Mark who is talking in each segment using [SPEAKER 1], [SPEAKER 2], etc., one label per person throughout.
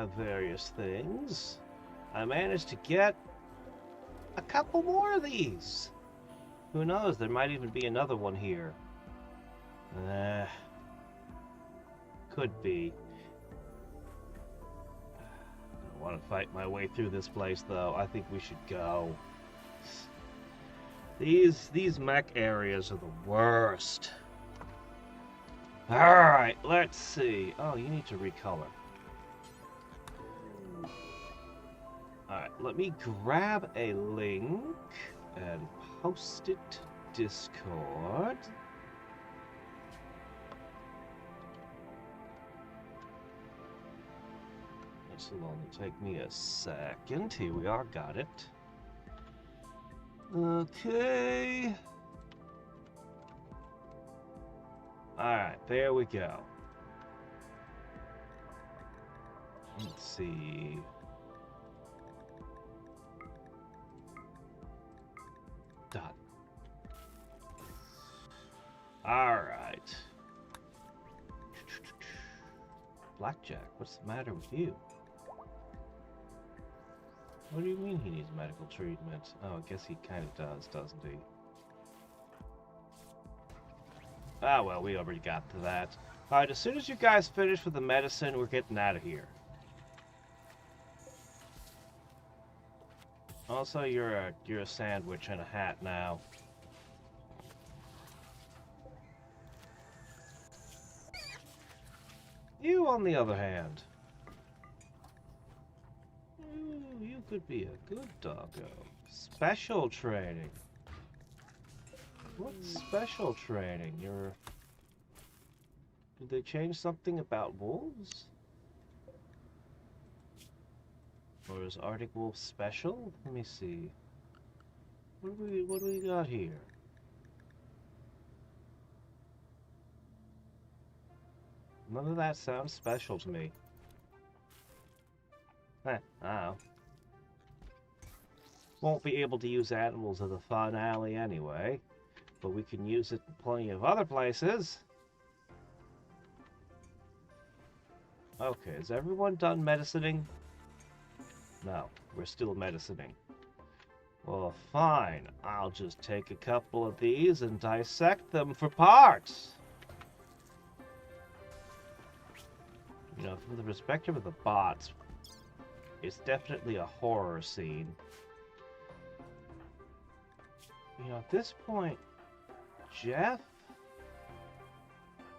[SPEAKER 1] various things. I managed to get a couple more of these. Who knows, there might even be another one here. Could be. I don't want to fight my way through this place, though. I think we should go. These mech areas are the worst. Alright, let's see. Oh, you need to recolor. Alright, let me grab a link and post it to Discord. This will only take me a second. Here we are, got it. Okay. Alright, there we go. Let's see. Done. Alright. Blackjack, what's the matter with you? What do you mean he needs medical treatment? Oh, I guess he kind of does, doesn't he? Ah, well, we already got to that. Alright, as soon as you guys finish with the medicine, we're getting out of here. Also, you're a sandwich and a hat now. You, on the other hand. Ooh, you could be a good doggo. Special training. What special training? Did they change something about wolves? Or is Arctic Wolf special? Let me see. What do we got here? None of that sounds special to me. I don't know. Won't be able to use animals at the fun alley anyway, but we can use it in plenty of other places. Okay, is everyone done medicining? No, we're still medicining. Well, fine. I'll just take a couple of these and dissect them for parts. You know, from the perspective of the bots, it's definitely a horror scene. You know, at this point, Jeff?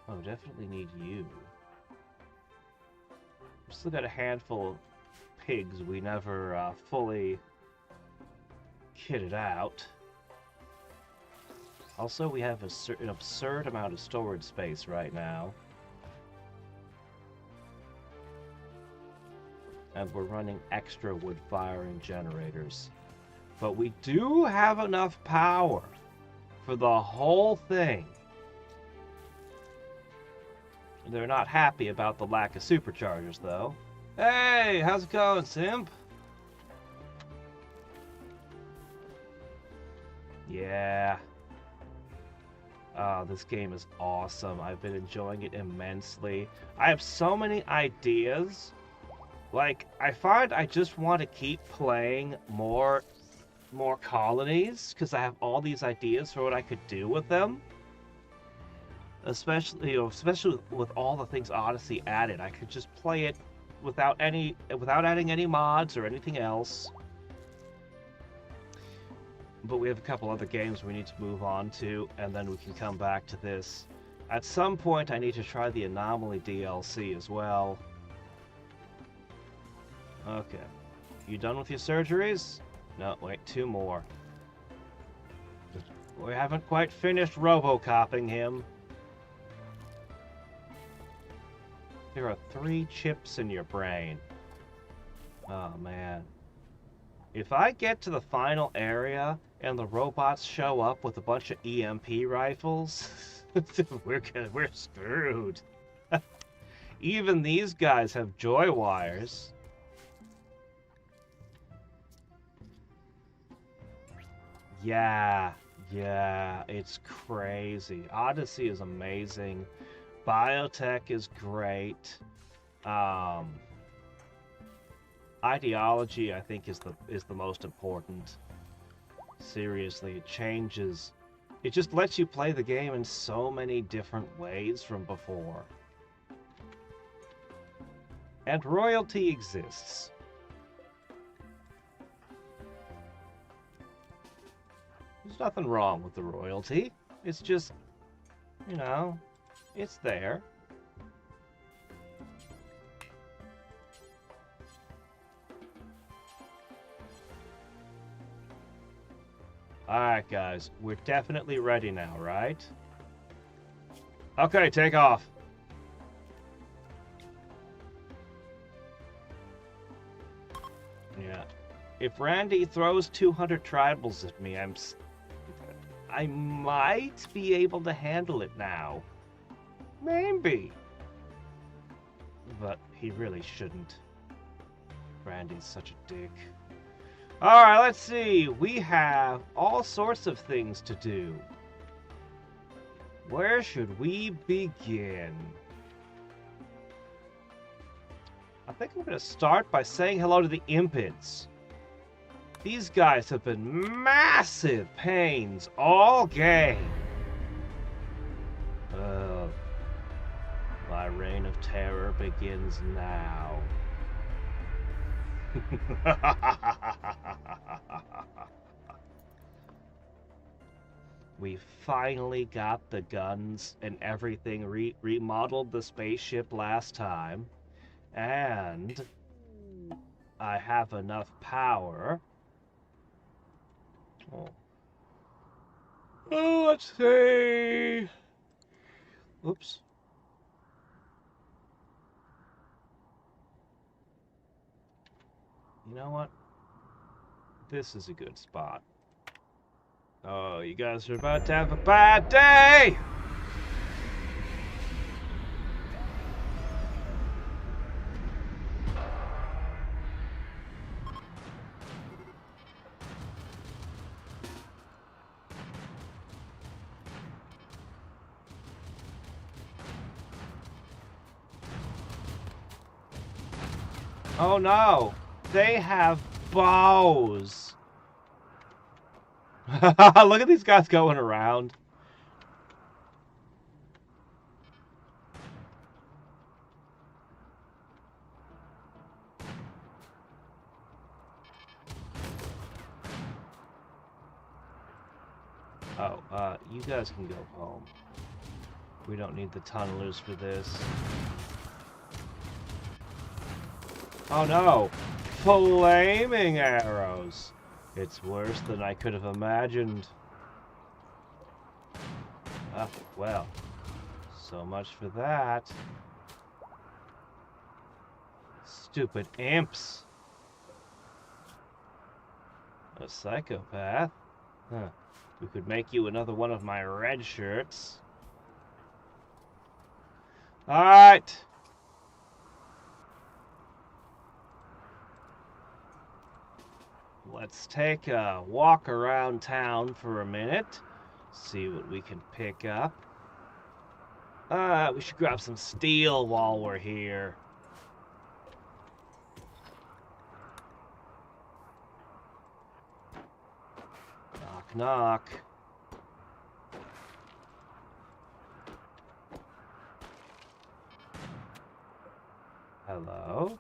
[SPEAKER 1] Oh, definitely need you. We've still got a handful of pigs we never fully kitted out. Also, we have an absurd amount of storage space right now. And we're running extra wood-firing generators. But we do have enough power for the whole thing. They're not happy about the lack of superchargers, though. Hey, how's it going, Simp? Yeah. Oh, this game is awesome. I've been enjoying it immensely. I have so many ideas. Like, I find I just want to keep playing more colonies, because I have all these ideas for what I could do with them. Especially with all the things Odyssey added. I could just play it without adding any mods or anything else. But we have a couple other games we need to move on to, and then we can come back to this. At some point, I need to try the Anomaly DLC as well. Okay. You done with your surgeries? No, wait, 2 more. We haven't quite finished Robocopping him. There are 3 chips in your brain. Oh, man. If I get to the final area and the robots show up with a bunch of EMP rifles, we're screwed. Even these guys have joy wires. Yeah, it's crazy. Odyssey is amazing. Biotech is great. ideology, I think, is the most important. Seriously, it changes. It just lets you play the game in so many different ways from before. And royalty exists. There's nothing wrong with the royalty. It's just, you know, it's there. Alright, guys. We're definitely ready now, right? Okay, take off. Yeah. If Randy throws 200 tribals at me, I might be able to handle it now. Maybe. But he really shouldn't. Randy's such a dick. Alright, let's see. We have all sorts of things to do. Where should we begin? I think I'm going to start by saying hello to the Impids. These guys have been massive pains all game. My reign of terror begins now. We finally got the guns and everything remodeled the spaceship last time. And I have enough power. Oh, let's see. Oops. You know what? This is a good spot. Oh, you guys are about to have a bad day! Oh no! They have bows! Look at these guys going around. Oh, you guys can go home. We don't need the tunnelers for this. Oh no! Flaming arrows! It's worse than I could have imagined. Well, so much for that. Stupid imps. A psychopath? Huh. We could make you another one of my red shirts. Alright! Let's take a walk around town for a minute. See what we can pick up. We should grab some steel while we're here. Knock, knock. Hello?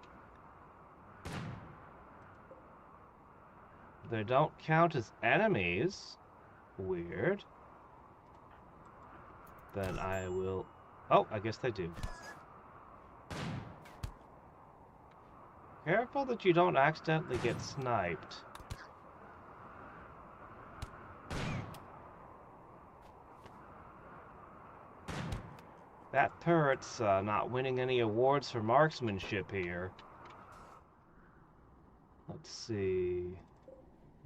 [SPEAKER 1] They don't count as enemies. Weird. Then I will... Oh, I guess they do. Careful that you don't accidentally get sniped. That turret's not winning any awards for marksmanship here. Let's see...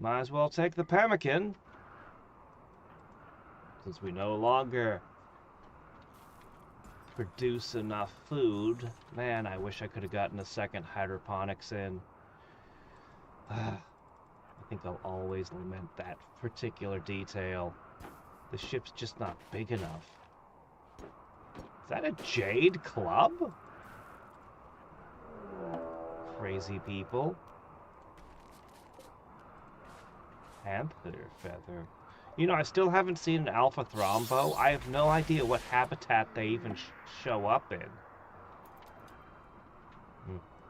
[SPEAKER 1] Might as well take the pemmican. Since we no longer produce enough food. Man, I wish I could have gotten a second hydroponics in. I think I'll always lament that particular detail. The ship's just not big enough. Is that a Jade Club? Crazy people. Panther feather. You know, I still haven't seen an alpha thrombo. I have no idea what habitat they even show up in.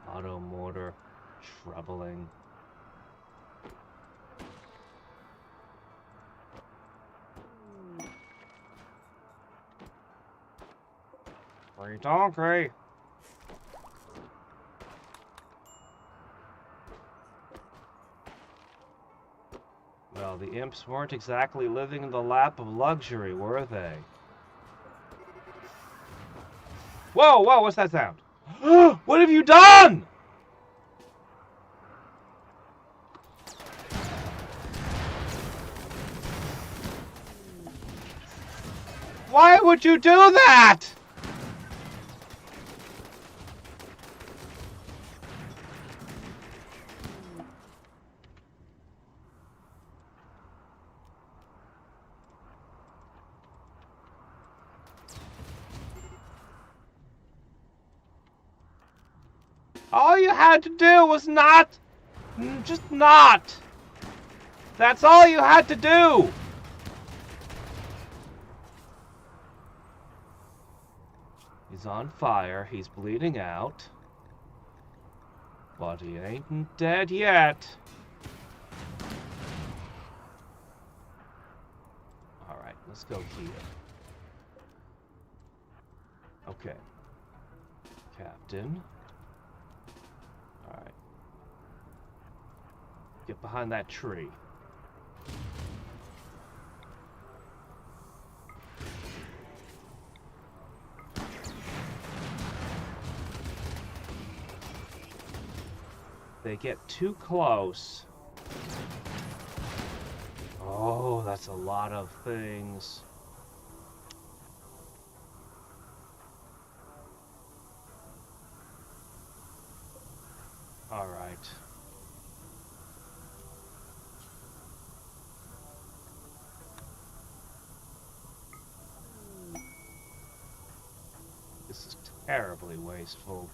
[SPEAKER 1] Auto mortar. Troubling. Pretty hungry. Well, the imps weren't exactly living in the lap of luxury, were they? Whoa, whoa, what's that sound? What have you done? Why would you do that? All you had to do was not. Just not. That's all you had to do. He's on fire. He's bleeding out. But he ain't dead yet. Alright, let's go here. Okay. Captain. Alright. Get behind that tree. They get too close. Oh, that's a lot of things. All right. This is terribly wasteful.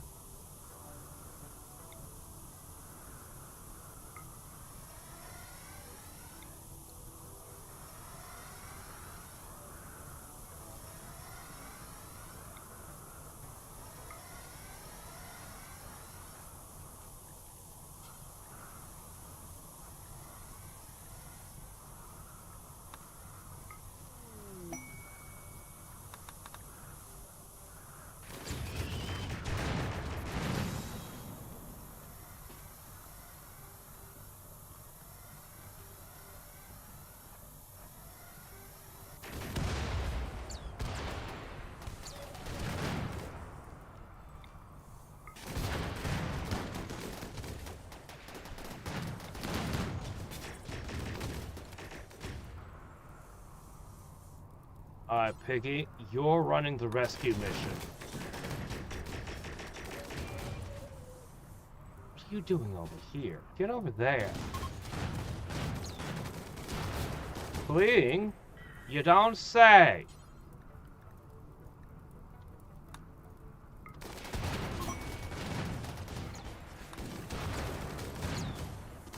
[SPEAKER 1] Alright, Piggy, you're running the rescue mission. What are you doing over here? Get over there. Bleeding? You don't say.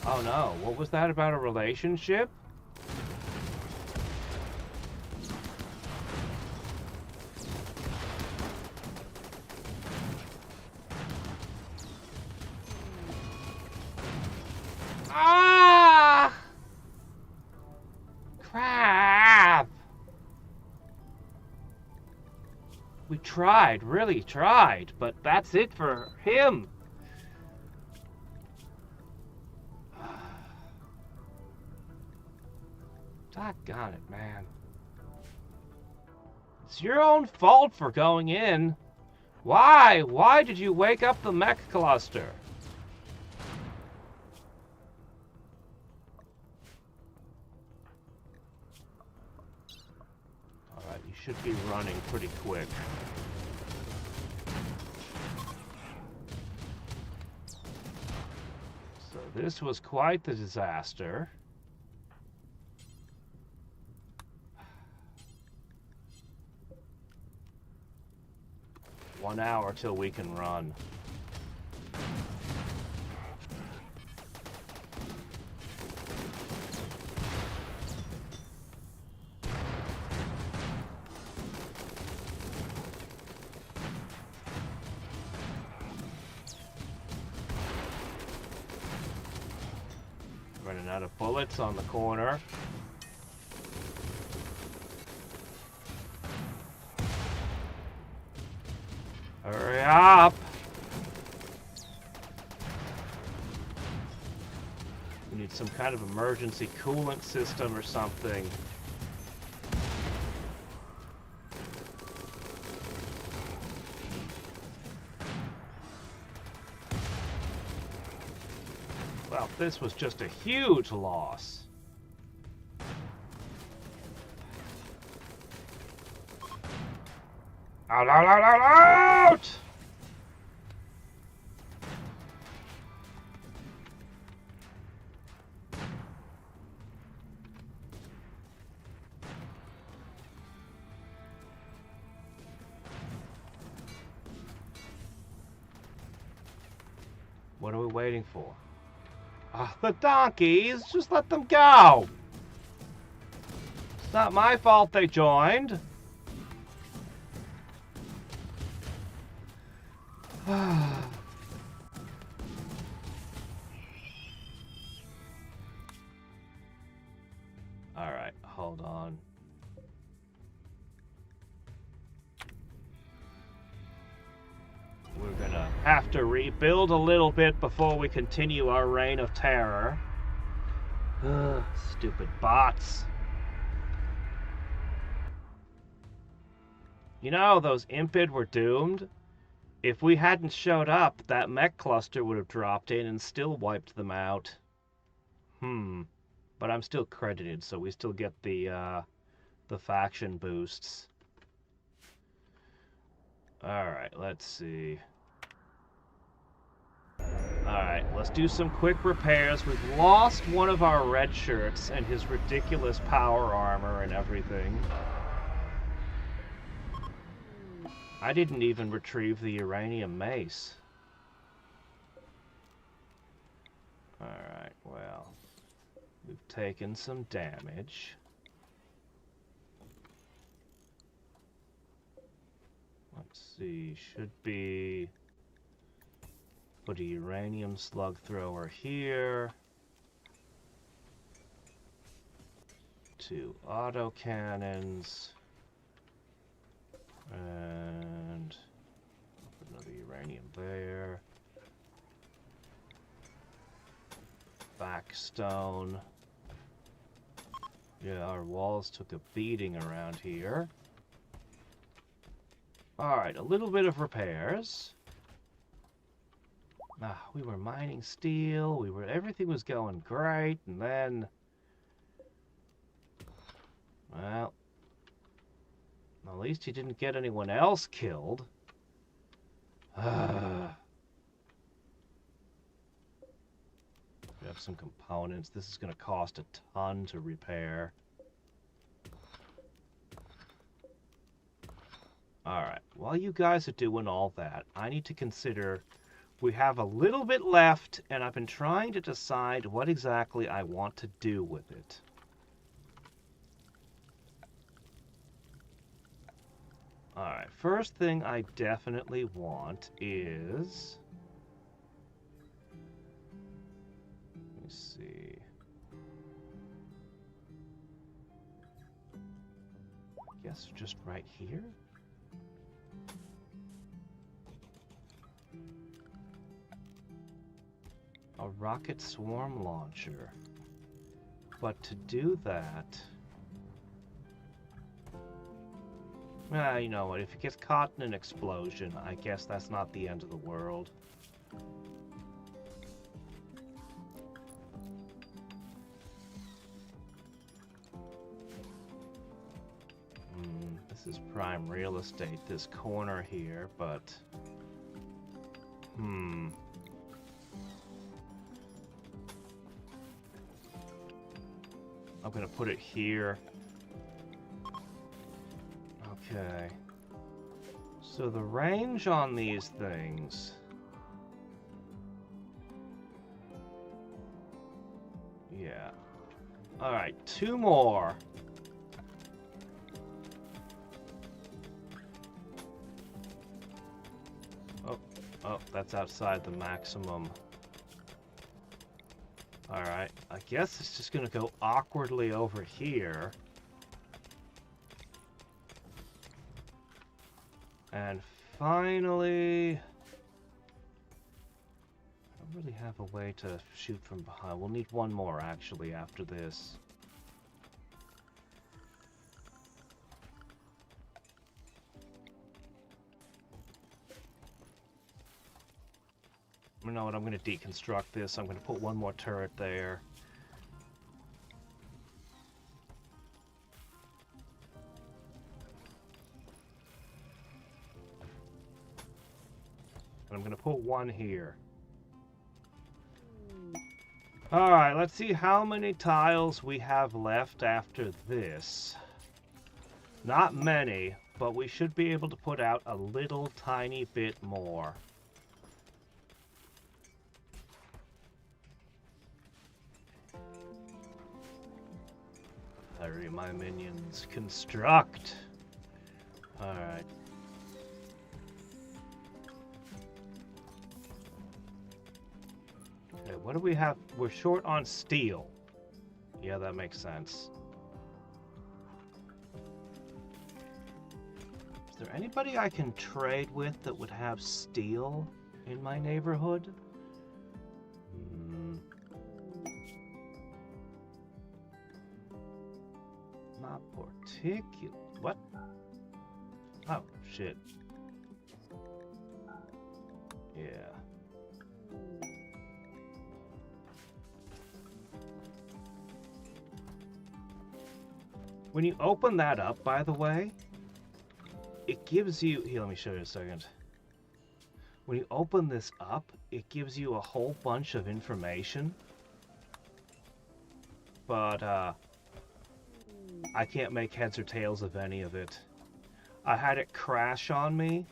[SPEAKER 1] Oh no, what was that about a relationship? Ah! Crap! We tried, really tried, but that's it for him. Doggone it, man. It's your own fault for going in. Why? Why did you wake up the mech cluster? Alright, you should be running pretty quick. So this was quite the disaster. One hour till we can run. Running out of bullets on the corner. Hurry up! We need some kind of emergency coolant system or something. Well, this was just a huge loss. Out, out, out, out, out! What are we waiting for? Ah, the donkeys! Just let them go! It's not my fault they joined. Alright, hold on. We're gonna have to rebuild a little bit before we continue our reign of terror. Stupid bots. You know, those Impid were doomed. If we hadn't showed up, that mech cluster would have dropped in and still wiped them out. But I'm still credited, so we still get the faction boosts. Alright, let's see. Alright, let's do some quick repairs. We've lost one of our red shirts and his ridiculous power armor and everything. I didn't even retrieve the uranium mace. Alright, well, we've taken some damage. Let's see, should be... Put a uranium slug thrower here. 2 autocannons. And put another uranium there. Backstone. Yeah, our walls took a beating around here. Alright, a little bit of repairs. We were mining steel, everything was going great, and then... Well... At least he didn't get anyone else killed. We have some components. This is going to cost a ton to repair. Alright, while you guys are doing all that, I need to consider... We have a little bit left, and I've been trying to decide what exactly I want to do with it. Alright, first thing I definitely want is... Let me see... I guess just right here? A rocket swarm launcher. But to do that... you know what, if it gets caught in an explosion, I guess that's not the end of the world. This is prime real estate, this corner here, but... I'm gonna put it here. Okay. So the range on these things... Yeah. Alright, 2 more. Oh, that's outside the maximum. Alright, I guess it's just gonna go awkwardly over here. And finally... I don't really have a way to shoot from behind. We'll need one more, actually, after this. You know what, I'm going to deconstruct this. I'm going to put one more turret there. And I'm going to put one here. Alright, let's see how many tiles we have left after this. Not many, but we should be able to put out a little tiny bit more. Hurry, my minions. Construct! Alright. Okay, what do we have? We're short on steel. Yeah, that makes sense. Is there anybody I can trade with that would have steel in my neighborhood? Not particular. What? Oh, shit. Yeah. When you open that up, by the way, it gives you... Here, let me show you a second. When you open this up, it gives you a whole bunch of information. But, I can't make heads or tails of any of it. I had it crash on me.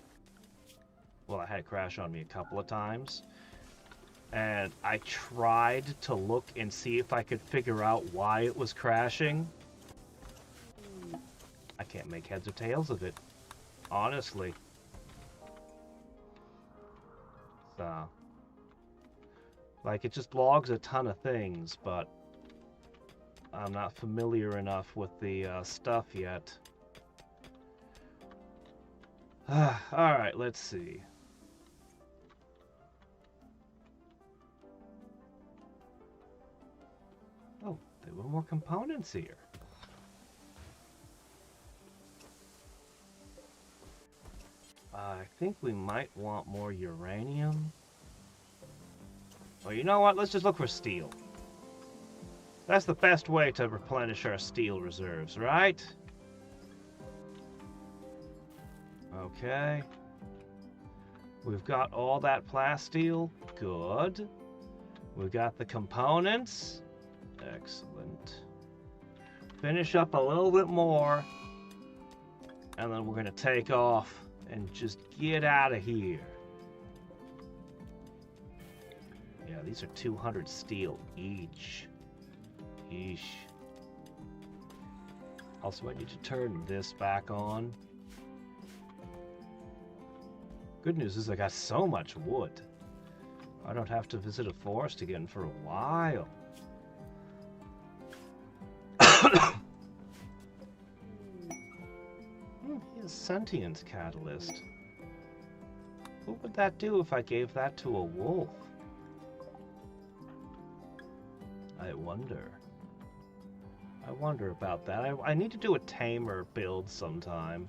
[SPEAKER 1] Well, I had it crash on me a couple of times. And I tried to look and see if I could figure out why it was crashing. I can't make heads or tails of it. Honestly. So. Like, it just logs a ton of things, but I'm not familiar enough with the stuff yet. Alright, let's see. Oh, there were more components here. I think we might want more uranium. Well, you know what? Let's just look for steel. That's the best way to replenish our steel reserves, right? Okay. We've got all that plasteel. Good. We've got the components. Excellent. Finish up a little bit more. And then we're going to take off and just get out of here. Yeah, these are 200 steel each. Yeesh. Also, I need to turn this back on. Good news is I got so much wood. I don't have to visit a forest again for a while. Here's Sentience Catalyst. What would that do if I gave that to a wolf? I wonder. I wonder about that. I need to do a tamer build sometime.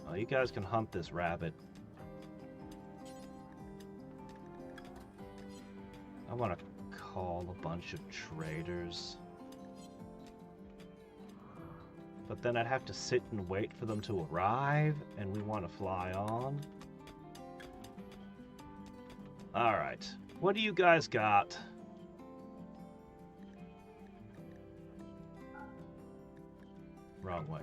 [SPEAKER 1] Oh, you guys can hunt this rabbit. I want to call a bunch of traders. But then I'd have to sit and wait for them to arrive, and we want to fly on. Alright, what do you guys got? Wrong way.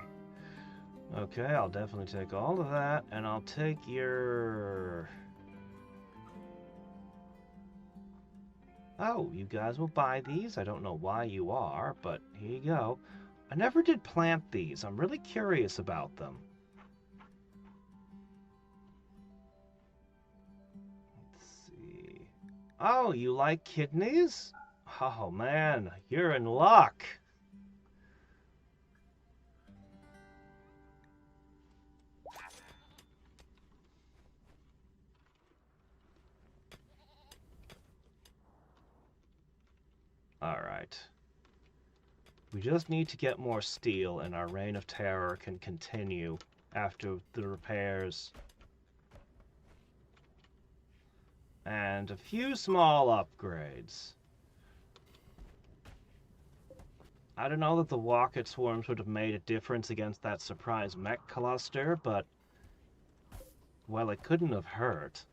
[SPEAKER 1] Okay, I'll definitely take all of that, and I'll take your... Oh, you guys will buy these? I don't know why you are, but here you go. I never did plant these. I'm really curious about them. Let's see. Oh, you like kidneys? Oh man, you're in luck. Alright. We just need to get more steel and our reign of terror can continue after the repairs. And a few small upgrades. I don't know that the rocket swarms would have made a difference against that surprise mech cluster, but, well, it couldn't have hurt.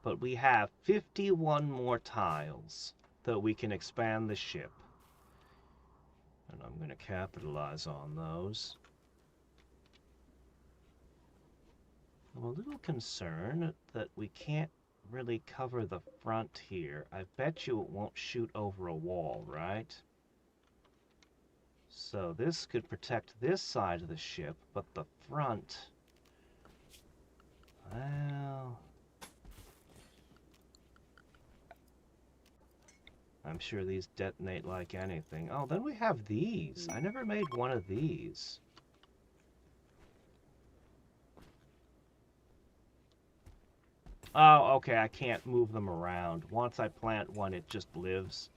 [SPEAKER 1] But we have 51 more tiles that we can expand the ship. And I'm going to capitalize on those. I'm a little concerned that we can't really cover the front here. I bet you it won't shoot over a wall, right? So this could protect this side of the ship, but the front... well... I'm sure these detonate like anything. Oh, then we have these. I never made one of these. Oh, okay, I can't move them around. Once I plant one, it just lives.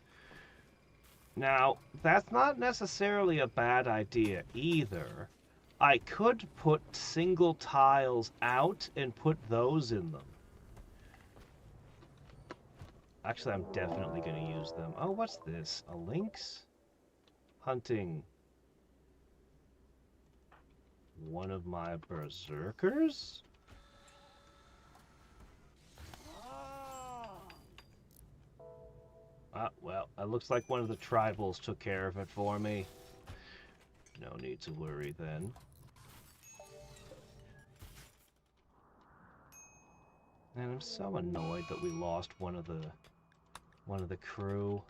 [SPEAKER 1] Now, that's not necessarily a bad idea either. I could put single tiles out and put those in them. Actually, I'm definitely going to use them. Oh, what's this? A lynx? Hunting one of my berserkers? Ah, well, it looks like one of the tribals took care of it for me. No need to worry then. And I'm so annoyed that we lost one of the crew.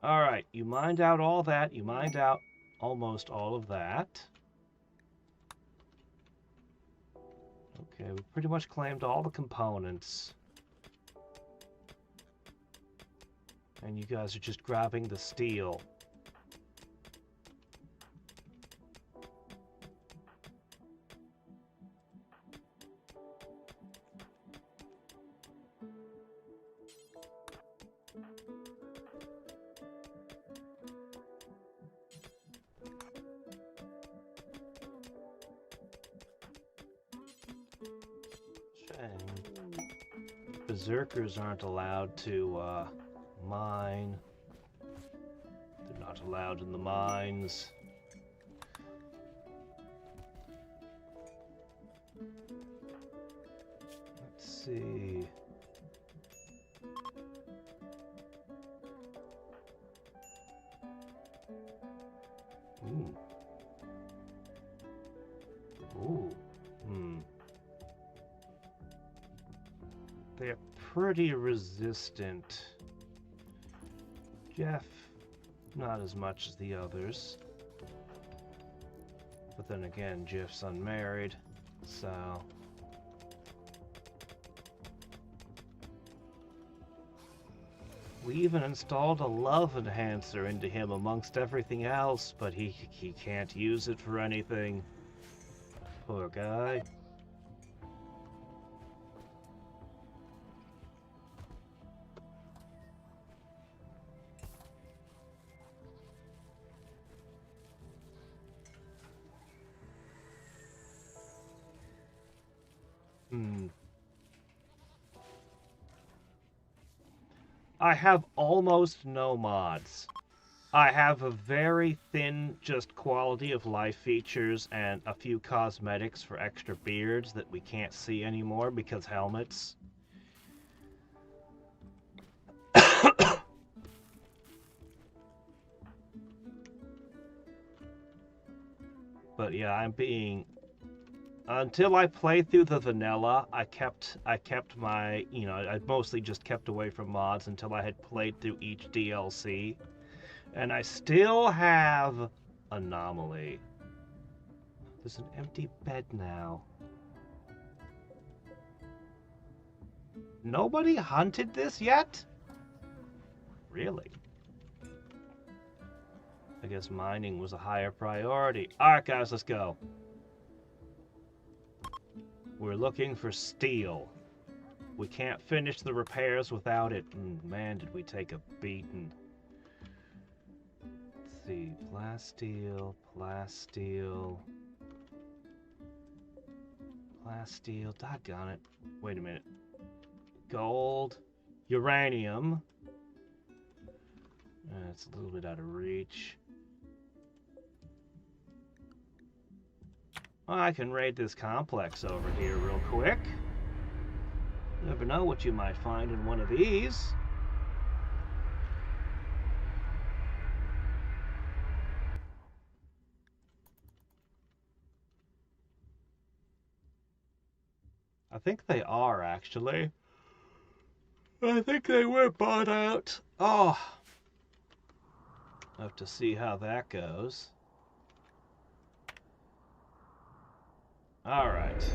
[SPEAKER 1] Alright, you mined out all that. You mined out almost all of that. Okay, we pretty much claimed all the components. And you guys are just grabbing the steel. Berserkers aren't allowed to mine. They're not allowed in the mines. Let's see. Ooh. Ooh. They're pretty resistant. Jeff, not as much as the others. But then again, Jeff's unmarried, so... we even installed a love enhancer into him amongst everything else, but he can't use it for anything. Poor guy. I have almost no mods. I have a very thin, just quality of life features and a few cosmetics for extra beards that we can't see anymore because helmets. But yeah, I'm being... until I play through the vanilla, I kept my, I mostly just kept away from mods until I had played through each DLC. And I still have Anomaly. There's an empty bed now. Nobody hunted this yet? Really? I guess mining was a higher priority. Alright guys, let's go. We're looking for steel. We can't finish the repairs without it. And man, did we take a beating. Let's see. Plasteel, plasteel. Plasteel, doggone it. Wait a minute. Gold, uranium. It's a little bit out of reach. Well, I can raid this complex over here real quick. You never know what you might find in one of these. I think they are, actually. I think they were bought out. Oh. Have to see how that goes. Alright.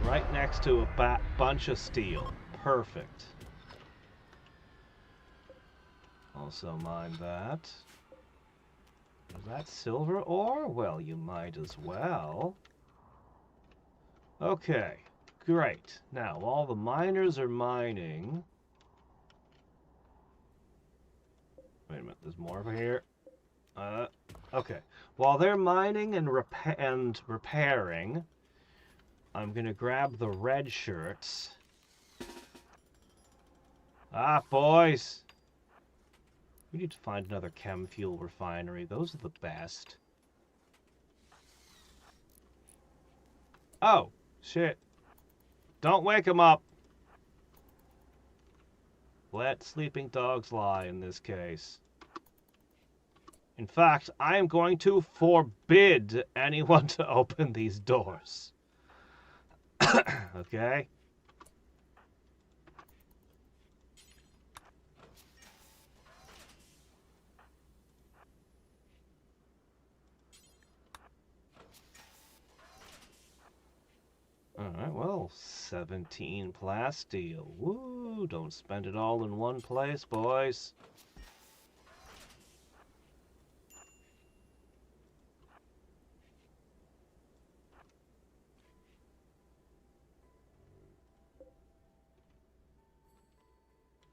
[SPEAKER 1] Right next to a bunch of steel. Perfect. Also mine that. Is that silver ore? Well, you might as well. Okay, great. Now, while the miners are mining... Wait a minute, there's more over here. Okay. While they're mining and repairing, I'm gonna grab the red shirts. Ah, boys! We need to find another chem fuel refinery. Those are the best. Oh, shit. Don't wake him up. Let sleeping dogs lie in this case. In fact, I am going to forbid anyone to open these doors. Okay? Alright, well, 17 plasteel. Woo! Don't spend it all in one place, boys.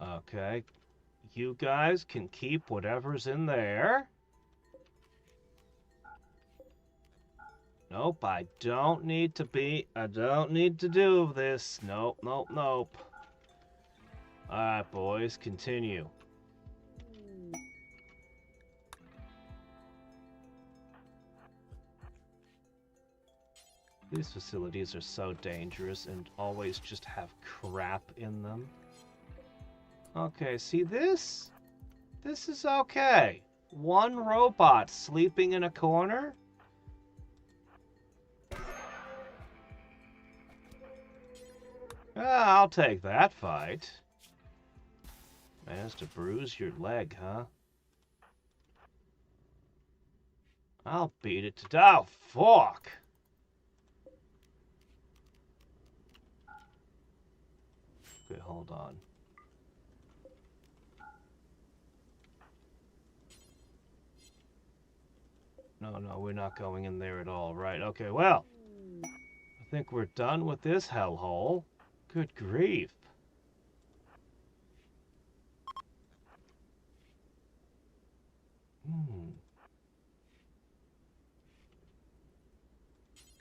[SPEAKER 1] Okay. You guys can keep whatever's in there. Nope, I don't need to do this. Nope, nope, nope. Alright, boys, continue. These facilities are so dangerous and always just have crap in them. Okay, see this? This is okay. One robot sleeping in a corner? I'll take that fight. Managed to bruise your leg, huh? I'll beat it to death. Oh, fuck! Okay, hold on. No, we're not going in there at all. Right, okay, well. I think we're done with this hellhole. Good grief.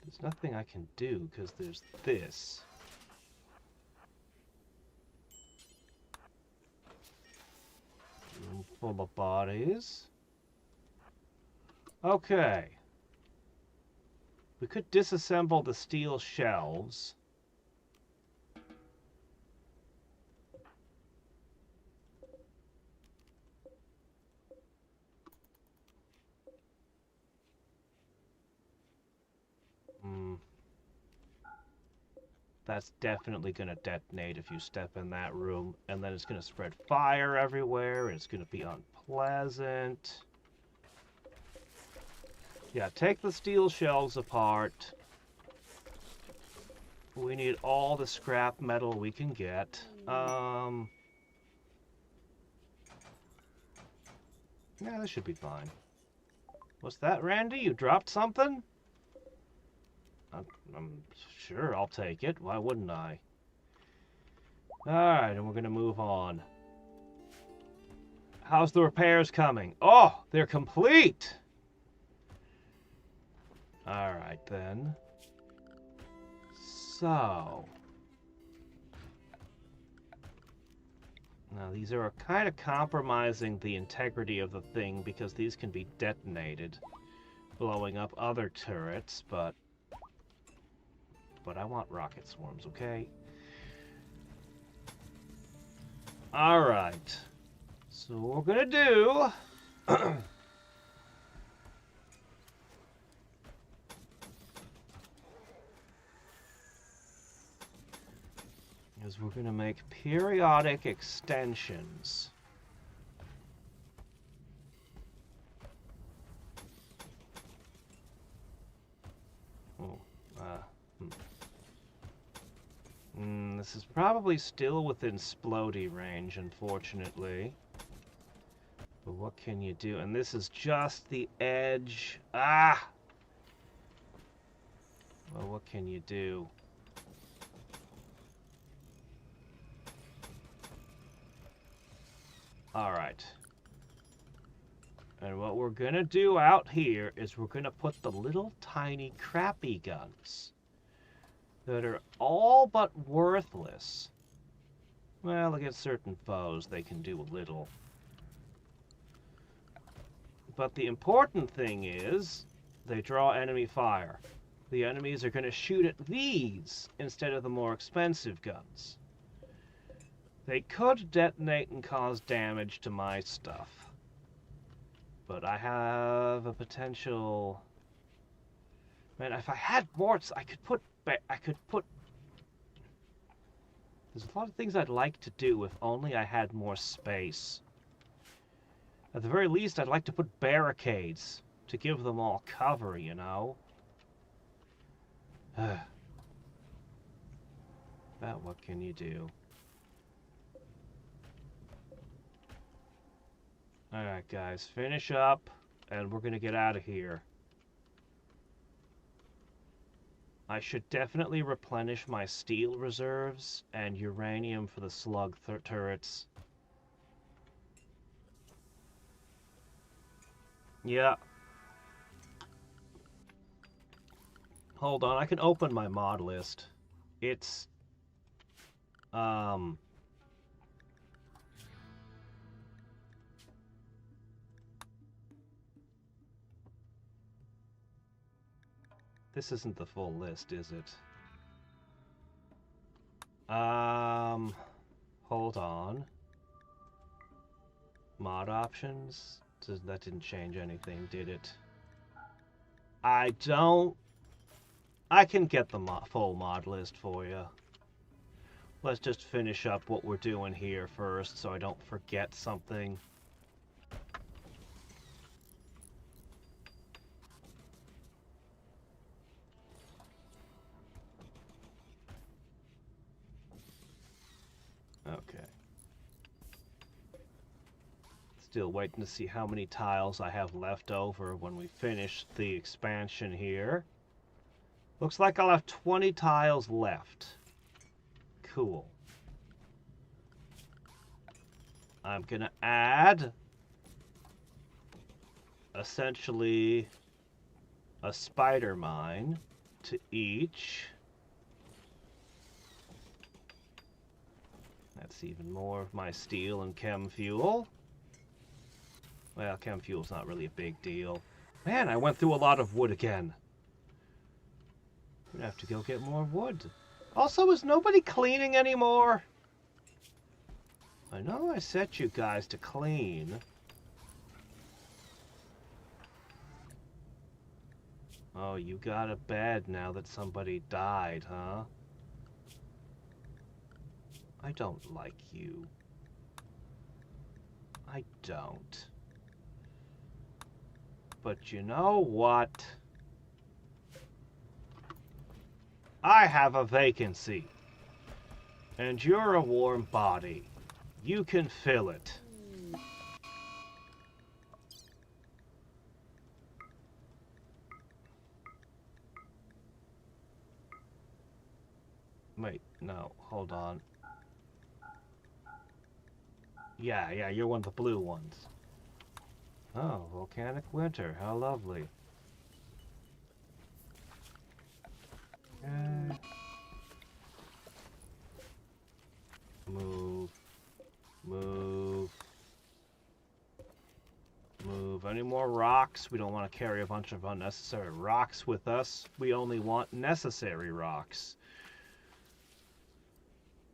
[SPEAKER 1] There's nothing I can do because there's this. Room full of bodies. Okay. We could disassemble the steel shelves. That's definitely going to detonate if you step in that room. And then it's going to spread fire everywhere. It's going to be unpleasant. Yeah, take the steel shelves apart. We need all the scrap metal we can get. Yeah, this should be fine. What's that, Randy? You dropped something? I'm sure I'll take it. Why wouldn't I? Alright, and we're going to move on. How's the repairs coming? Oh, they're complete! Alright, then. So... Now, these are kind of compromising the integrity of the thing because these can be detonated, blowing up other turrets, but I want rocket swarms, okay? Alright. So what we're gonna do... is we're gonna make periodic extensions. Oh, this is probably still within splody range, unfortunately. But what can you do? And this is just the edge. Ah! Well, what can you do? Alright. And what we're gonna do out here is we're gonna put the little tiny crappy guns that are all but worthless. Well, against certain foes, they can do a little. But the important thing is, they draw enemy fire. The enemies are going to shoot at these instead of the more expensive guns. They could detonate and cause damage to my stuff. But I have a potential... Man, if I had more, I could put... There's a lot of things I'd like to do if only I had more space. At the very least, I'd like to put barricades to give them all cover, you know? But what can you do? Alright, guys, finish up, and we're gonna get out of here. I should definitely replenish my steel reserves and uranium for the slug turrets. Yeah. Hold on, I can open my mod list. It's... This isn't the full list, is it? Hold on. Mod options? That didn't change anything, did it? I can get the full mod list for you. Let's just finish up what we're doing here first so I don't forget something. Okay. Still waiting to see how many tiles I have left over when we finish the expansion here. Looks like I'll have 20 tiles left. Cool. I'm gonna add essentially a spider mine to each. That's even more of my steel and chem fuel. Well, chem fuel's not really a big deal. Man, I went through a lot of wood again. I'm gonna have to go get more wood. Also, is nobody cleaning anymore? I know I set you guys to clean. Oh, you got a bed now that somebody died, huh? I don't like you. I don't. But you know what? I have a vacancy. And you're a warm body. You can fill it. Wait, no, hold on. Yeah, you're one of the blue ones. Oh, volcanic winter, how lovely. Okay. Move. Move. Move. Any more rocks? We don't want to carry a bunch of unnecessary rocks with us. We only want necessary rocks.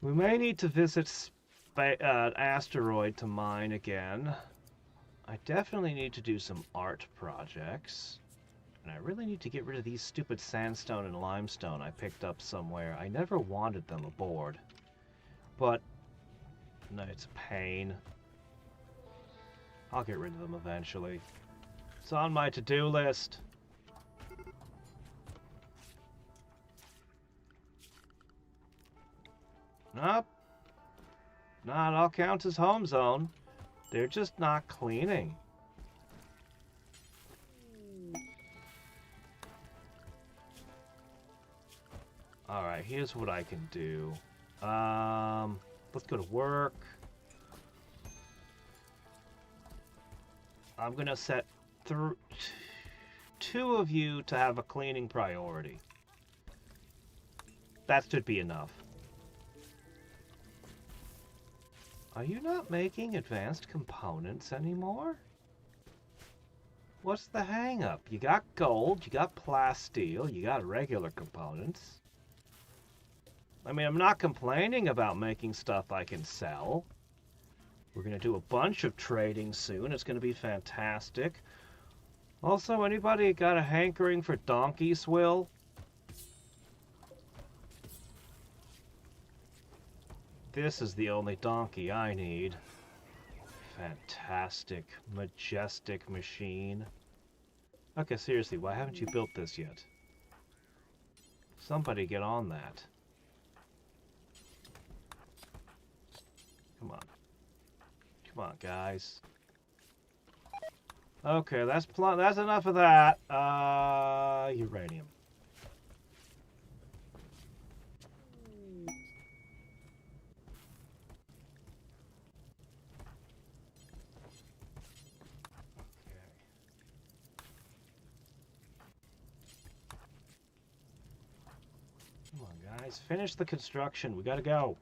[SPEAKER 1] We may need to visit asteroid to mine again. I definitely need to do some art projects. And I really need to get rid of these stupid sandstone and limestone I picked up somewhere. I never wanted them aboard. But, no, it's a pain. I'll get rid of them eventually. It's on my to-do list. Nope. Not all counts as home zone. They're just not cleaning. Alright, here's what I can do. Let's go to work. I'm gonna set two of you to have a cleaning priority. That should be enough. Are you not making advanced components anymore? What's the hang-up? You got gold, you got plasteel, you got regular components. I mean, I'm not complaining about making stuff I can sell. We're going to do a bunch of trading soon. It's going to be fantastic. Also, anybody got a hankering for donkey swill? This is the only donkey I need. Fantastic, majestic machine. Okay, seriously, why haven't you built this yet? Somebody get on that. Come on. Come on, guys. Okay, that's enough of that. Uranium. Come on, guys. Finish the construction. We gotta go.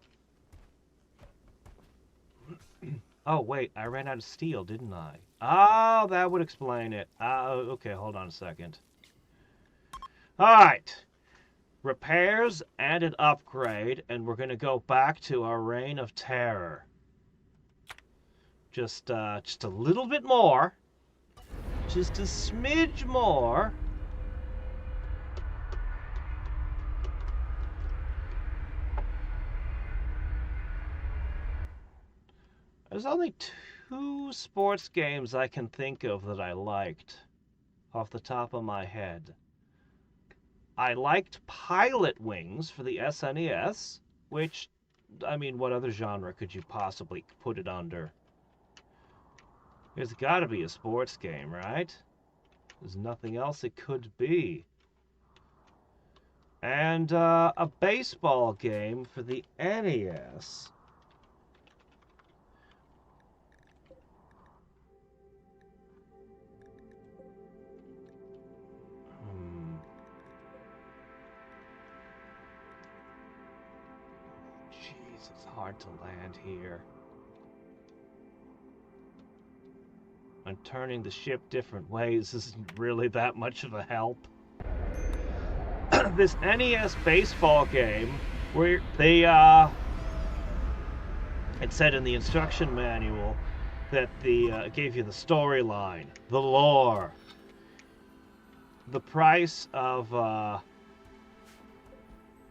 [SPEAKER 1] Oh, wait, I ran out of steel, didn't I? Oh, that would explain it. Okay, hold on a second. Alright. Repairs and an upgrade, and we're going to go back to our reign of terror. Just a little bit more. Just a smidge more. There's only 2 sports games I can think of that I liked off the top of my head. I liked Pilot Wings for the SNES, which, I mean, what other genre could you possibly put it under? It's gotta be a sports game, right? There's nothing else it could be. And a baseball game for the NES. Hard to land here. And turning the ship different ways isn't really that much of a help. This NES baseball game, where they it said in the instruction manual that it gave you the storyline, the lore, the price of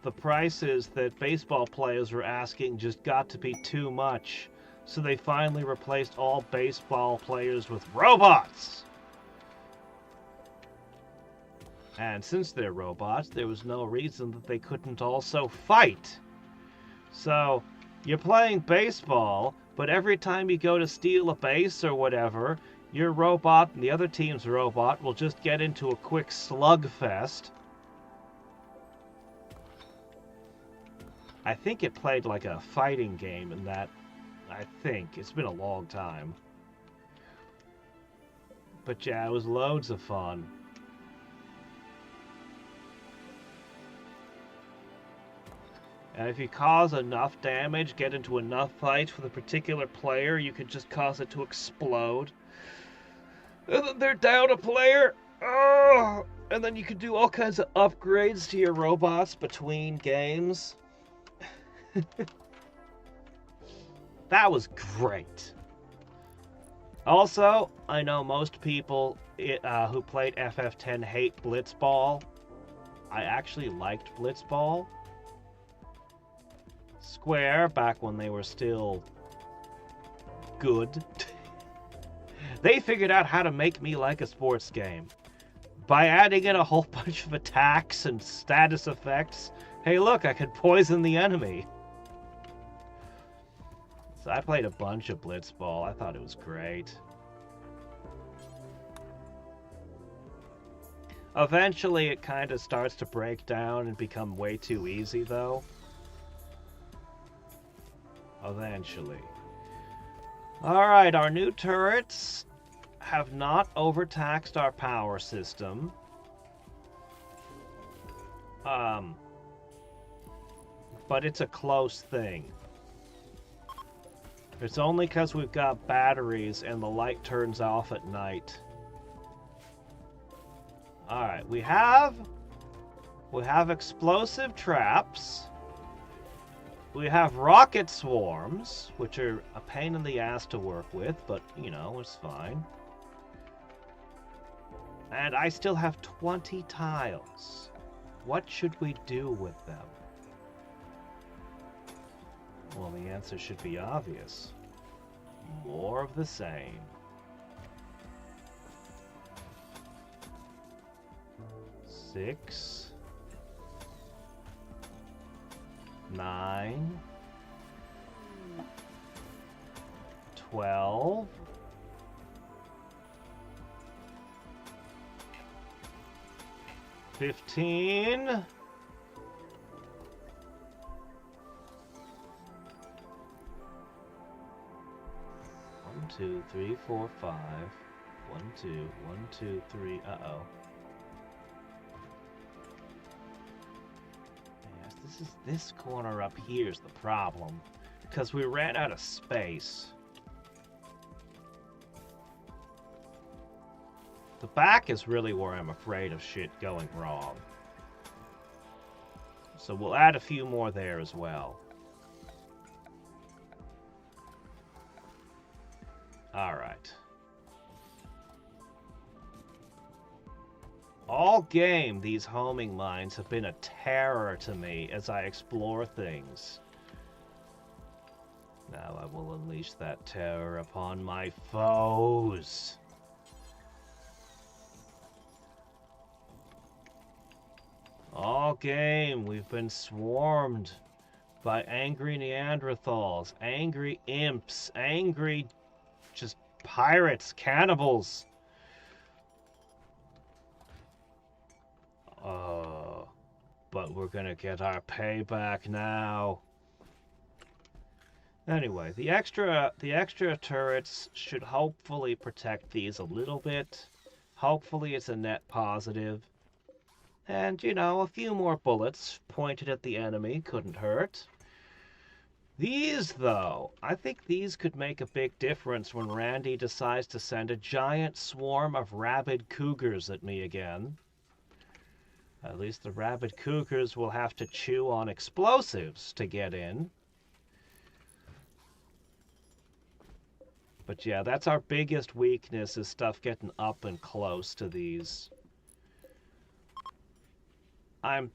[SPEAKER 1] the prices that baseball players were asking just got to be too much. So they finally replaced all baseball players with robots. And since they're robots, there was no reason that they couldn't also fight. So, you're playing baseball, but every time you go to steal a base or whatever, your robot and the other team's robot will just get into a quick slugfest. I think it played like a fighting game in that. I think. It's been a long time. But yeah, it was loads of fun. And if you cause enough damage, get into enough fights with a particular player, you could just cause it to explode. And then they're down a player. Oh! And then you can do all kinds of upgrades to your robots between games. That was great. Also, I know most people who played FF10 hate Blitzball. I actually liked Blitzball. Square, back when they were still good, they figured out how to make me like a sports game. By adding in a whole bunch of attacks and status effects. Hey look, I could poison the enemy. So I played a bunch of Blitzball. I thought it was great. Eventually it kind of starts to break down and become way too easy though. Eventually. Alright, our new turrets have not overtaxed our power system. But it's a close thing. It's only because we've got batteries and the light turns off at night. Alright, we have explosive traps. We have rocket swarms, which are a pain in the ass to work with, but, you know, it's fine. And I still have 20 tiles. What should we do with them? Well, the answer should be obvious. More of the same. Six. 9. 12. 15. 2, 3, 4, 5. 1, 2, 1, 2, 3. Uh-oh. Yes, this corner up here is the problem. Because we ran out of space. The back is really where I'm afraid of shit going wrong. So we'll add a few more there as well. Alright. All game, these homing mines have been a terror to me as I explore things. Now I will unleash that terror upon my foes. All game, we've been swarmed by angry Neanderthals, angry imps, angry just pirates, cannibals. But we're gonna get our payback now. Anyway, the extra turrets should hopefully protect these a little bit. Hopefully it's a net positive. And, you know, a few more bullets pointed at the enemy couldn't hurt. These, though, I think these could make a big difference when Randy decides to send a giant swarm of rabid cougars at me again. At least the rabid cougars will have to chew on explosives to get in. But yeah, that's our biggest weakness, is stuff getting up and close to these. I'm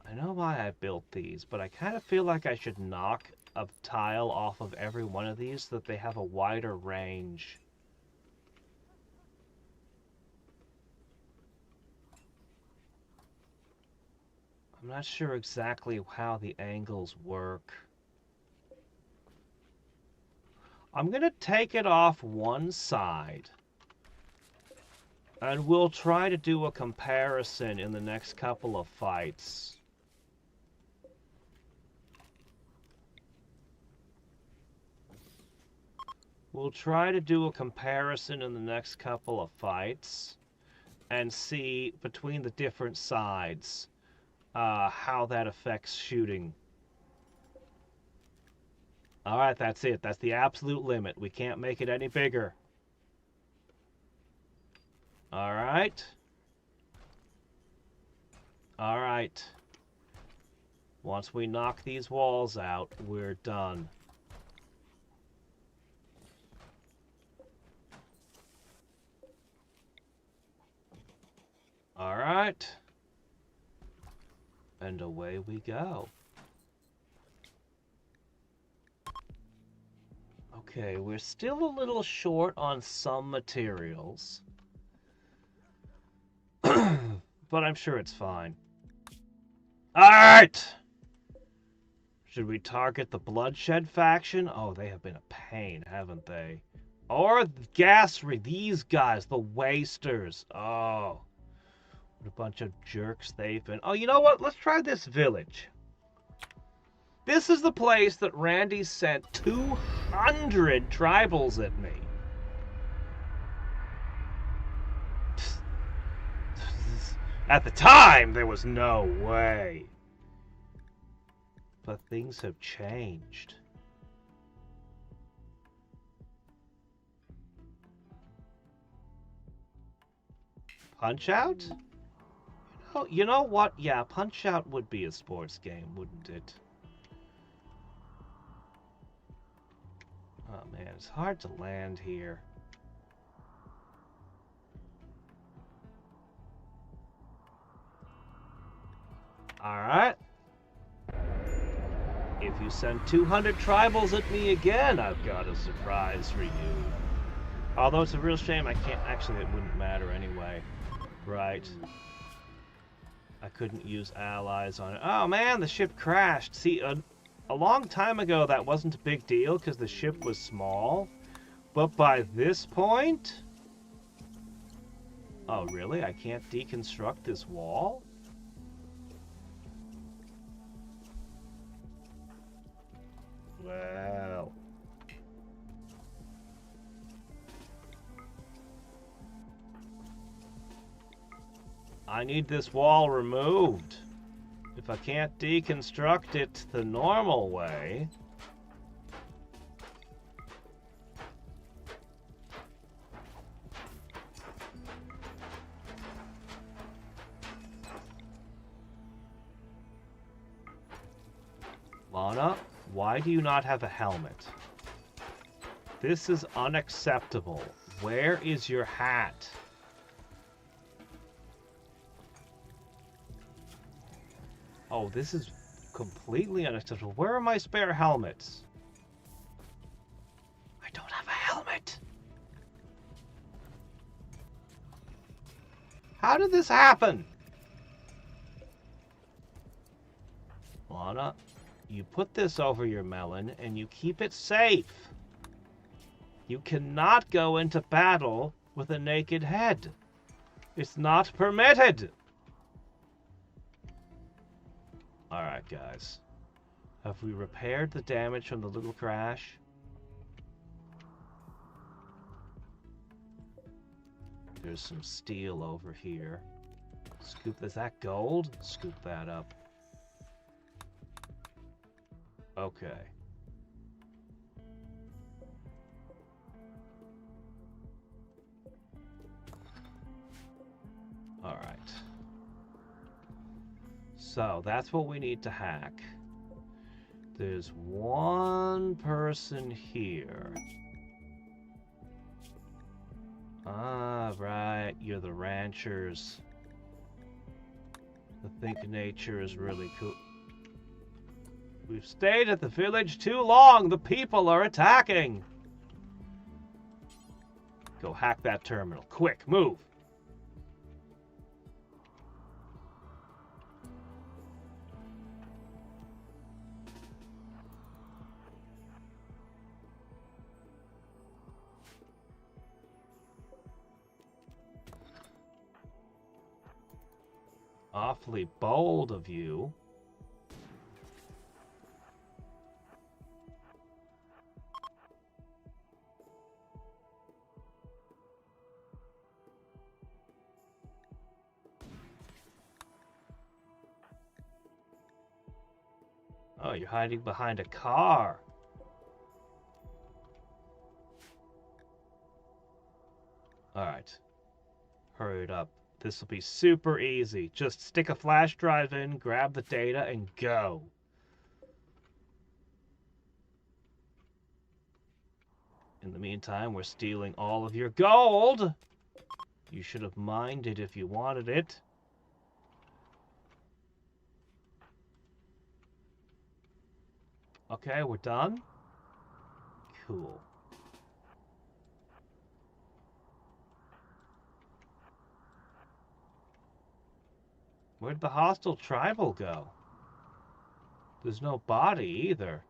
[SPEAKER 1] I know why I built these, but I kind of feel like I should knock a tile off of every one of these so that they have a wider range. I'm not sure exactly how the angles work. I'm going to take it off one side. And we'll try to do a comparison in the next couple of fights. We'll try to do a comparison in the next couple of fights and see between the different sides how that affects shooting. Alright, that's it. That's the absolute limit. We can't make it any bigger. Alright. Alright. Once we knock these walls out, we're done. Alright. And away we go. Okay, we're still a little short on some materials. But I'm sure it's fine. Alright! Should we target the Bloodshed faction? Oh, they have been a pain, haven't they? Or these guys, the Wasters. Oh. What a bunch of jerks they've been. Oh, you know what? Let's try this village. This is the place that Randy sent 200 tribals at me. At the time, there was no way. But things have changed. Punch-Out? You know what? Yeah, Punch-Out would be a sports game, wouldn't it? Oh man, it's hard to land here. Alright. If you send 200 tribals at me again, I've got a surprise for you. Although it's a real shame I can't... Actually, it wouldn't matter anyway. Right. I couldn't use allies on it. Oh man, the ship crashed. See, a long time ago that wasn't a big deal because the ship was small. But by this point... Oh really? I can't deconstruct this wall? Well... I need this wall removed. If I can't deconstruct it the normal way... Lana, why do you not have a helmet? This is unacceptable. Where is your hat? Oh, this is completely unacceptable. Where are my spare helmets? I don't have a helmet. How did this happen? Lana, you put this over your melon and you keep it safe. You cannot go into battle with a naked head. It's not permitted. Alright, guys. Have we repaired the damage from the little crash? There's some steel over here. Scoop, is that gold? Scoop that up. Okay. Alright. So, that's what we need to hack. There's one person here. Ah, right. You're the ranchers. I think nature is really cool. We've stayed at the village too long. The people are attacking. Go hack that terminal. Quick, move. Awfully bold of you. Oh, you're hiding behind a car. Alright. Hurry it up. This will be super easy. Just stick a flash drive in, grab the data, and go. In the meantime, we're stealing all of your gold. You should have mined it if you wanted it. Okay, we're done. Cool. Where'd the hostile tribal go? There's no body either.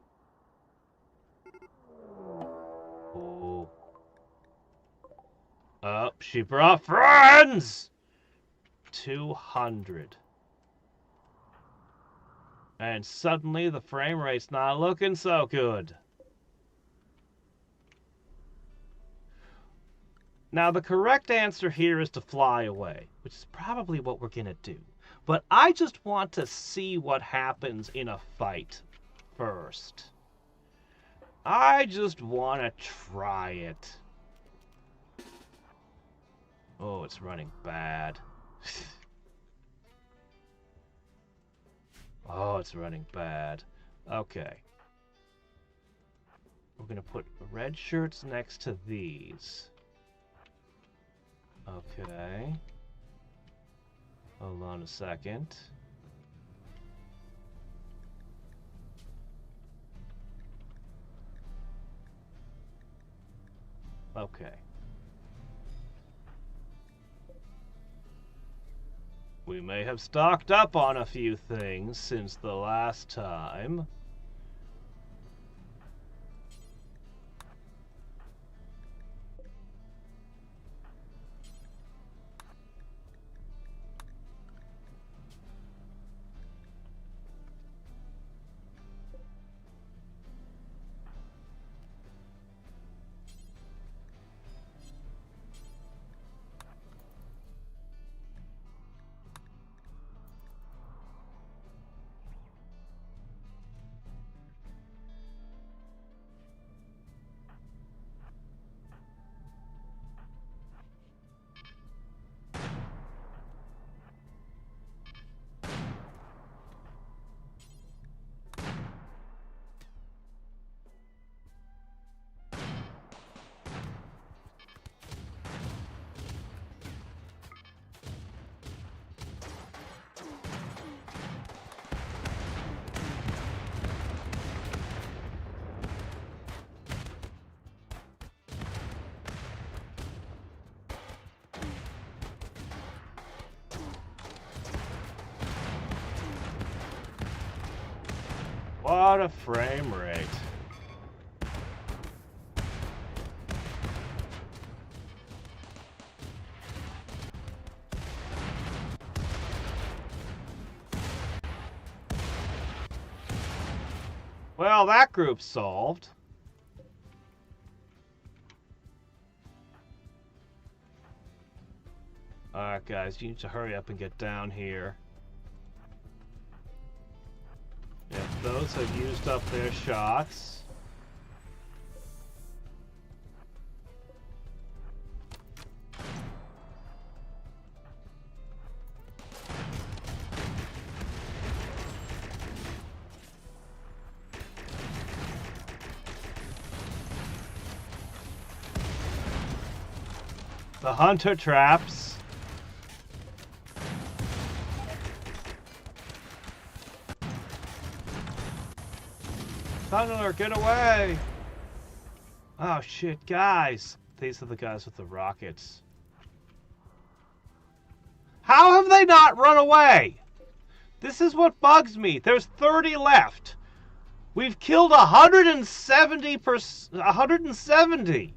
[SPEAKER 1] Oh. Oh, she brought friends! 200. And suddenly the frame rate's not looking so good. Now the correct answer here is to fly away, which is probably what we're gonna do. But I just want to see what happens in a fight first. I just want to try it. Oh, it's running bad. Oh, it's running bad. Okay. We're going to put red shirts next to these. Okay. Hold on a second. Okay. We may have stocked up on a few things since the last time. What a frame rate. Well, that group's solved. Alright guys, you need to hurry up and get down here. If those have used up their shots. The hunter traps. Tunneler, get away! Oh shit, guys! These are the guys with the rockets. How have they not run away? This is what bugs me. There's 30 left. We've killed 170.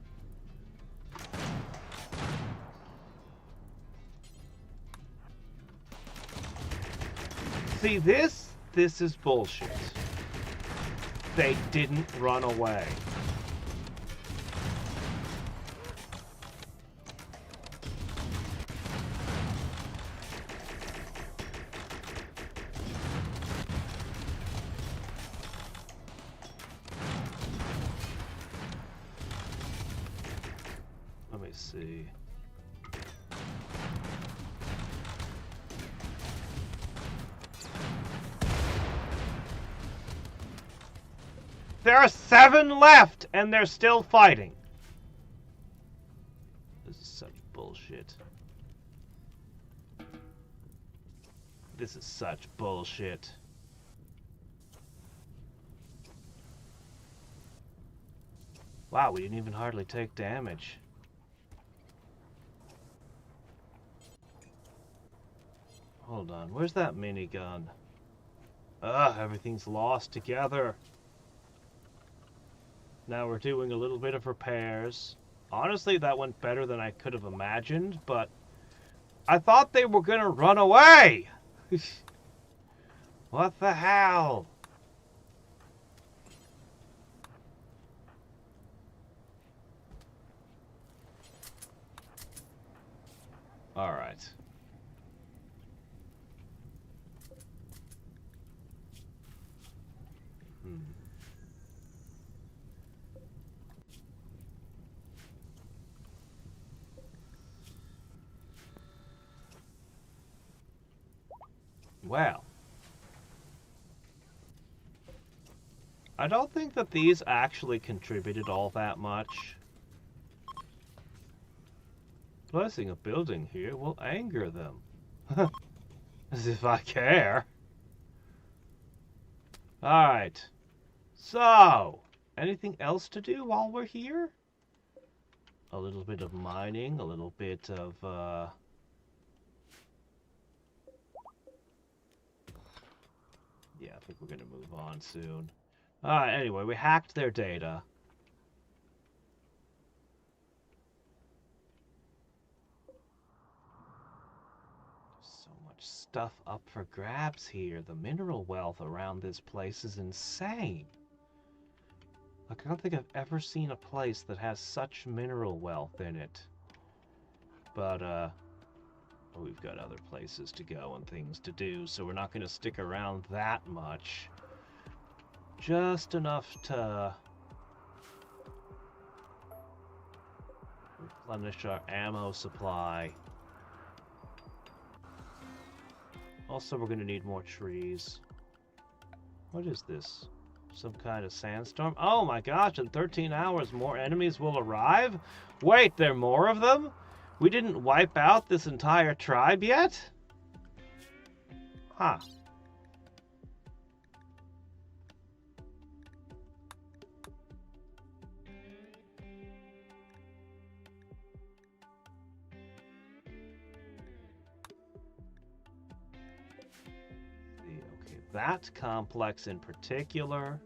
[SPEAKER 1] See, this is bullshit. They didn't run away. Let me see. There are 7 left, and they're still fighting. This is such bullshit. This is such bullshit. Wow, we didn't even hardly take damage. Hold on, where's that minigun? Ugh, everything's lost together. Now we're doing a little bit of repairs. Honestly, that went better than I could have imagined, but I thought they were gonna run away! What the hell? Alright. Well, I don't think that these actually contributed all that much. Placing a building here will anger them. As if I care. Alright. So, anything else to do while we're here? A little bit of mining, a little bit of, yeah, I think we're gonna move on soon. Alright, anyway, we hacked their data. There's so much stuff up for grabs here. The mineral wealth around this place is insane. Like, I don't think I've ever seen a place that has such mineral wealth in it. But, we've got other places to go and things to do, so we're not going to stick around that much. Just enough to replenish our ammo supply. Also, we're going to need more trees. What is this? Some kind of sandstorm? Oh my gosh, in 13 hours more enemies will arrive? Wait, there are more of them? We didn't wipe out this entire tribe yet? Huh. Okay, that complex in particular.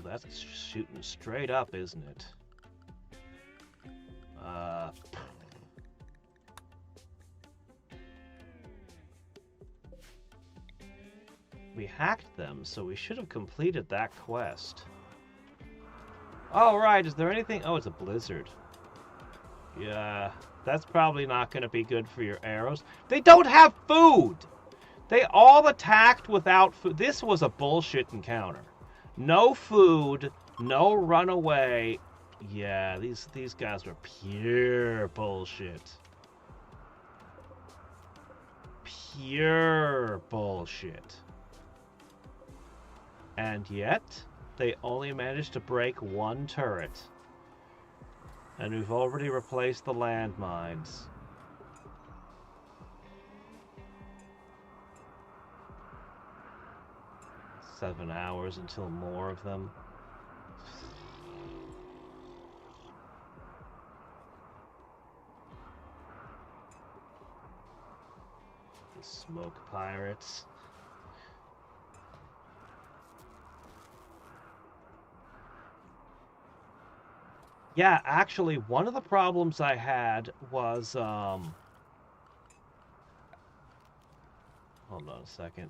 [SPEAKER 1] That's shooting straight up, isn't it? We hacked them, so we should have completed that quest. Oh, right, is there anything? Oh, it's a blizzard. Yeah, that's probably not going to be good for your arrows. They don't have food! They all attacked without food. This was a bullshit encounter. No food, no runaway. Yeah, these guys were pure bullshit. Pure bullshit. And yet, they only managed to break one turret. And we've already replaced the landmines. 7 hours until more of them. The smoke pirates. Yeah, actually, one of the problems I had was, hold on a second.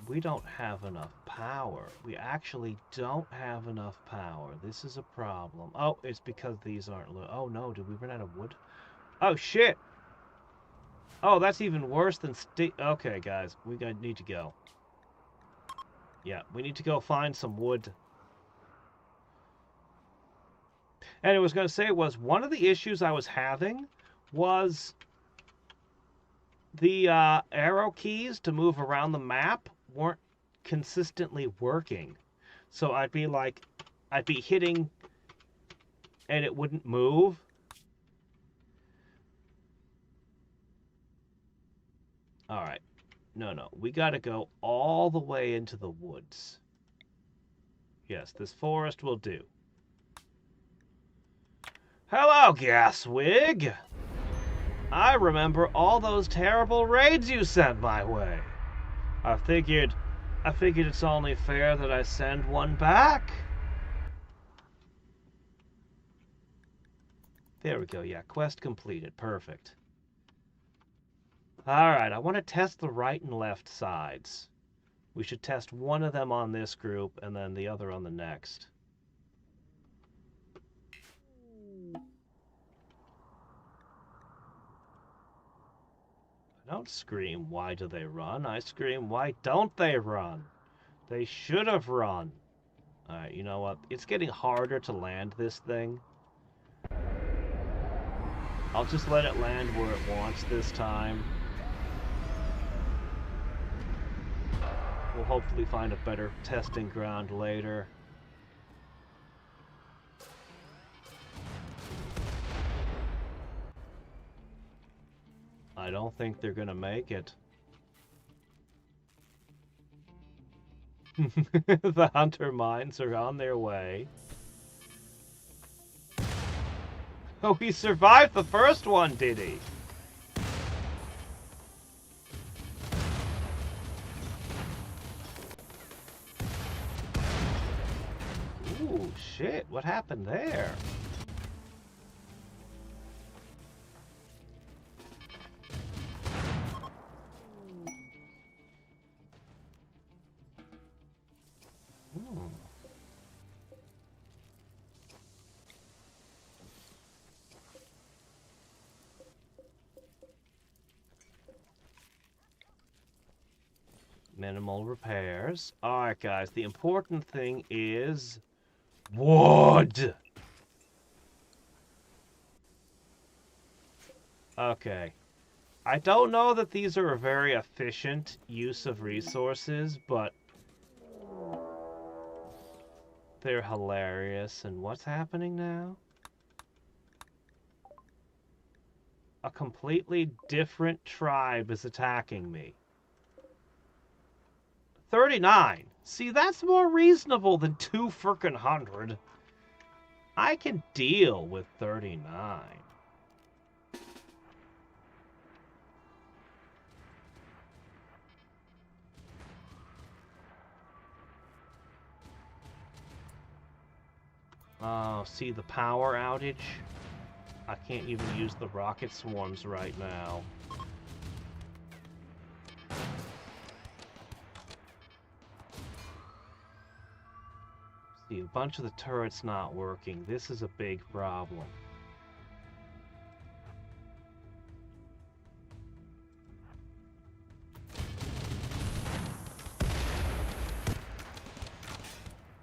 [SPEAKER 1] We don't have enough power. We actually don't have enough power. This is a problem. Oh, it's because these aren't... Oh, no, did we run out of wood? Oh, shit! Oh, that's even worse than... Okay, guys, we need to go. Yeah, we need to go find some wood. And I was going to say was one of the issues I was having was the arrow keys to move around the map weren't consistently working. So I'd be hitting and it wouldn't move. All right. No. We got to go all the way into the woods. Yes, this forest will do. Hello, Gaswig! I remember all those terrible raids you sent my way. I figured it's only fair that I send one back. There we go, yeah, quest completed, perfect. Alright, I want to test the right and left sides. We should test one of them on this group and then the other on the next. I don't scream, why do they run? I scream, why don't they run? They should have run. Alright, you know what? It's getting harder to land this thing. I'll just let it land where it wants this time. We'll hopefully find a better testing ground later. I don't think they're gonna make it. The hunter mines are on their way. Oh, he survived the first one, did he? Ooh, shit, what happened there? Minimal repairs. Alright, guys, the important thing is wood! Okay. I don't know that these are a very efficient use of resources, but they're hilarious. And what's happening now? A completely different tribe is attacking me. 39. See, that's more reasonable than 2 frickin' 100. I can deal with 39. Oh, see the power outage? I can't even use the rocket swarms right now. See, a bunch of the turrets not working. This is a big problem.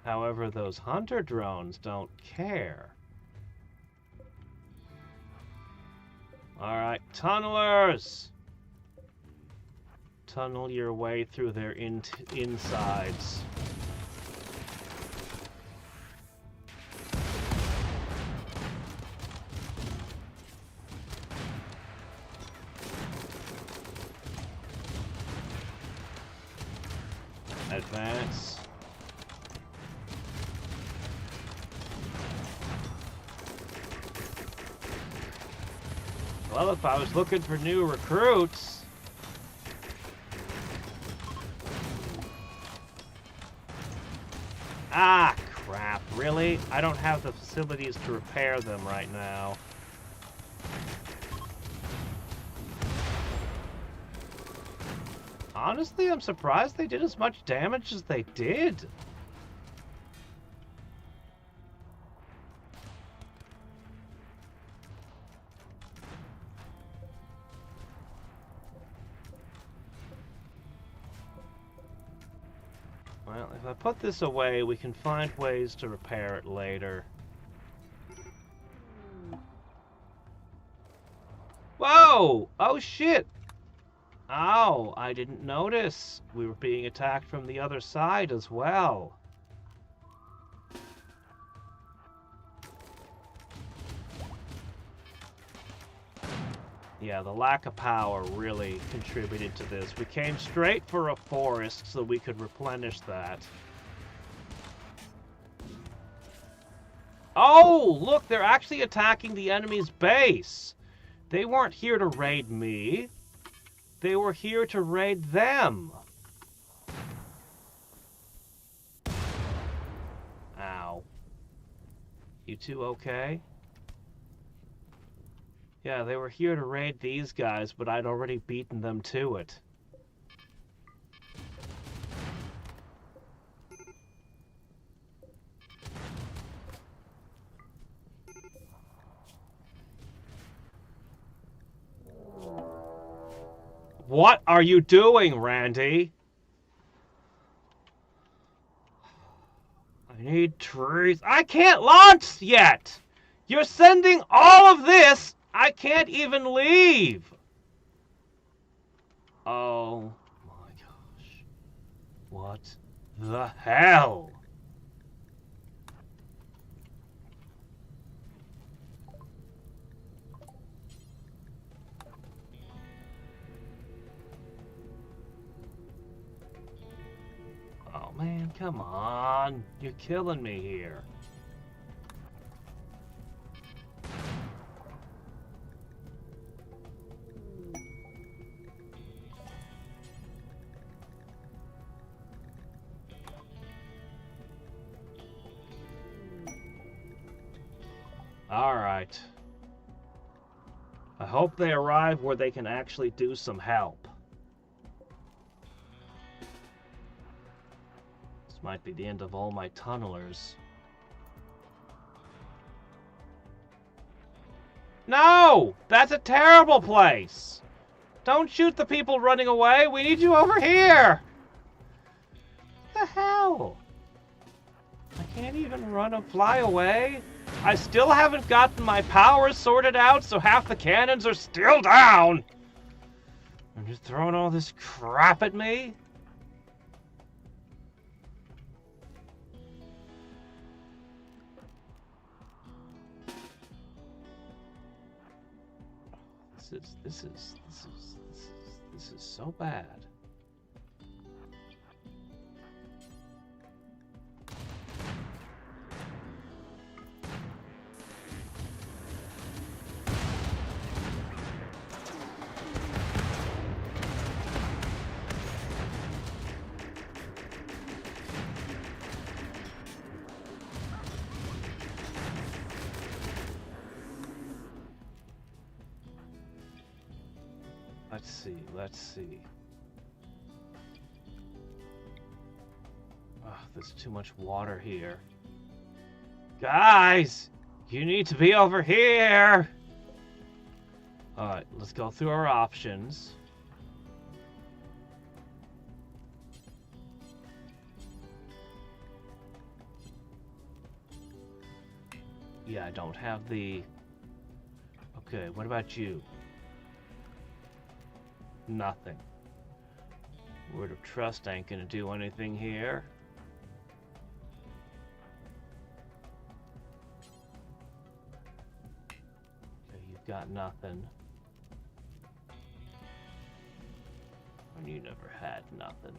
[SPEAKER 1] However, those hunter drones don't care. Alright, tunnelers! Tunnel your way through their insides. Advance. Well, if I was looking for new recruits... Ah, crap. Really? I don't have the facilities to repair them right now. Honestly, I'm surprised they did as much damage as they did. Well, if I put this away, we can find ways to repair it later. Whoa! Oh, shit! Oh, I didn't notice. We were being attacked from the other side as well. Yeah, the lack of power really contributed to this. We came straight for a forest so we could replenish that. Oh, look, they're actually attacking the enemy's base. They weren't here to raid me. They were here to raid them. Ow. You two okay? Yeah, they were here to raid these guys, but I'd already beaten them to it. What are you doing, Randy? I need trees. I can't launch yet! You're sending all of this! I can't even leave! Oh my gosh. What the hell? Oh man, come on. You're killing me here. Alright. I hope they arrive where they can actually do some help. This might be the end of all my tunnelers. No! That's a terrible place! Don't shoot the people running away! We need you over here! What the hell? I can't even run and fly away? I still haven't gotten my powers sorted out, so half the cannons are still down! And you're throwing all this crap at me? This is so bad. Let's see. Oh, there's too much water here. Guys! You need to be over here! Alright, let's go through our options. Yeah, I don't have the... Okay, what about you? Nothing. Word of trust ain't gonna do anything here. Okay, you've got nothing. And you never had nothing.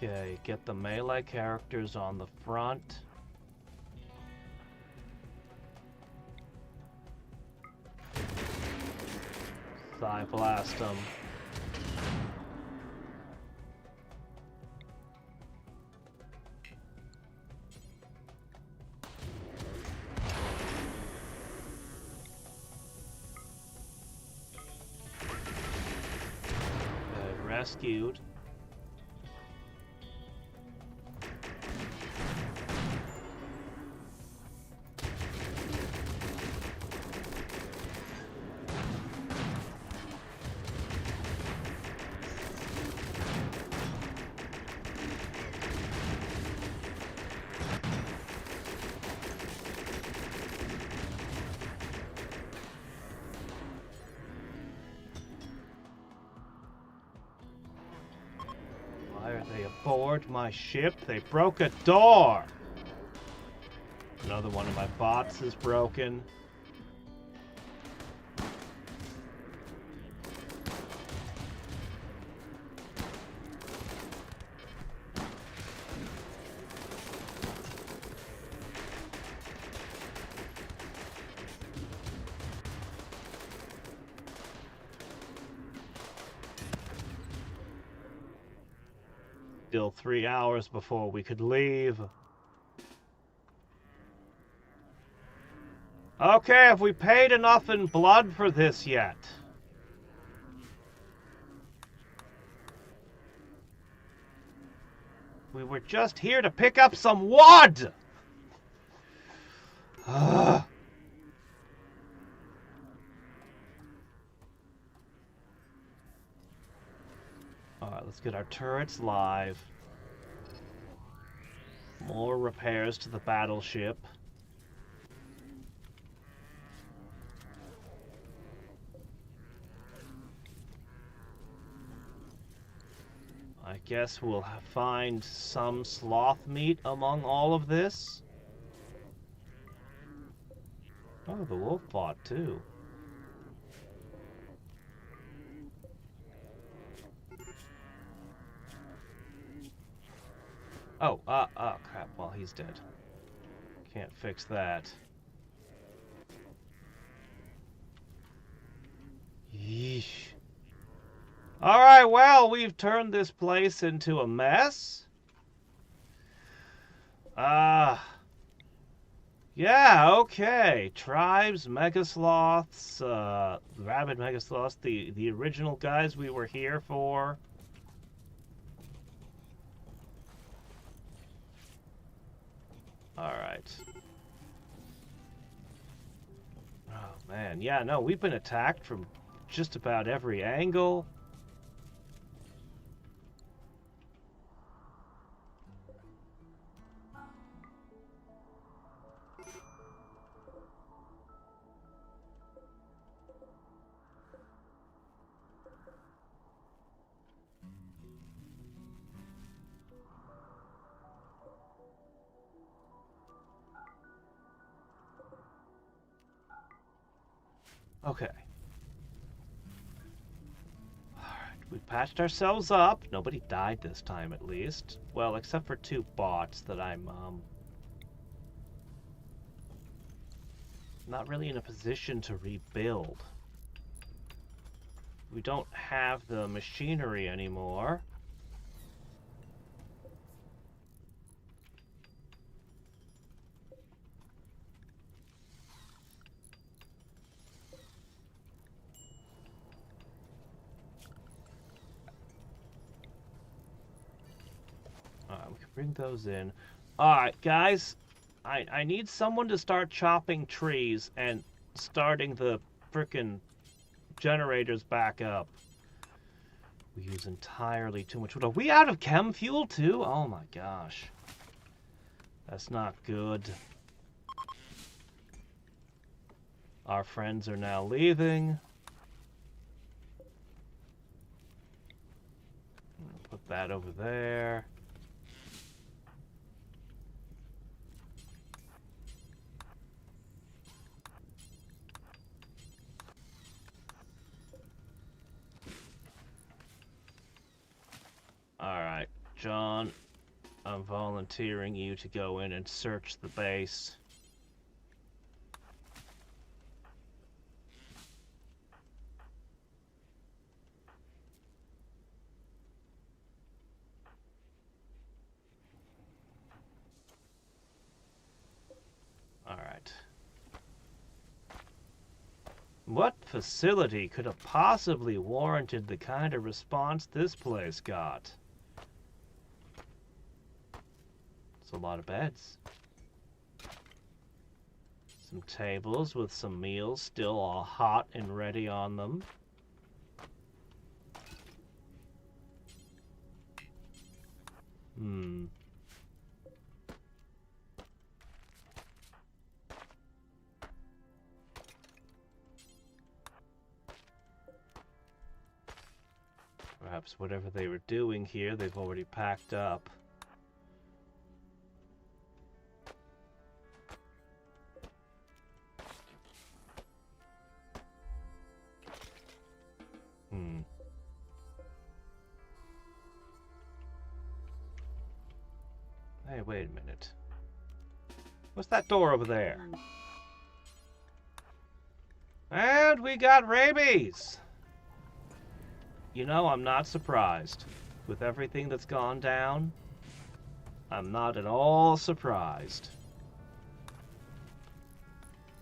[SPEAKER 1] Okay, get the melee characters on the front. Psy blast them. Good, rescued. Why are they aboard my ship? They broke a door! Another one of my bots is broken. Still 3 hours before we could leave. Okay, have we paid enough in blood for this yet? We were just here to pick up some wood! Alright, let's get our turrets live. More repairs to the battleship. I guess we'll find some sloth meat among all of this. Oh, the wolf fought too. Oh, crap, well, he's dead. Can't fix that. Yeesh. Alright, well, we've turned this place into a mess. Yeah, okay. Tribes, Megasloths, Rabid Megasloths, the original guys we were here for. Alright. Oh, man. Yeah, no, we've been attacked from just about every angle. Okay. Alright, we patched ourselves up. Nobody died this time, at least. Well, except for 2 bots that I'm, not really in a position to rebuild. We don't have the machinery anymore. We can bring those in. Alright, guys. I need someone to start chopping trees and starting the frickin' generators back up. We use entirely too much wood. Are we out of chem fuel too? Oh my gosh. That's not good. Our friends are now leaving. Put that over there. Alright, John, I'm volunteering you to go in and search the base. Alright. What facility could have possibly warranted the kind of response this place got? It's a lot of beds. Some tables with some meals still all hot and ready on them. Perhaps whatever they were doing here, they've already packed up. Hey, wait a minute. What's that door over there? And we got rabies! You know, I'm not surprised. With everything that's gone down, I'm not at all surprised.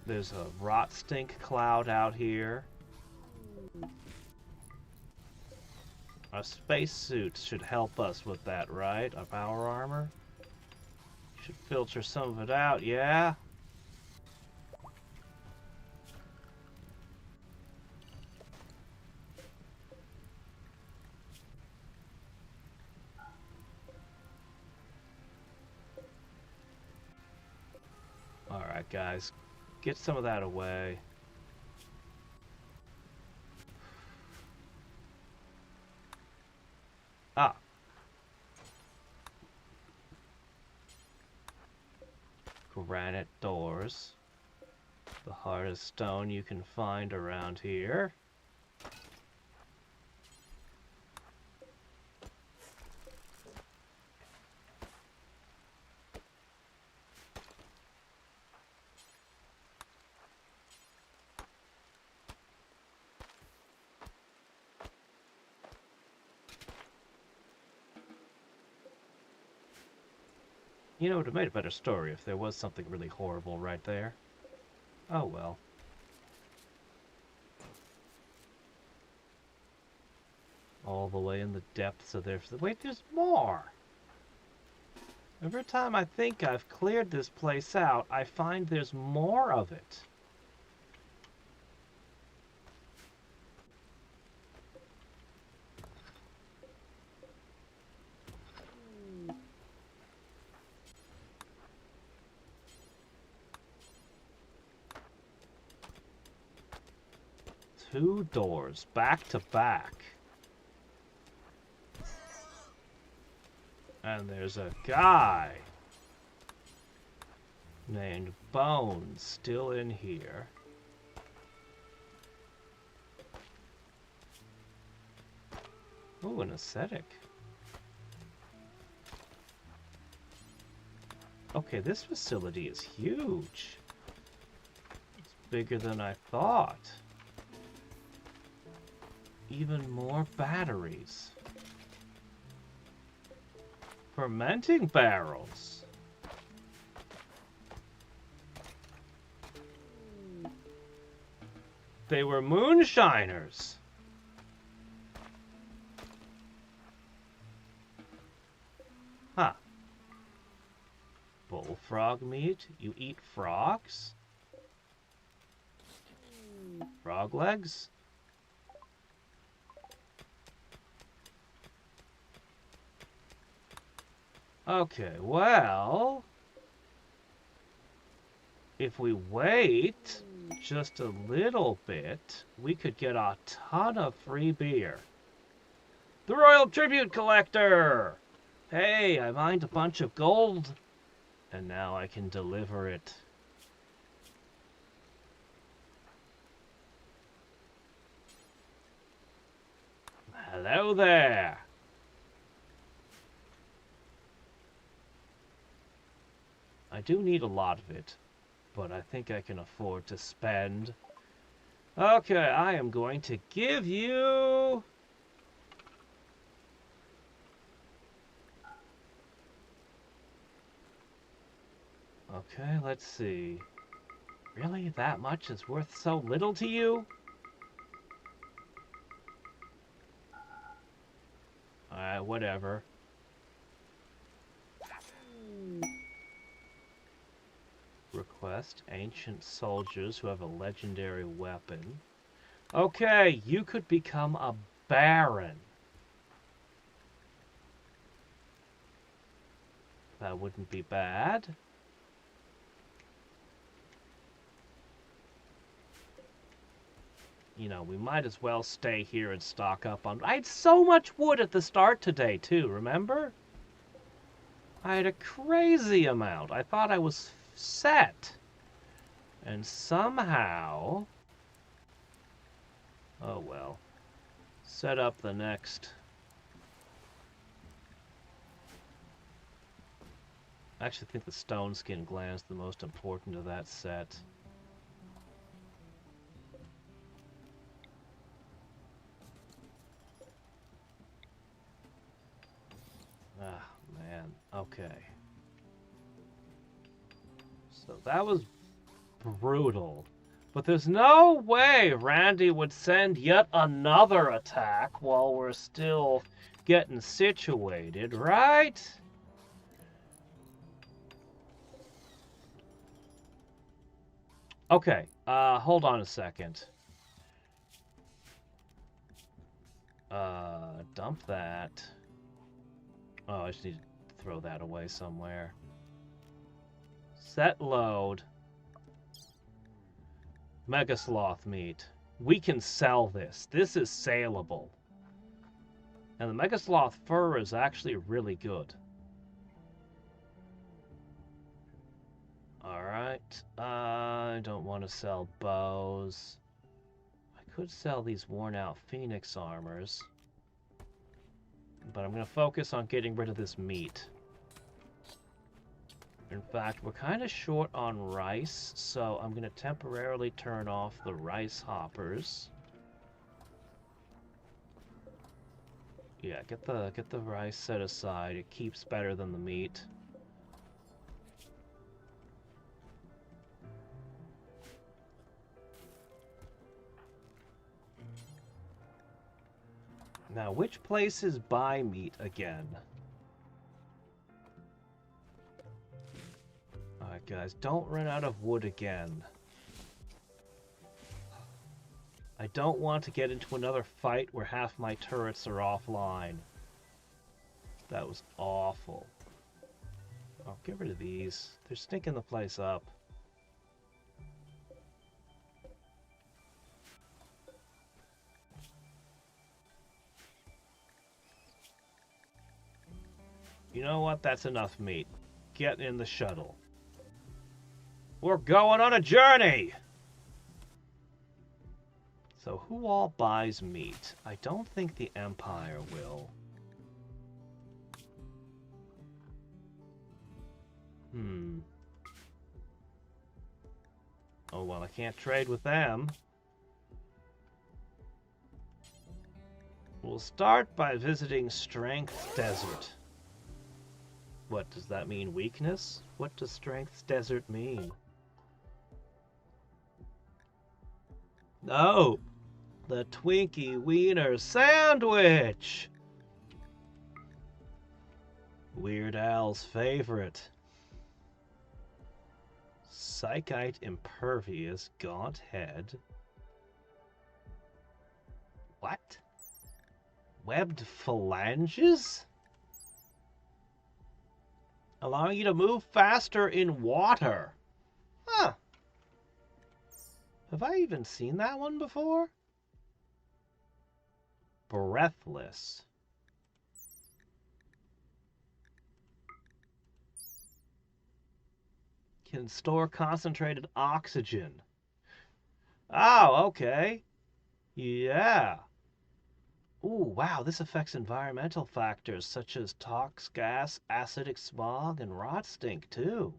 [SPEAKER 1] There's a rot stink cloud out here. Our spacesuits should help us with that, right? Our power armor? Should filter some of it out, yeah? Alright, guys. Get some of that away. Ah. Granite doors. The hardest stone you can find around here. You know, it would have made a better story if there was something really horrible right there. Oh well. All the way in the depths of their... Wait, there's more! Every time I think I've cleared this place out, I find there's more of it. Two doors, back to back. And there's a guy named Bones still in here. Ooh, an ascetic. Okay, this facility is huge. It's bigger than I thought. Even more batteries. Fermenting barrels. They were moonshiners. Huh. Bullfrog meat? You eat frogs? Frog legs? Okay, well, if we wait just a little bit, we could get a ton of free beer. The Royal Tribute Collector! Hey, I mined a bunch of gold, and now I can deliver it. Hello there! I do need a lot of it, but I think I can afford to spend. Okay, I am going to give you... Okay, let's see. Really? That much is worth so little to you? Alright, whatever. Request ancient soldiers who have a legendary weapon. Okay, you could become a baron. That wouldn't be bad. You know, we might as well stay here and stock up on... I had so much wood at the start today, too, remember? I had a crazy amount. I thought I was set. And somehow... Oh, well. Set up the next... I actually think the stone skin gland is the most important of that set. Ah, man. Okay. So that was brutal. But there's no way Randy would send yet another attack while we're still getting situated, right? Okay, hold on a second. Dump that. Oh, I just need to throw that away somewhere. Set load. Mega sloth meat. We can sell this. This is saleable. And the mega sloth fur is actually really good. Alright. I don't want to sell bows. I could sell these worn out phoenix armors. But I'm going to focus on getting rid of this meat. In fact, we're kind of short on rice, so I'm going to temporarily turn off the rice hoppers. Yeah, get the rice set aside. It keeps better than the meat. Now, which places buy meat again? Alright, guys, don't run out of wood again. I don't want to get into another fight where half my turrets are offline. That was awful. Oh, get rid of these. They're stinking the place up. You know what? That's enough meat. Get in the shuttle. We're going on a journey! So who all buys meat? I don't think the Empire will. Oh, well, I can't trade with them. We'll start by visiting Strength Desert. What, does that mean weakness? What does Strength Desert mean? Oh! The Twinkie Wiener Sandwich! Weird Al's favorite. Psychite Impervious Gaunt Head. What? Webbed phalanges? Allowing you to move faster in water. Huh. Have I even seen that one before? Breathless. Can store concentrated oxygen. Oh, okay. Yeah. Ooh, wow, this affects environmental factors such as tox gas, acidic smog, and rot stink, too.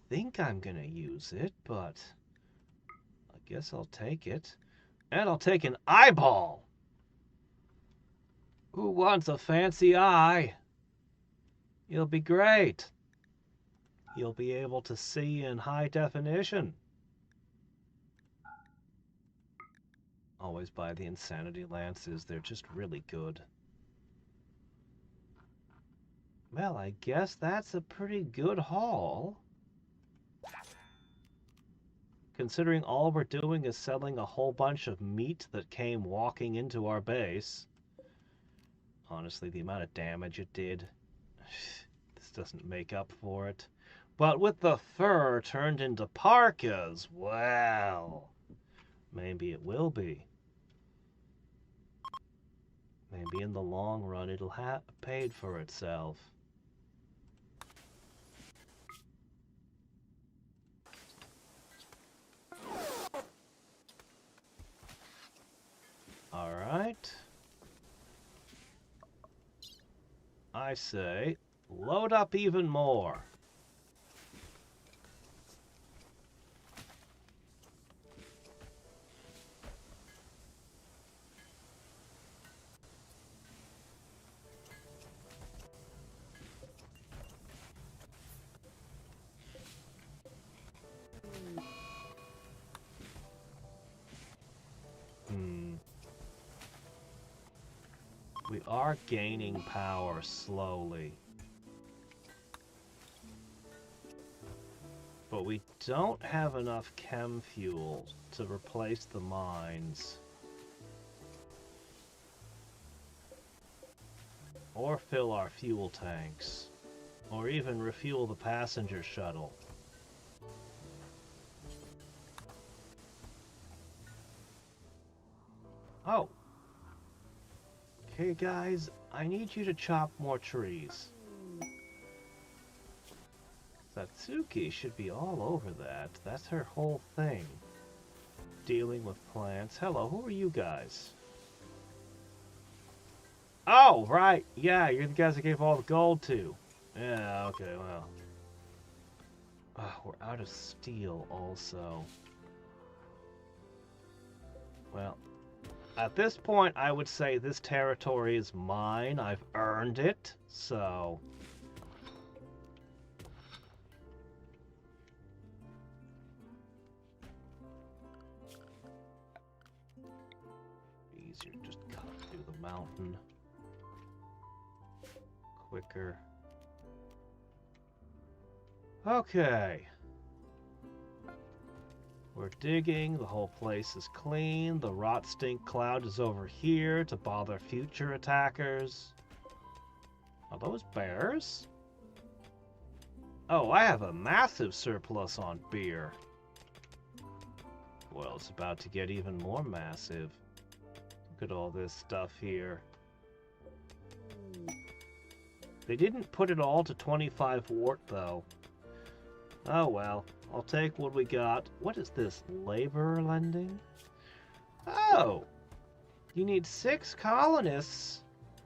[SPEAKER 1] think I'm gonna use it, but I guess I'll take it. And I'll take an eyeball! Who wants a fancy eye? You'll be great. You'll be able to see in high definition. Always buy the Insanity Lances. They're just really good. Well, I guess that's a pretty good haul. Considering all we're doing is selling a whole bunch of meat that came walking into our base. Honestly, the amount of damage it did, this doesn't make up for it. But with the fur turned into parkas, well, maybe it will be. Maybe in the long run it'll have paid for itself. Alright. I say, load up even more. We are gaining power slowly. But we don't have enough chem fuel to replace the mines. Or fill our fuel tanks. Or even refuel the passenger shuttle. Oh. Okay, guys, I need you to chop more trees. Satsuki should be all over that. That's her whole thing. Dealing with plants. Hello, who are you guys? Oh, right. Yeah, you're the guys I gave all the gold to. Yeah, okay, well. We're out of steel also. Well, at this point, I would say this territory is mine. I've earned it, so... Easier to just cut through the mountain. Quicker. Okay. We're digging, the whole place is clean, the rot stink cloud is over here to bother future attackers. Are those bears? Oh, I have a massive surplus on beer. Well, it's about to get even more massive. Look at all this stuff here. They didn't put it all to 25 wart, though. Oh well. I'll take what we got. What is this? Labor lending? Oh! You need 6 colonists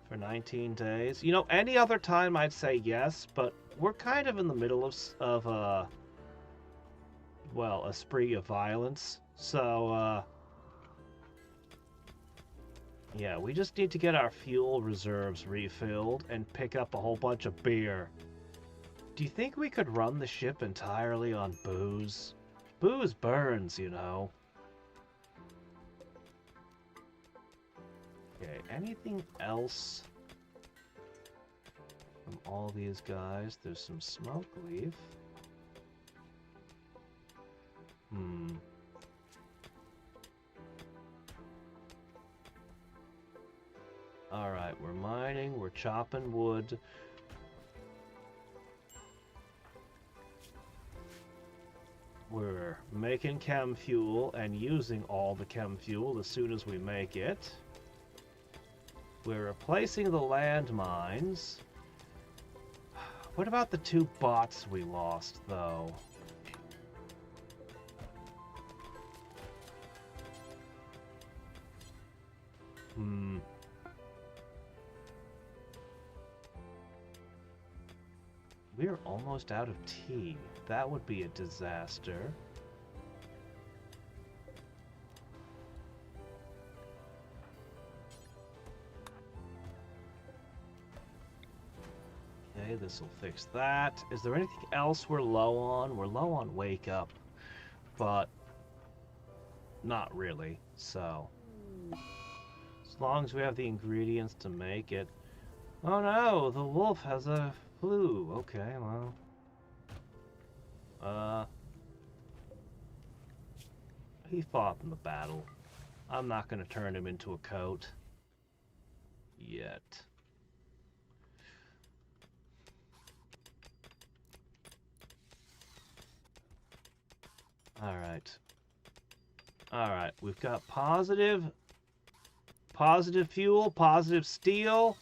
[SPEAKER 1] for 19 days. You know, any other time I'd say yes, but we're kind of in the middle of well, a spree of violence. So, yeah, we just need to get our fuel reserves refilled and pick up a whole bunch of beer. Do you think we could run the ship entirely on booze? Booze burns, you know. Okay, anything else from all these guys? There's some smoke leaf. Alright, we're mining, we're chopping wood. We're making chem fuel and using all the chem fuel as soon as we make it. We're replacing the landmines. What about the 2 bots we lost, though? We're almost out of tea. That would be a disaster. Okay, this will fix that. Is there anything else we're low on? We're low on wake up, but not really, so as long as we have the ingredients to make it. Oh no, the wolf has a flu. Okay, well. He fought in the battle. I'm not going to turn him into a coat. Yet. Alright. Alright, we've got positive fuel, positive steel.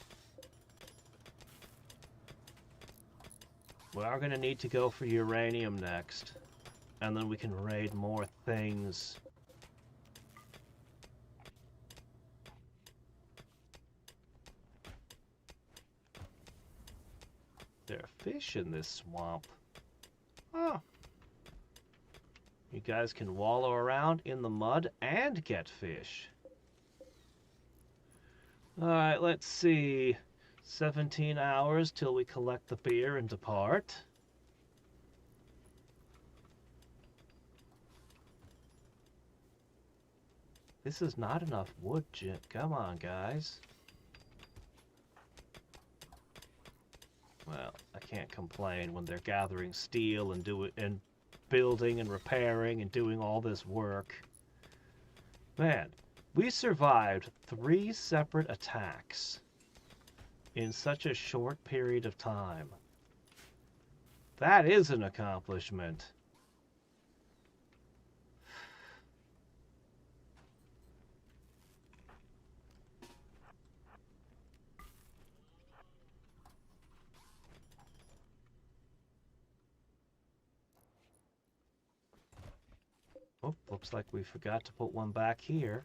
[SPEAKER 1] We are going to need to go for uranium next. And then we can raid more things. There are fish in this swamp. Huh. You guys can wallow around in the mud and get fish. Alright, let's see. 17 hours till we collect the beer and depart. This is not enough wood, Jim. Come on, guys. Well, I can't complain when they're gathering steel and building and repairing and doing all this work. Man, we survived 3 separate attacks in such a short period of time. That is an accomplishment. Oh, looks like we forgot to put one back here.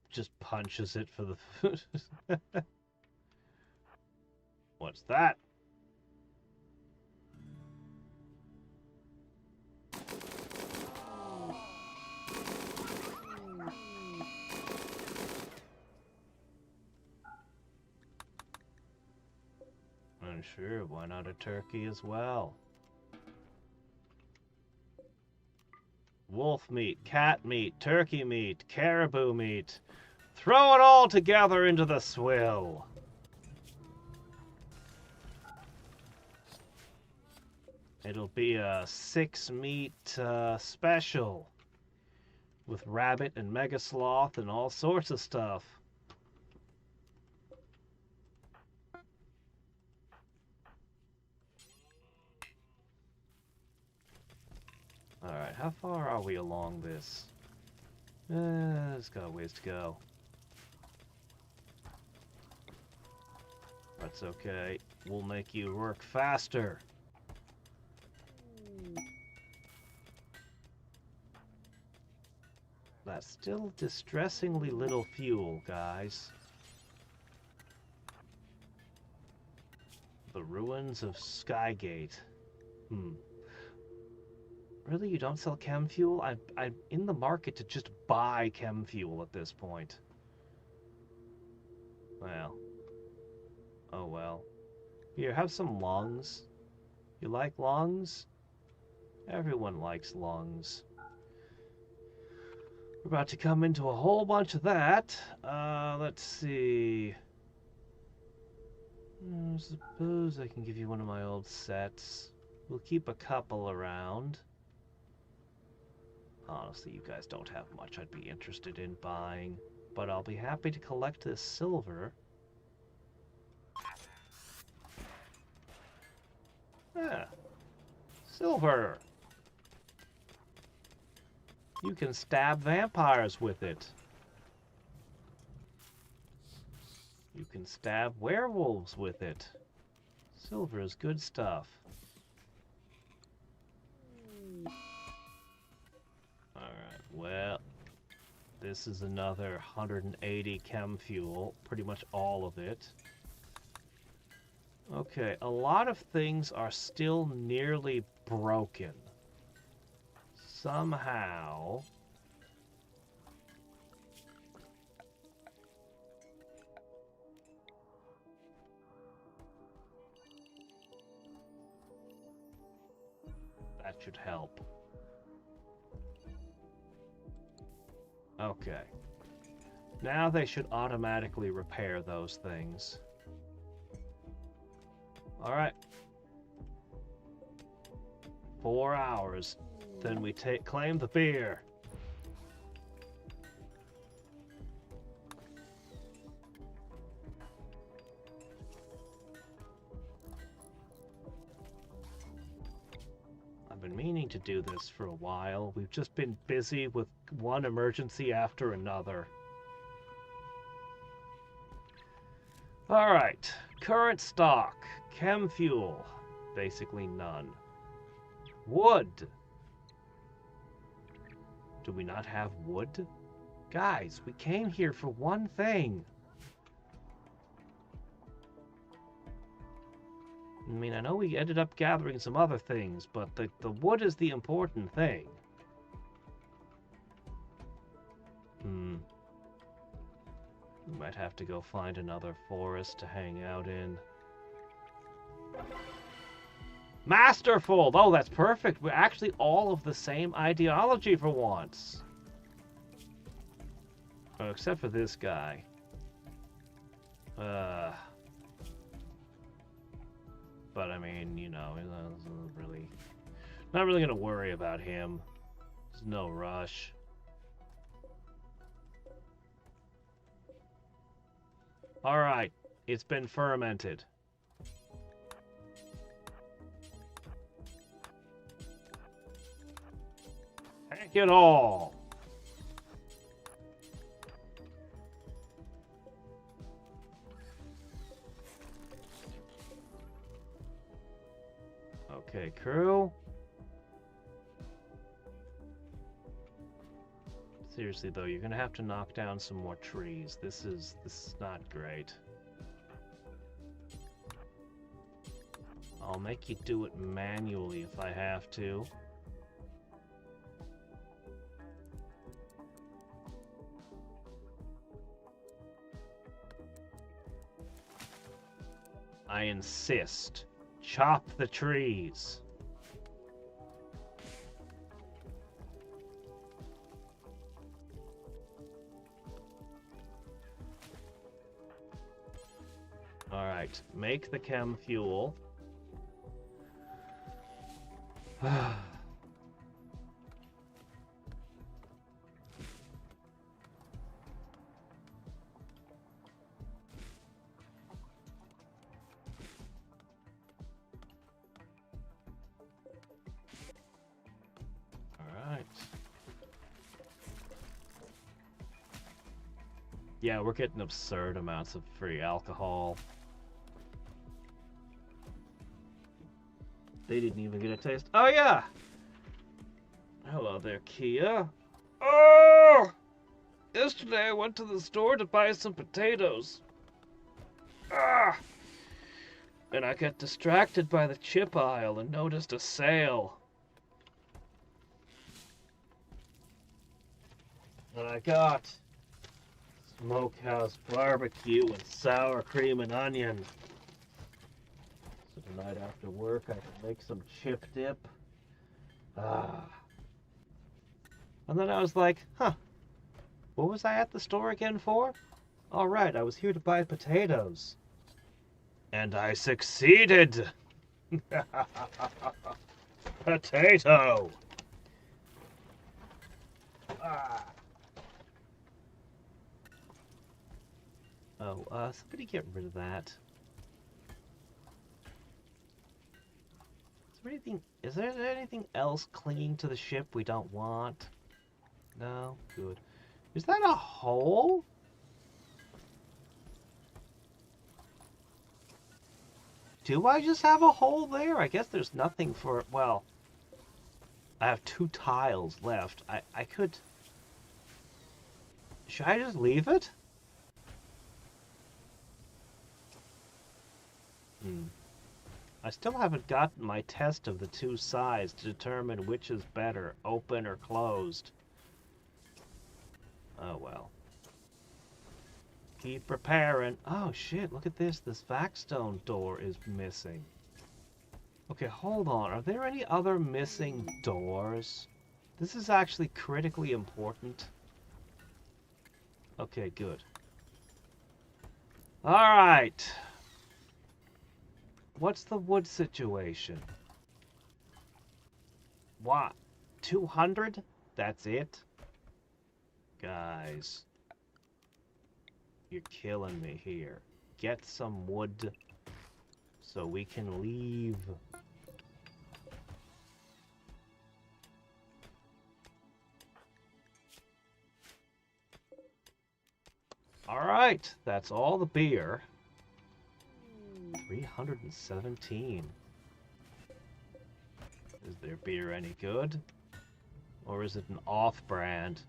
[SPEAKER 1] Just punches it for the food. What's that? Sure, why not a turkey as well? Wolf meat, cat meat, turkey meat, caribou meat. Throw it all together into the swill. It'll be a 6-meat special with rabbit and mega sloth and all sorts of stuff. Alright, how far are we along this? It's got a ways to go. That's okay. We'll make you work faster. That's still distressingly little fuel, guys. The ruins of Skygate. Really, you don't sell chem fuel? I'm in the market to just buy chem fuel at this point. Well. Oh well. Here, have some lungs. You like lungs? Everyone likes lungs. We're about to come into a whole bunch of that. Let's see. I suppose I can give you one of my old sets. We'll keep a couple around. Honestly, you guys don't have much I'd be interested in buying, but I'll be happy to collect this silver. Yeah. Silver! You can stab vampires with it. You can stab werewolves with it. Silver is good stuff. Alright, well, this is another 180 chem fuel, pretty much all of it. Okay, a lot of things are still nearly broken. Somehow... that should help. Okay. Now they should automatically repair those things. Alright. 4 hours. Then we claim the beer. I've been meaning to do this for a while. We've just been busy with one emergency after another. Alright. Current stock. Chem fuel. Basically none. Wood. Do we not have wood? Guys, we came here for one thing. I mean, I know we ended up gathering some other things, but the wood is the important thing. We might have to go find another forest to hang out in. Masterful! Oh, that's perfect. We're actually all of the same ideology for once. Oh, except for this guy. But I mean, you know, not really gonna worry about him. There's no rush. Alright, it's been fermented. Take it all! Okay, crew. Seriously though, you're gonna have to knock down some more trees. This is not great. I'll make you do it manually if I have to. I insist. Chop the trees. Alright, make the chem fuel. Yeah, we're getting absurd amounts of free alcohol. They didn't even get a taste. Oh, yeah! Hello there, Kia. Oh! Yesterday I went to the store to buy some potatoes. Ah! And I got distracted by the chip aisle and noticed a sale. And I got smokehouse barbecue and sour cream and onion. So tonight after work I can make some chip dip. Ah. And then I was like, huh, what was I at the store again for? All right, I was here to buy potatoes. And I succeeded! Potato! Ah. Oh, somebody get rid of that. Is there anything else clinging to the ship we don't want? No? Good. Is that a hole? Do I just have a hole there? I guess there's nothing for... Well, I have 2 tiles left. I could... Should I just leave it? I still haven't gotten my test of the 2 sides to determine which is better, open or closed. Oh well. Keep repairing. Oh shit, look at this. This vaxstone door is missing. Okay, hold on. Are there any other missing doors? This is actually critically important. Okay, good. Alright. What's the wood situation? What? 200? That's it? Guys. You're killing me here. Get some wood so we can leave. Alright, that's all the beer. 317. Is their beer any good? Or is it an off-brand?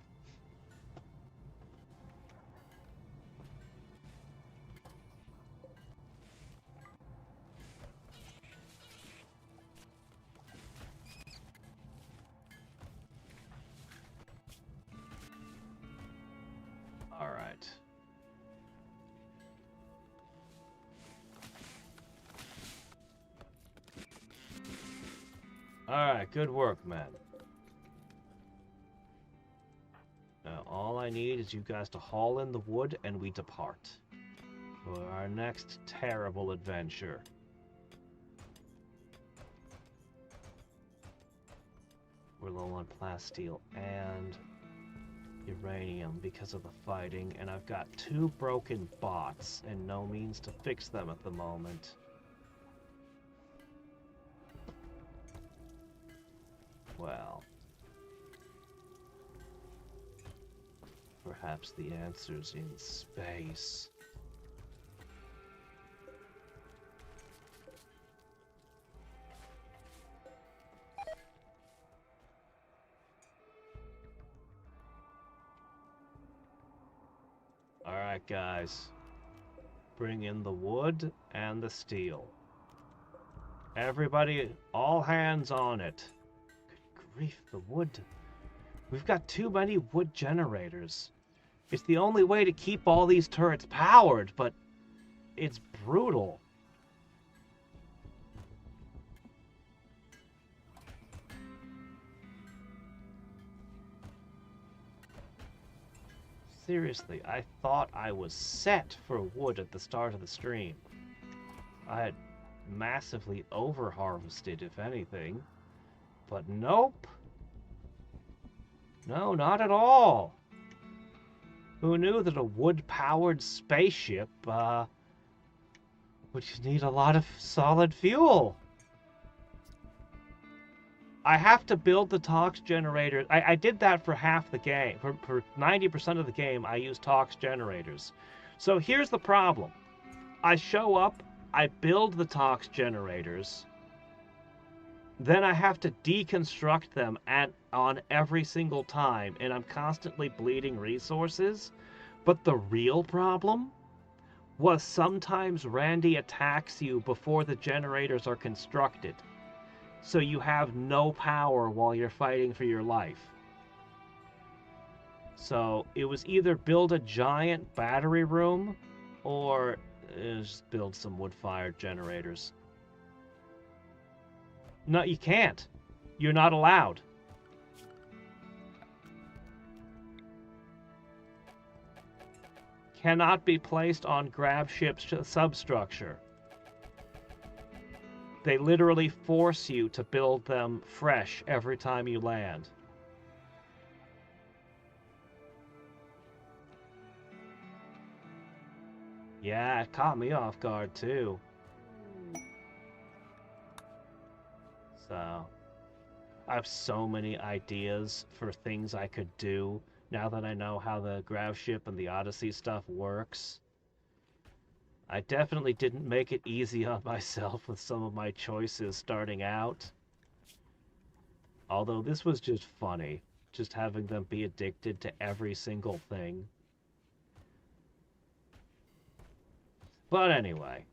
[SPEAKER 1] Alright. Alright, good work, man. Now, all I need is you guys to haul in the wood and we depart for our next terrible adventure. We're low on plasteel and uranium because of the fighting, and I've got 2 broken bots and no means to fix them at the moment. Well, perhaps the answer's in space. Alright, guys. Bring in the wood and the steel. Everybody, all hands on it. Grief, the wood. We've got too many wood generators. It's the only way to keep all these turrets powered, but it's brutal. Seriously, I thought I was set for wood at the start of the stream. I had massively over-harvested, if anything. But nope. No, not at all. Who knew that a wood-powered spaceship would need a lot of solid fuel? I have to build the Tox generators. I did that for half the game. For 90% of the game, I use Tox generators. So here's the problem. I show up, I build the Tox generators, then I have to deconstruct them on every single time, and I'm constantly bleeding resources. But the real problem was sometimes Randy attacks you before the generators are constructed. So you have no power while you're fighting for your life. So it was either build a giant battery room or just build some wood-fired generators. No, you can't. You're not allowed. Cannot be placed on grab ship's substructure. They literally force you to build them fresh every time you land. Yeah, it caught me off guard too. So, I have so many ideas for things I could do now that I know how the grav ship and the Odyssey stuff works. I definitely didn't make it easy on myself with some of my choices starting out. Although this was just funny, just having them be addicted to every single thing. But anyway,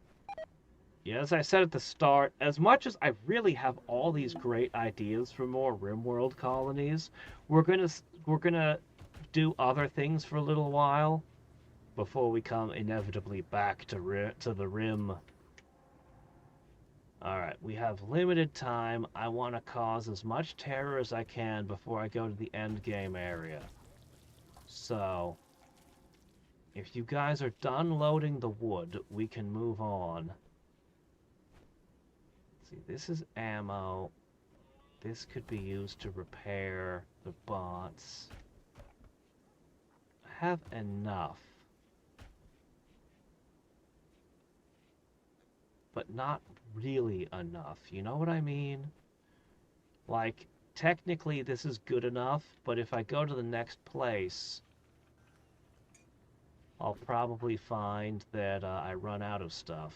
[SPEAKER 1] yeah, as I said at the start, as much as I really have all these great ideas for more Rimworld colonies, we're gonna do other things for a little while before we come inevitably back to the Rim. Alright, we have limited time. I want to cause as much terror as I can before I go to the end game area. So, if you guys are done loading the wood, we can move on. Let's see, this is ammo. This could be used to repair the bots. I have enough. But not really enough. You know what I mean? Like, technically this is good enough, but if I go to the next place, I'll probably find that I run out of stuff.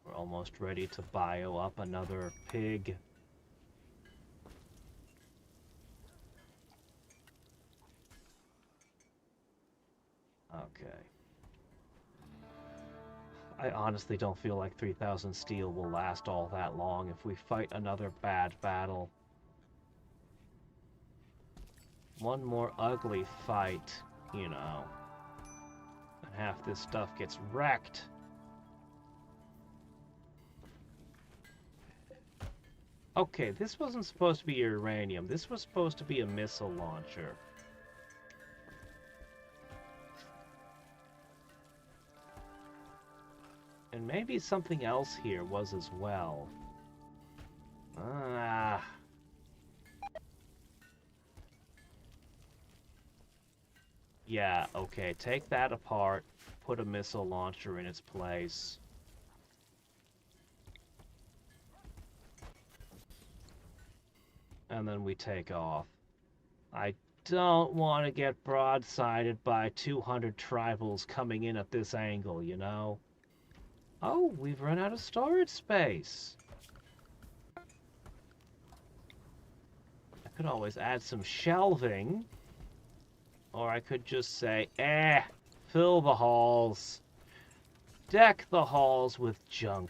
[SPEAKER 1] We're almost ready to bio up another pig. Okay. I honestly don't feel like 3,000 steel will last all that long if we fight another bad battle. One more ugly fight, you know, and half this stuff gets wrecked. Okay, this wasn't supposed to be uranium. This was supposed to be a missile launcher. And maybe something else here was as well. Ah. Yeah, okay, take that apart, put a missile launcher in its place. And then we take off. I don't want to get broadsided by 200 tribals coming in at this angle, you know? Oh, we've run out of storage space. I could always add some shelving. Or I could just say, fill the halls. Deck the halls with junk.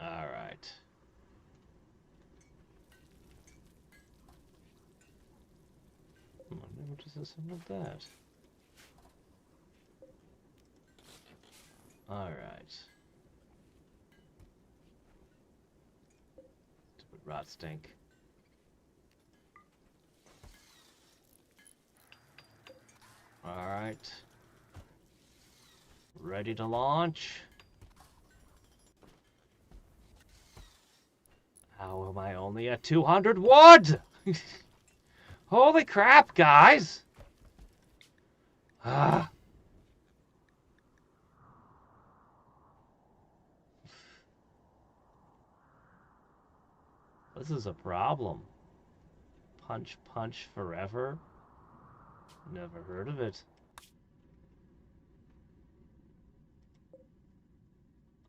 [SPEAKER 1] Alright. What does this have with that? Alright. Stupid rot stink. Alright. Ready to launch? How am I only at 200 wood? Holy crap, guys! Ah. This is a problem. Punch, punch forever? Never heard of it.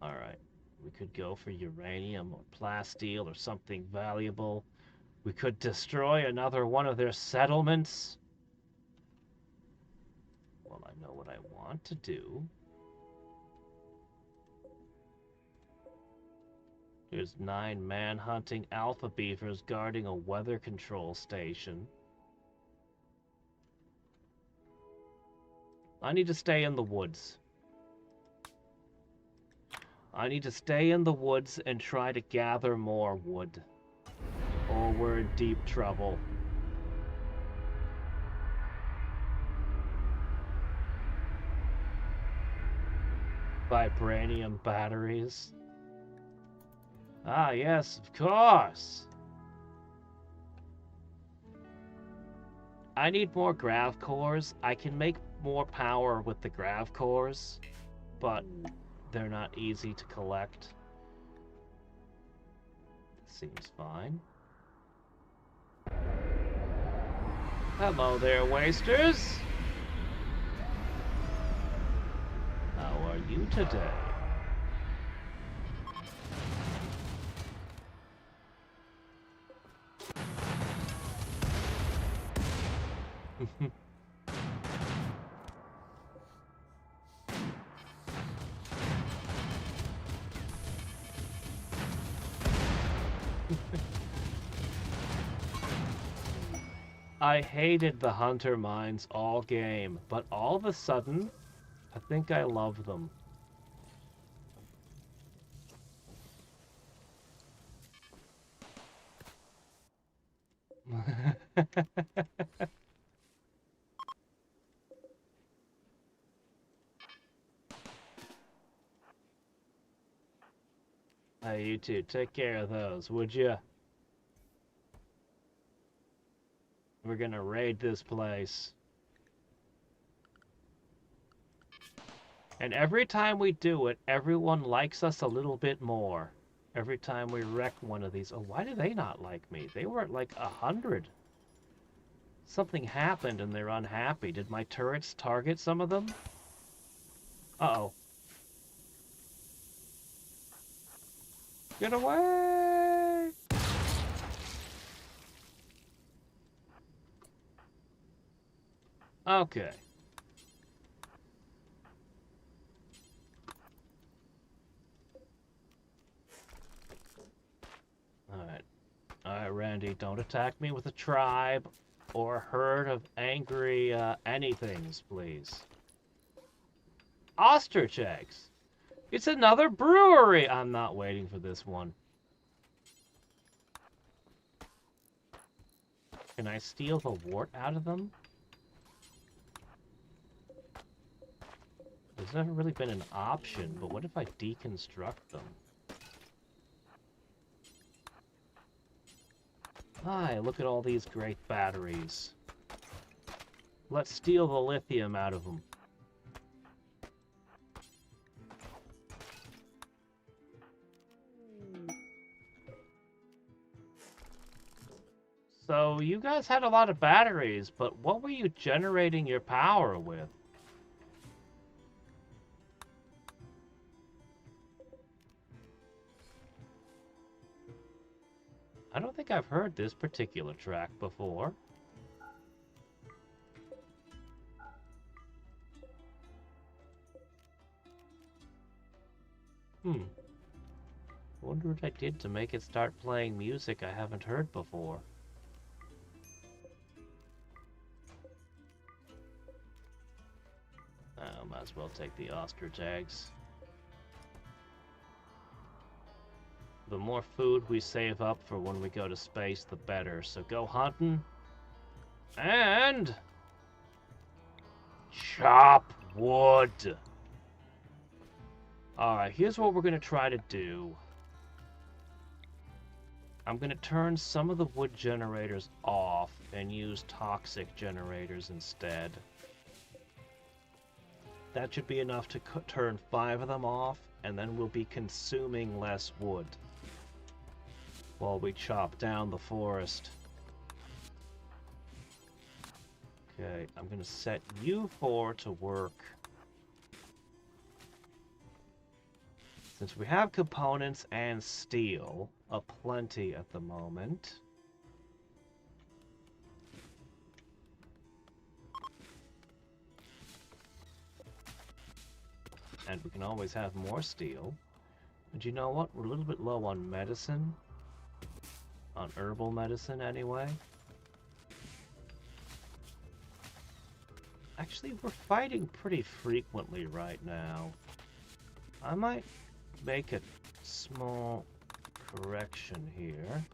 [SPEAKER 1] Alright. We could go for uranium or plasteel or something valuable. We could destroy another one of their settlements. Well, I know what I want to do. There's 9 man-hunting alpha beavers guarding a weather control station. I need to stay in the woods. I need to stay in the woods and try to gather more wood. Or we're in deep trouble. Vibranium batteries. Ah, yes, of course. I need more grav cores. I can make more power with the grav cores, but they're not easy to collect. Seems fine. Hello there, wasters! How are you today? I hated the hunter mines all game, but all of a sudden, I think I love them. Hey, you two, take care of those, would ya? We're gonna raid this place. And every time we do it, everyone likes us a little bit more. Every time we wreck one of these. Oh, why do they not like me? They were at like 100. Something happened and they're unhappy. Did my turrets target some of them? Uh-oh. Get away! Okay. Alright. Alright, Randy, don't attack me with a tribe or a herd of angry anythings, please. Ostrich eggs! It's another brewery! I'm not waiting for this one. Can I steal the wart out of them? There's never really been an option, but what if I deconstruct them? Hi, look at all these great batteries. Let's steal the lithium out of them. So, you guys had a lot of batteries, but what were you generating your power with? I don't think I've heard this particular track before. I wonder what I did to make it start playing music I haven't heard before. Might as well take the ostrich eggs. The more food we save up for when we go to space, the better. So go hunting. And chop wood. Alright, here's what we're going to try to do. I'm going to turn some of the wood generators off and use toxic generators instead. That should be enough to turn 5 of them off, and then we'll be consuming less wood while we chop down the forest. Okay, I'm going to set you 4 to work. Since we have components and steel aplenty at the moment, and we can always have more steel. And you know what? We're a little bit low on medicine. On herbal medicine, anyway. Actually, we're fighting pretty frequently right now. I might make a small correction here.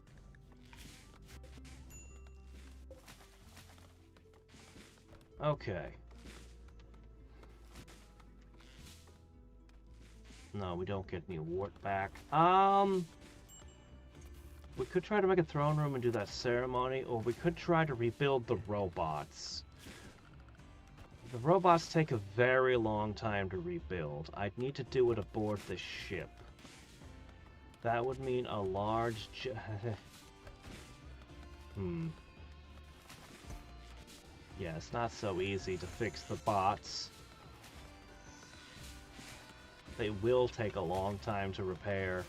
[SPEAKER 1] Okay. No, we don't get any wart back. We could try to make a throne room and do that ceremony, or we could try to rebuild the robots. The robots take a very long time to rebuild. I'd need to do it aboard the ship. That would mean a large... Yeah, it's not so easy to fix the bots. They will take a long time to repair.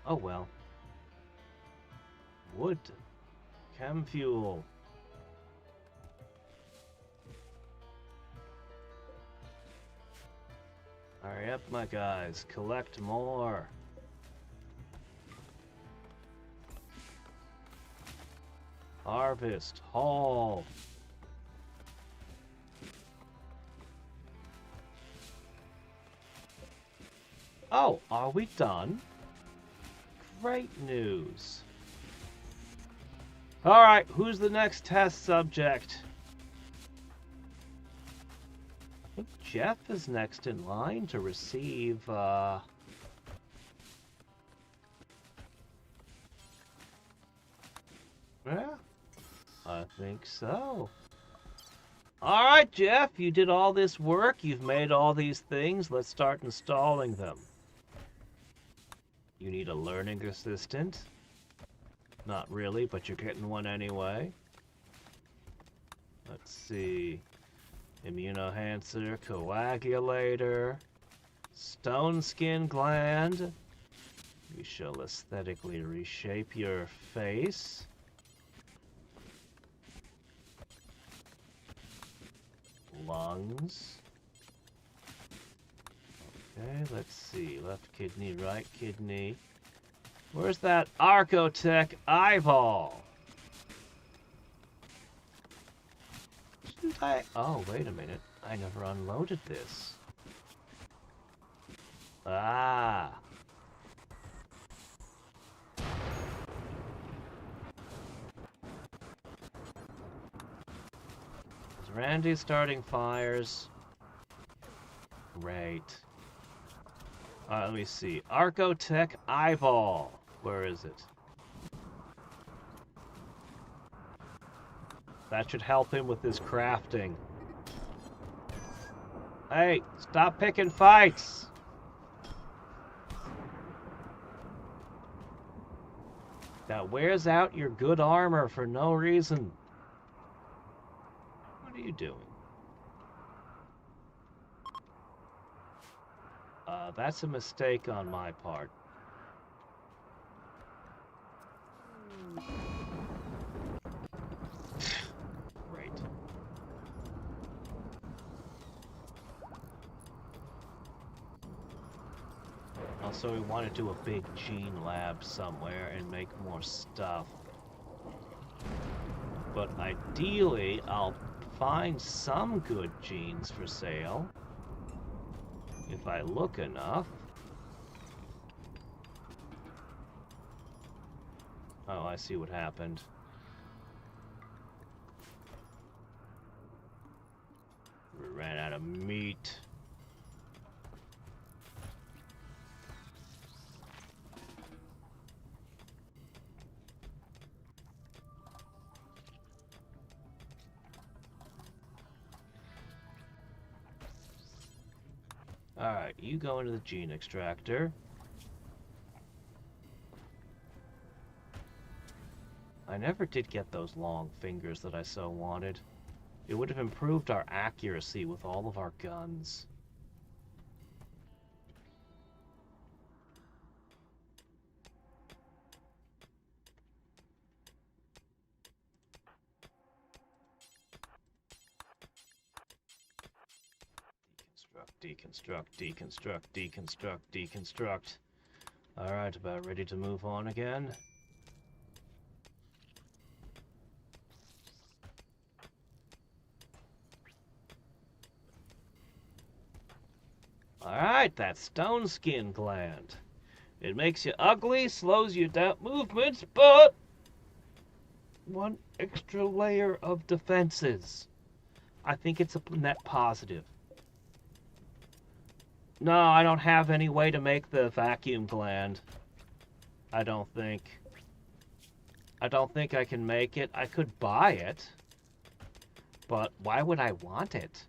[SPEAKER 1] Oh well. Wood. Chem fuel. Hurry up, my guys. Collect more. Harvest. Haul. Oh, are we done? Great news. Alright, who's the next test subject? I think Jeff is next in line to receive, Yeah, I think so. Alright, Jeff, you did all this work, you've made all these things, let's start installing them. You need a learning assistant. Not really, but you're getting one anyway. Let's see. Immunoenhancer, coagulator, stone skin gland. We shall aesthetically reshape your face. Lungs. Okay, let's see. Left kidney, right kidney. Where's that Archotech eyeball? Didn't I? Oh, wait a minute. I never unloaded this. Ah. Is Randy starting fires? Great. Let me see. Archotech eyeball. Where is it? That should help him with his crafting. Hey, stop picking fights! That wears out your good armor for no reason. What are you doing? That's a mistake on my part. Great. Also, we want to do a big gene lab somewhere and make more stuff. But ideally, I'll find some good genes for sale. If I look enough. Oh, I see what happened. We ran out of meat. Alright, you go into the gene extractor. I never did get those long fingers that I so wanted. It would have improved our accuracy with all of our guns. Deconstruct, deconstruct, deconstruct, deconstruct. Alright, about ready to move on again. Alright, that's stone skin gland. It makes you ugly, slows you down movements, but one extra layer of defenses. I think it's a net positive. No, I don't have any way to make the vacuum gland. I don't think. I don't think I can make it. I could buy it. But why would I want it?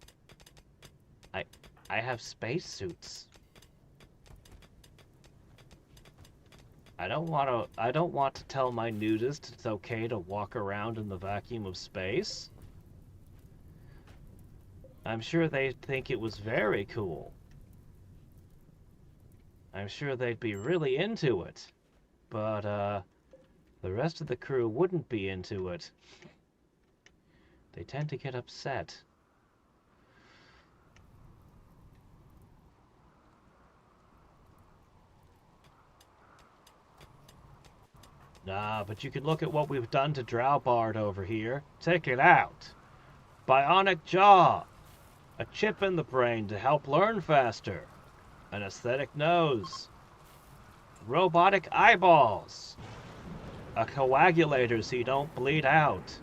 [SPEAKER 1] I have spacesuits. I don't want to tell my nudist it's okay to walk around in the vacuum of space. I'm sure they'd think it was very cool. I'm sure they'd be really into it. But, the rest of the crew wouldn't be into it. They tend to get upset. Nah, but you can look at what we've done to Drowbard over here. Check it out. Bionic jaw. A chip in the brain to help learn faster. An aesthetic nose. Robotic eyeballs. A coagulator so you don't bleed out.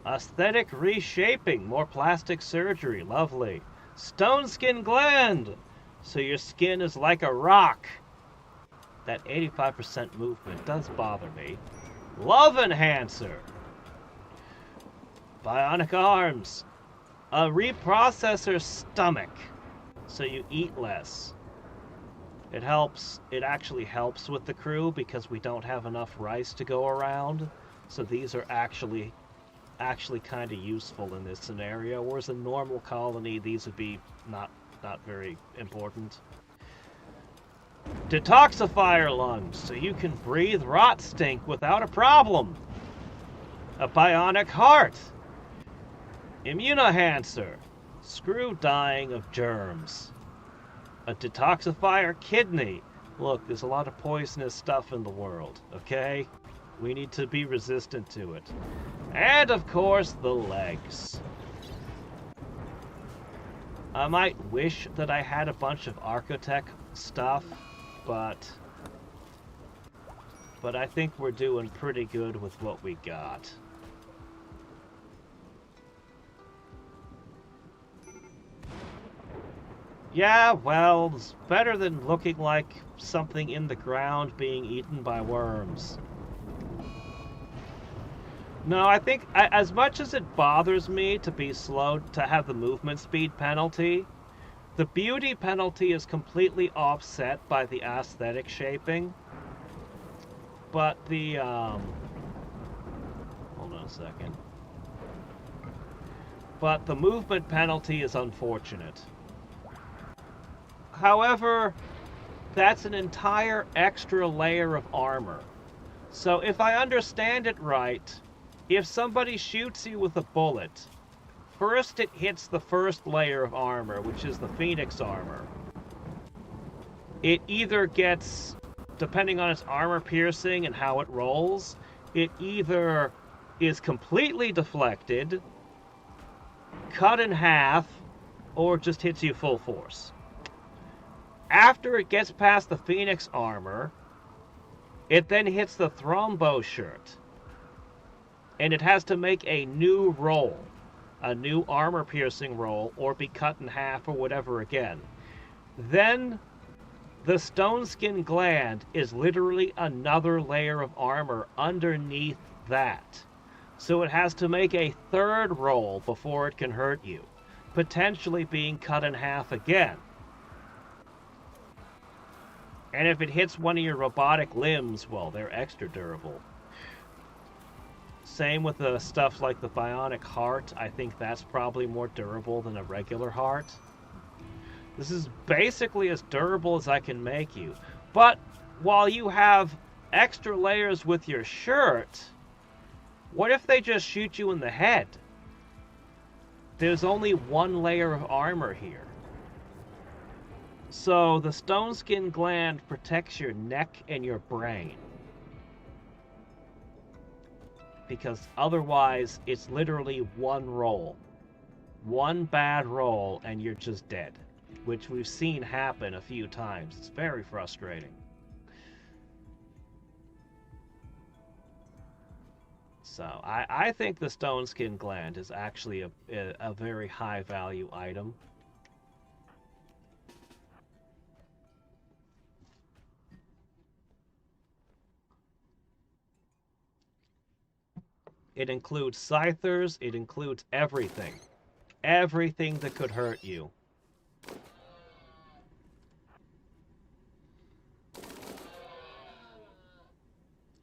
[SPEAKER 1] Aesthetic reshaping. More plastic surgery. Lovely. Stone skin gland. So your skin is like a rock. That 85% movement does bother me. Love enhancer. Bionic arms. A reprocessor stomach. So you eat less. It helps. It actually helps with the crew because we don't have enough rice to go around. So these are actually kind of useful in this scenario. Whereas a normal colony, these would be not very important. Detoxifier lungs, so you can breathe rot stink without a problem. A bionic heart. Immunohancer. Screw dying of germs. A detoxifier kidney. Look, there's a lot of poisonous stuff in the world, okay? We need to be resistant to it. And, of course, the legs. I might wish that I had a bunch of Architect stuff, but I think we're doing pretty good with what we got. Yeah, well, it's better than looking like something in the ground being eaten by worms. No, I think as much as it bothers me to be slow, to have the movement speed penalty, the beauty penalty is completely offset by the aesthetic shaping. But the, hold on a second. But the movement penalty is unfortunate. However, that's an entire extra layer of armor. So if I understand it right, if somebody shoots you with a bullet, first it hits the first layer of armor, which is the Phoenix armor. It either gets, depending on its armor piercing and how it rolls, it either is completely deflected, cut in half, or just hits you full force. After it gets past the Phoenix armor, it then hits the Thrombo shirt. And it has to make a new roll, a new armor-piercing roll, or be cut in half or whatever again. Then the stone skin gland is literally another layer of armor underneath that. So it has to make a third roll before it can hurt you, potentially being cut in half again. And if it hits one of your robotic limbs, well, they're extra durable. Same with the stuff like the bionic heart. I think that's probably more durable than a regular heart. This is basically as durable as I can make you. But while you have extra layers with your shirt, what if they just shoot you in the head? There's only one layer of armor here. So the stone skin gland protects your neck and your brain. Because otherwise, it's literally one roll. One bad roll and you're just dead. Which we've seen happen a few times. It's very frustrating. So, I think the stone skin gland is actually a very high value item. It includes scythers, it includes everything. Everything that could hurt you.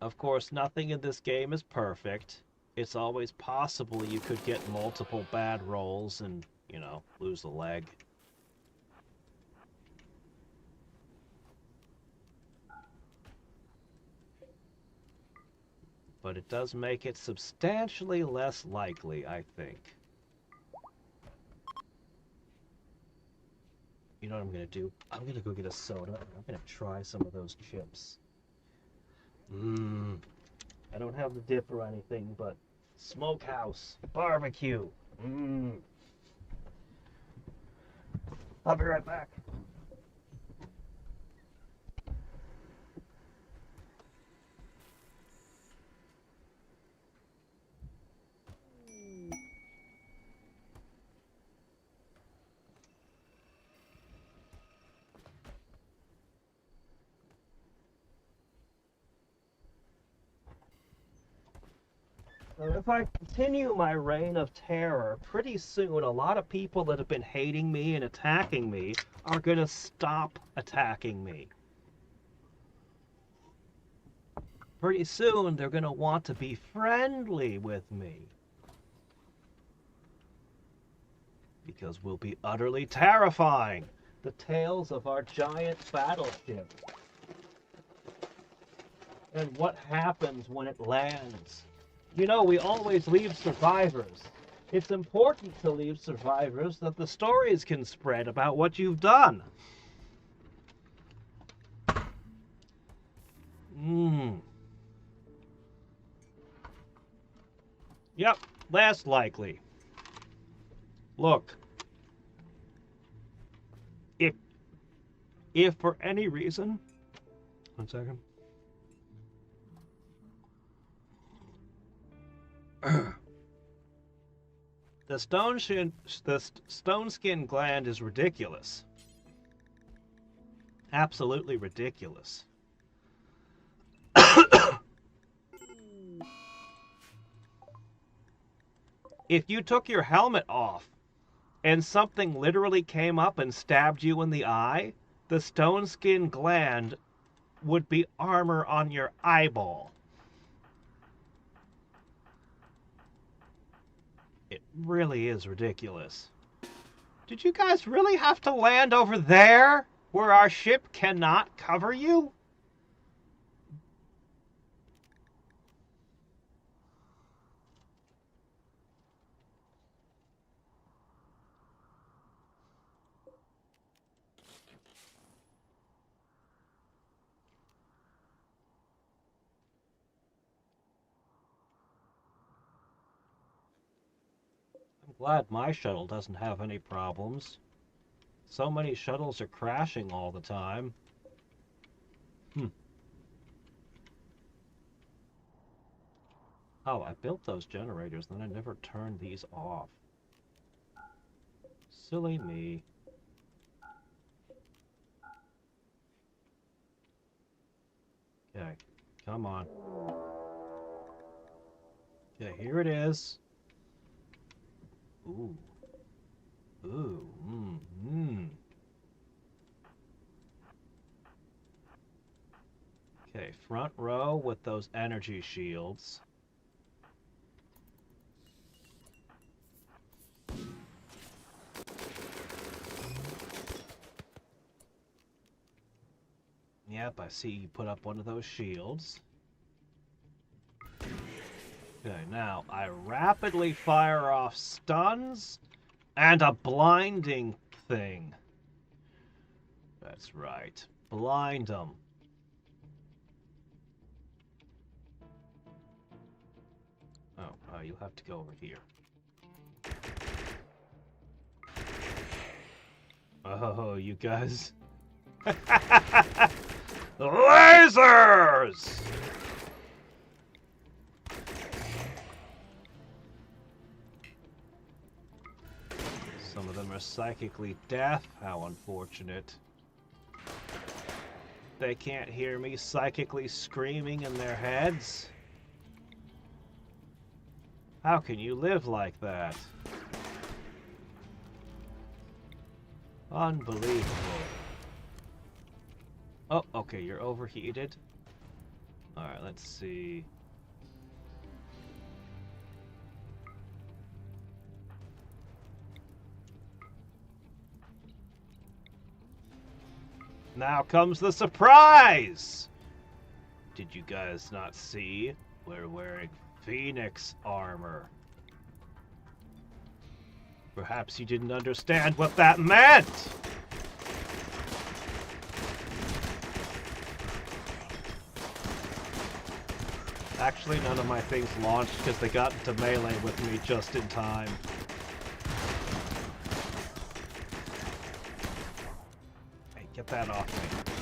[SPEAKER 1] Of course, nothing in this game is perfect. It's always possible you could get multiple bad rolls and, you know, lose a leg. But it does make it substantially less likely, I think. You know what I'm gonna do? I'm gonna go get a soda and I'm gonna try some of those chips. I don't have the dip or anything, but smokehouse, barbecue. I'll be right back. If I continue my reign of terror, pretty soon a lot of people that have been hating me and attacking me are going to stop attacking me. Pretty soon they're going to want to be friendly with me. Because we'll be utterly terrifying. The tales of our giant battleship. And what happens when it lands. You know, we always leave survivors. It's important to leave survivors that the stories can spread about what you've done. Yep, less likely. Look. If for any reason... One second. The stone skin gland is ridiculous. Absolutely ridiculous. If you took your helmet off and something literally came up and stabbed you in the eye, the stone skin gland would be armor on your eyeball. It really is ridiculous. Did you guys really have to land over there where our ship cannot cover you? Glad my shuttle doesn't have any problems. So many shuttles are crashing all the time. Oh, I built those generators, then I never turned these off. Silly me. Okay, come on. Okay, here it is. Ooh. Okay, front row with those energy shields. Yep, I see you put up one of those shields. Okay, now I rapidly fire off stuns and a blinding thing. That's right. Blind them. Oh, you'll have to go over here. Oh, you guys. Lasers! Some of them are psychically deaf. How unfortunate. They can't hear me psychically screaming in their heads. How can you live like that? Unbelievable. Oh, okay, you're overheated. Alright, let's see. Now comes the surprise! Did you guys not see? We're wearing Phoenix armor. Perhaps you didn't understand what that meant! Actually, none of my things launched because they got into melee with me just in time. Hey, get that off me.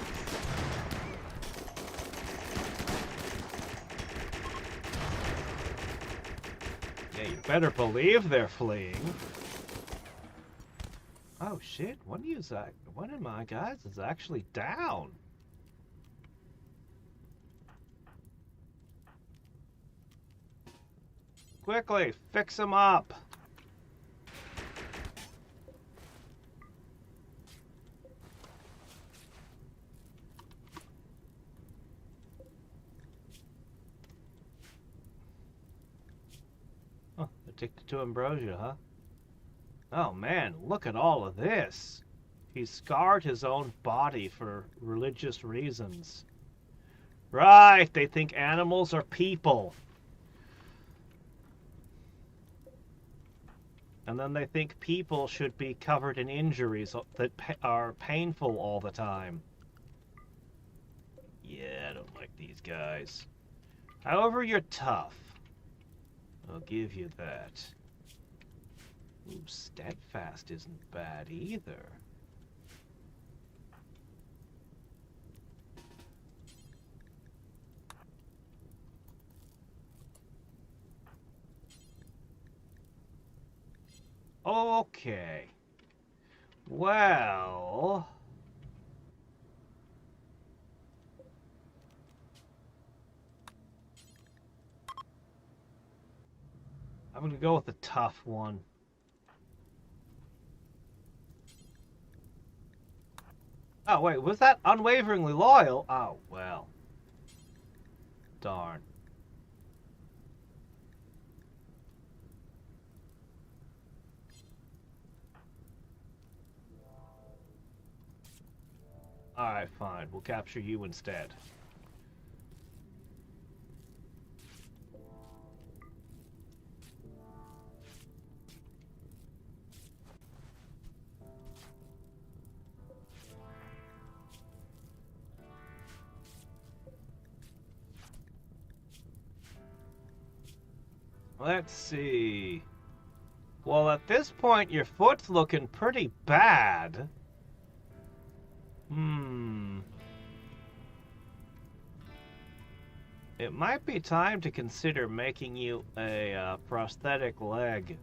[SPEAKER 1] Yeah, you better believe they're fleeing. Oh shit, one of my guys is actually down. Quickly, fix him up. Oh, addicted to ambrosia, huh? Oh man, look at all of this. He's scarred his own body for religious reasons. Right, they think animals are people. And then they think people should be covered in injuries that are painful all the time. Yeah, I don't like these guys. However, you're tough. I'll give you that. Ooh, steadfast isn't bad either. Okay. Well... I'm gonna go with the tough one. Oh, wait, was that unwaveringly loyal? Oh, well. Darn. Alright, fine. We'll capture you instead. Let's see. Well, at this point, your foot's looking pretty bad. It might be time to consider making you a prosthetic leg.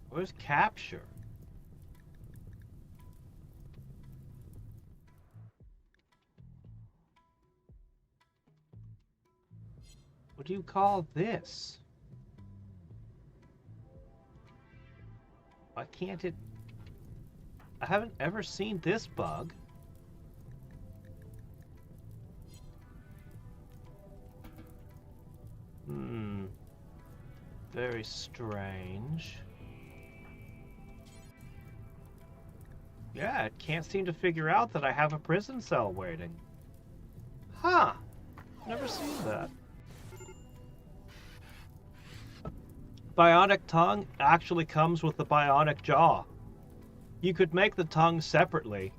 [SPEAKER 1] Where's capture? What do you call this? Why can't it... I haven't ever seen this bug. Very strange. Yeah, it can't seem to figure out that I have a prison cell waiting. Huh. Never seen that. Bionic tongue actually comes with the bionic jaw. You could make the tongue separately.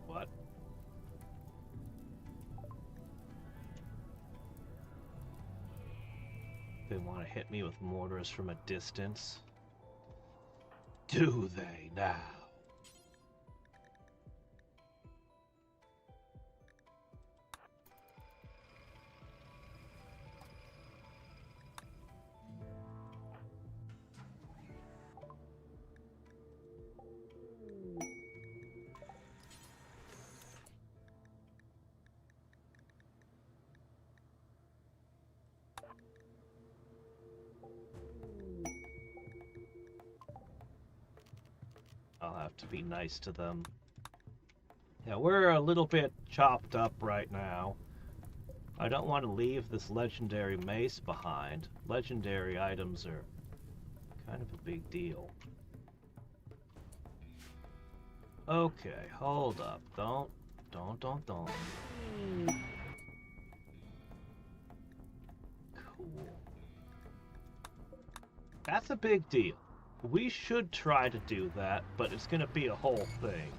[SPEAKER 1] What? They want to hit me with mortars from a distance. Do they now? I'll have to be nice to them. Yeah, we're a little bit chopped up right now. I don't want to leave this legendary mace behind. Legendary items are kind of a big deal. Okay, hold up. Don't. Cool. That's a big deal. We should try to do that, but it's gonna be a whole thing.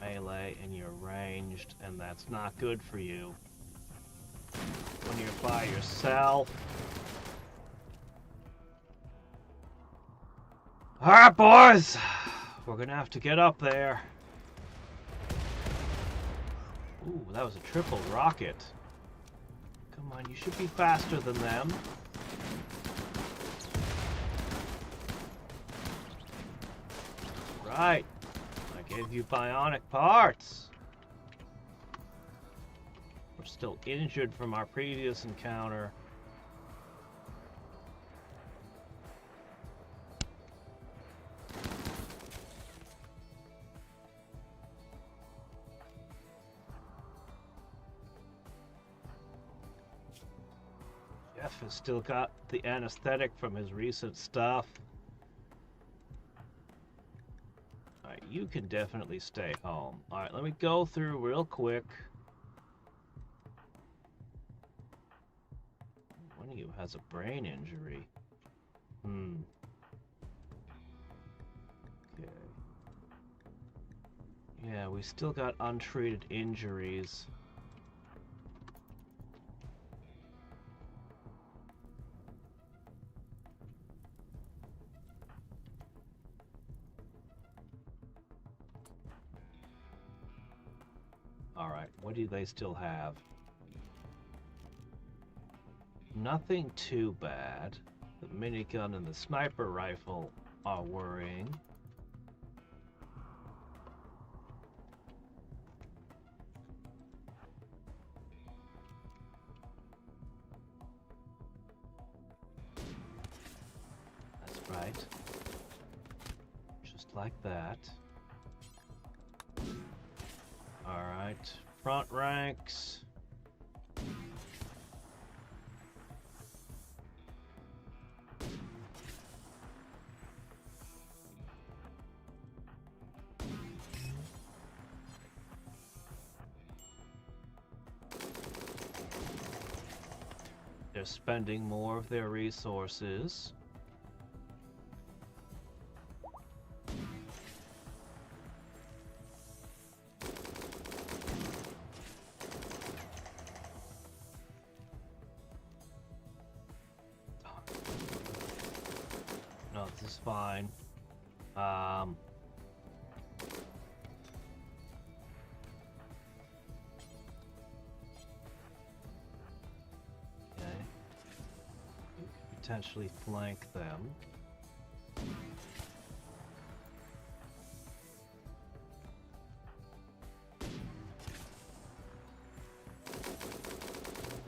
[SPEAKER 1] Melee and you're ranged, and that's not good for you when you're by yourself. Alright, boys! We're gonna have to get up there. Ooh, that was a triple rocket. Come on, you should be faster than them. Right. I gave you bionic parts. We're still injured from our previous encounter. Jeff has still got the anesthetic from his recent stuff. Alright, you can definitely stay home. Alright, let me go through real quick. One of you has a brain injury. Okay. Yeah, we still got untreated injuries. Alright, what do they still have? Nothing too bad. The minigun and the sniper rifle are worrying. That's right. Just like that. Alright, front ranks. They're spending more of their resources. No, this is fine. Potentially flank them.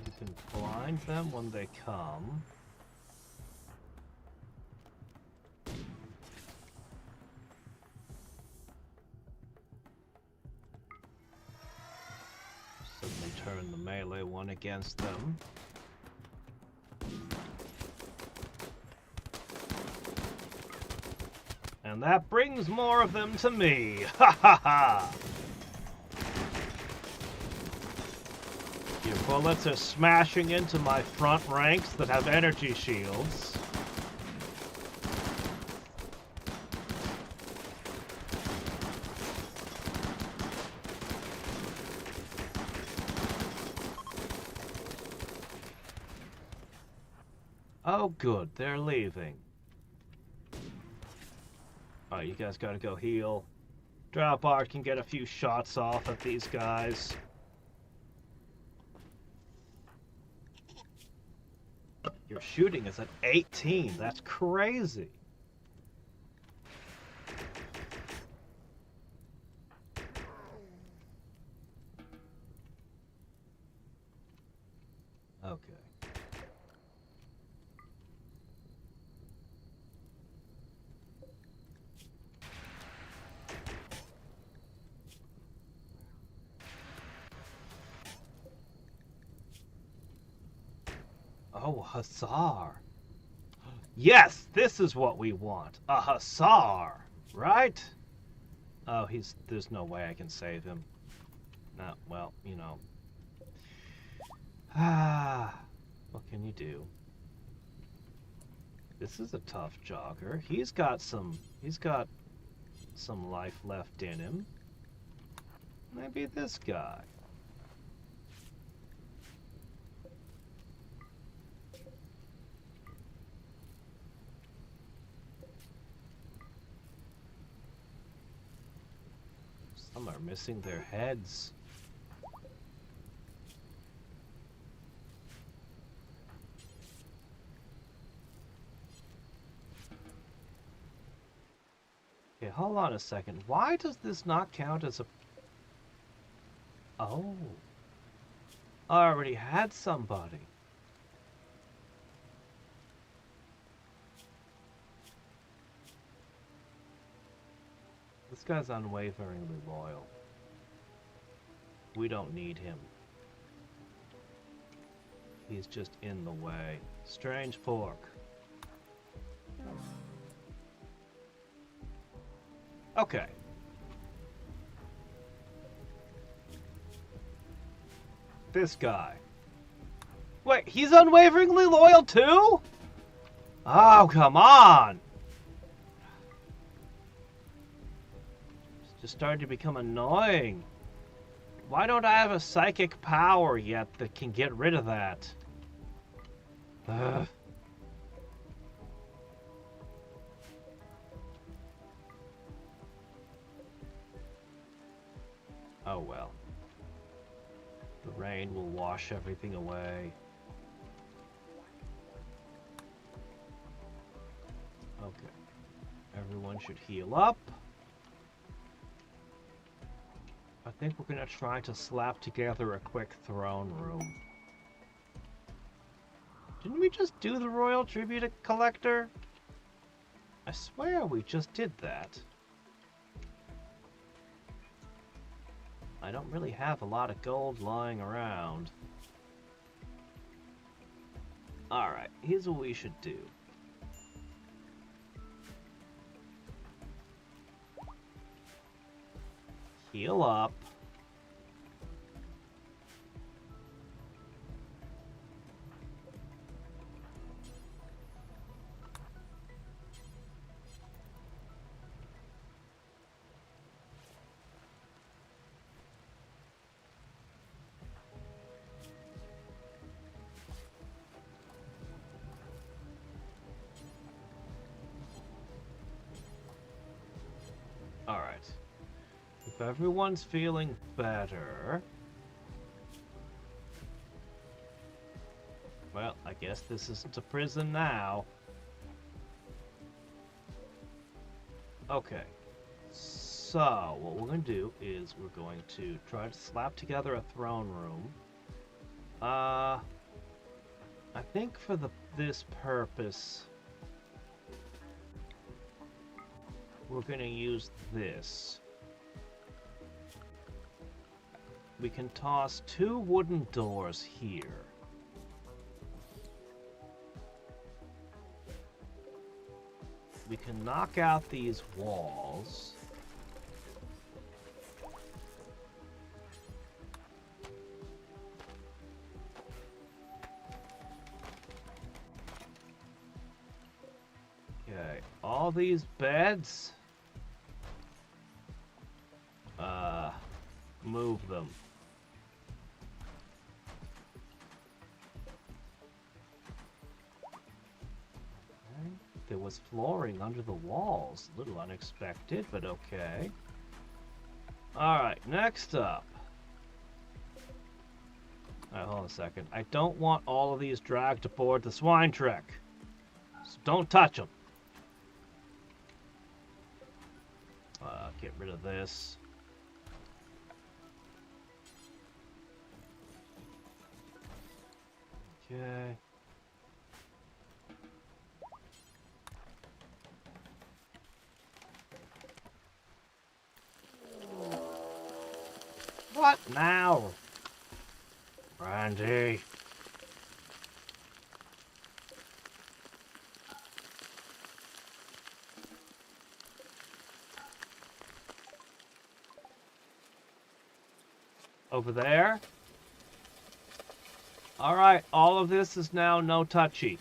[SPEAKER 1] You can blind them when they come. Suddenly turn the melee one against them. And that brings more of them to me. Ha ha ha! Your bullets are smashing into my front ranks that have energy shields. Oh good, they're leaving. Alright, you guys gotta go heal. Dropart can get a few shots off at these guys. Your shooting is at 18. That's crazy. Okay. Oh, Hussar. Yes, this is what we want. A Hussar, right? Oh, there's no way I can save him. No, well, you know. Ah, what can you do? This is a tough jogger. He's got some life left in him. Maybe this guy. Some are missing their heads. Okay, hold on a second. Why does this not count as a... Oh. I already had somebody. This guy's unwaveringly loyal. We don't need him. He's just in the way. Strange pork. Okay. This guy. Wait, he's unwaveringly loyal too? Oh, come on! It's just starting to become annoying. Why don't I have a psychic power yet that can get rid of that? Ugh. Oh well. The rain will wash everything away. Okay. Everyone should heal up. I think we're gonna try to slap together a quick throne room. Didn't we just do the Royal Tribute Collector? I swear we just did that. I don't really have a lot of gold lying around. Alright, here's what we should do. Heal up. Alright. If everyone's feeling better... Well, I guess this isn't a prison now. Okay. So, what we're going to do is we're going to try to slap together a throne room. I think for this purpose... we're going to use this. We can toss 2 wooden doors here. we can knock out these walls. Okay, all these beds. Move them. Okay. There was flooring under the walls. A little unexpected, but okay. Alright, next up. Alright, hold on a second. I don't want all of these dragged aboard the swine trek. So don't touch them. Get rid of this. Okay. What now? Randy. Over there? Alright, all of this is now no touchy.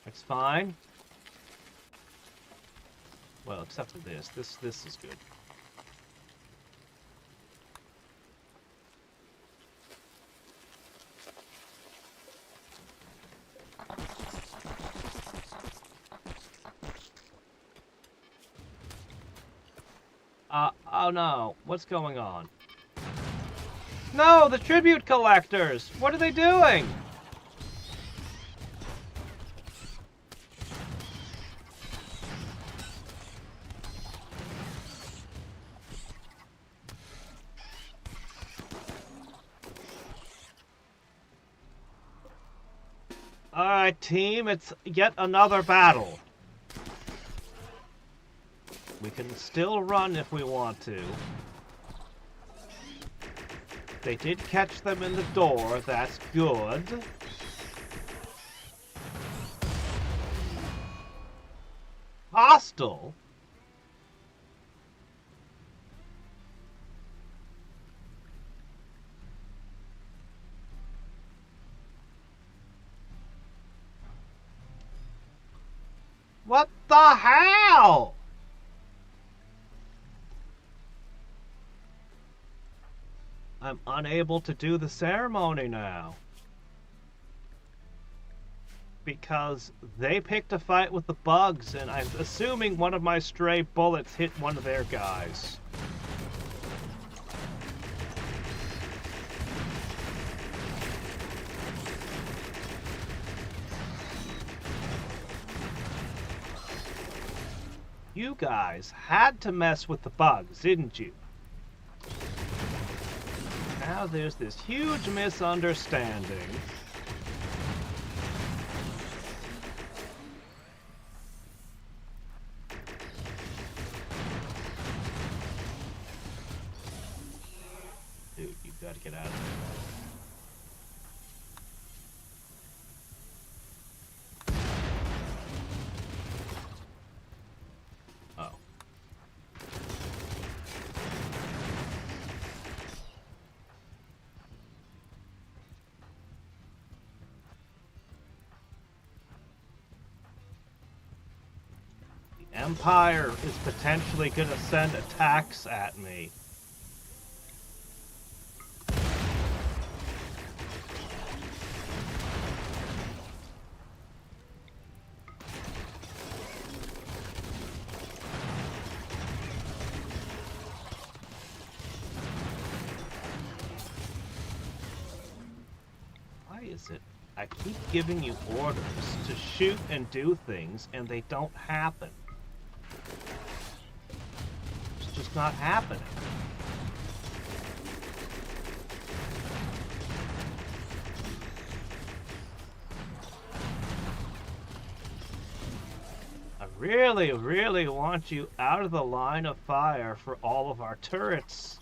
[SPEAKER 1] That's fine. Well, except for this. This is good. Oh no, what's going on? No, the tribute collectors! What are they doing? Alright, team, it's yet another battle. We can still run if we want to. They did catch them in the door, that's good. Hostile? What the hell? I'm unable to do the ceremony now. Because they picked a fight with the bugs, and I'm assuming one of my stray bullets hit one of their guys. You guys had to mess with the bugs, didn't you? Now there's this huge misunderstanding. Dude, you've got to get out of there. Empire is potentially going to send attacks at me. Why is it I keep giving you orders to shoot and do things and they don't happen? It's just not happening. I really, really want you out of the line of fire for all of our turrets.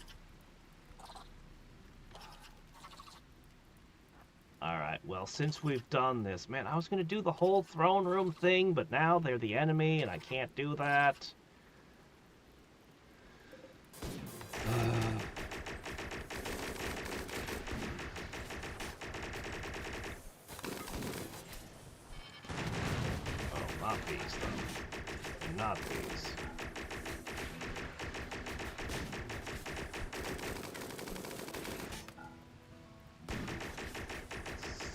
[SPEAKER 1] Alright, well, since we've done this, man, I was gonna do the whole throne room thing, but now they're the enemy and I can't do that. Oh, not these, though. Not these.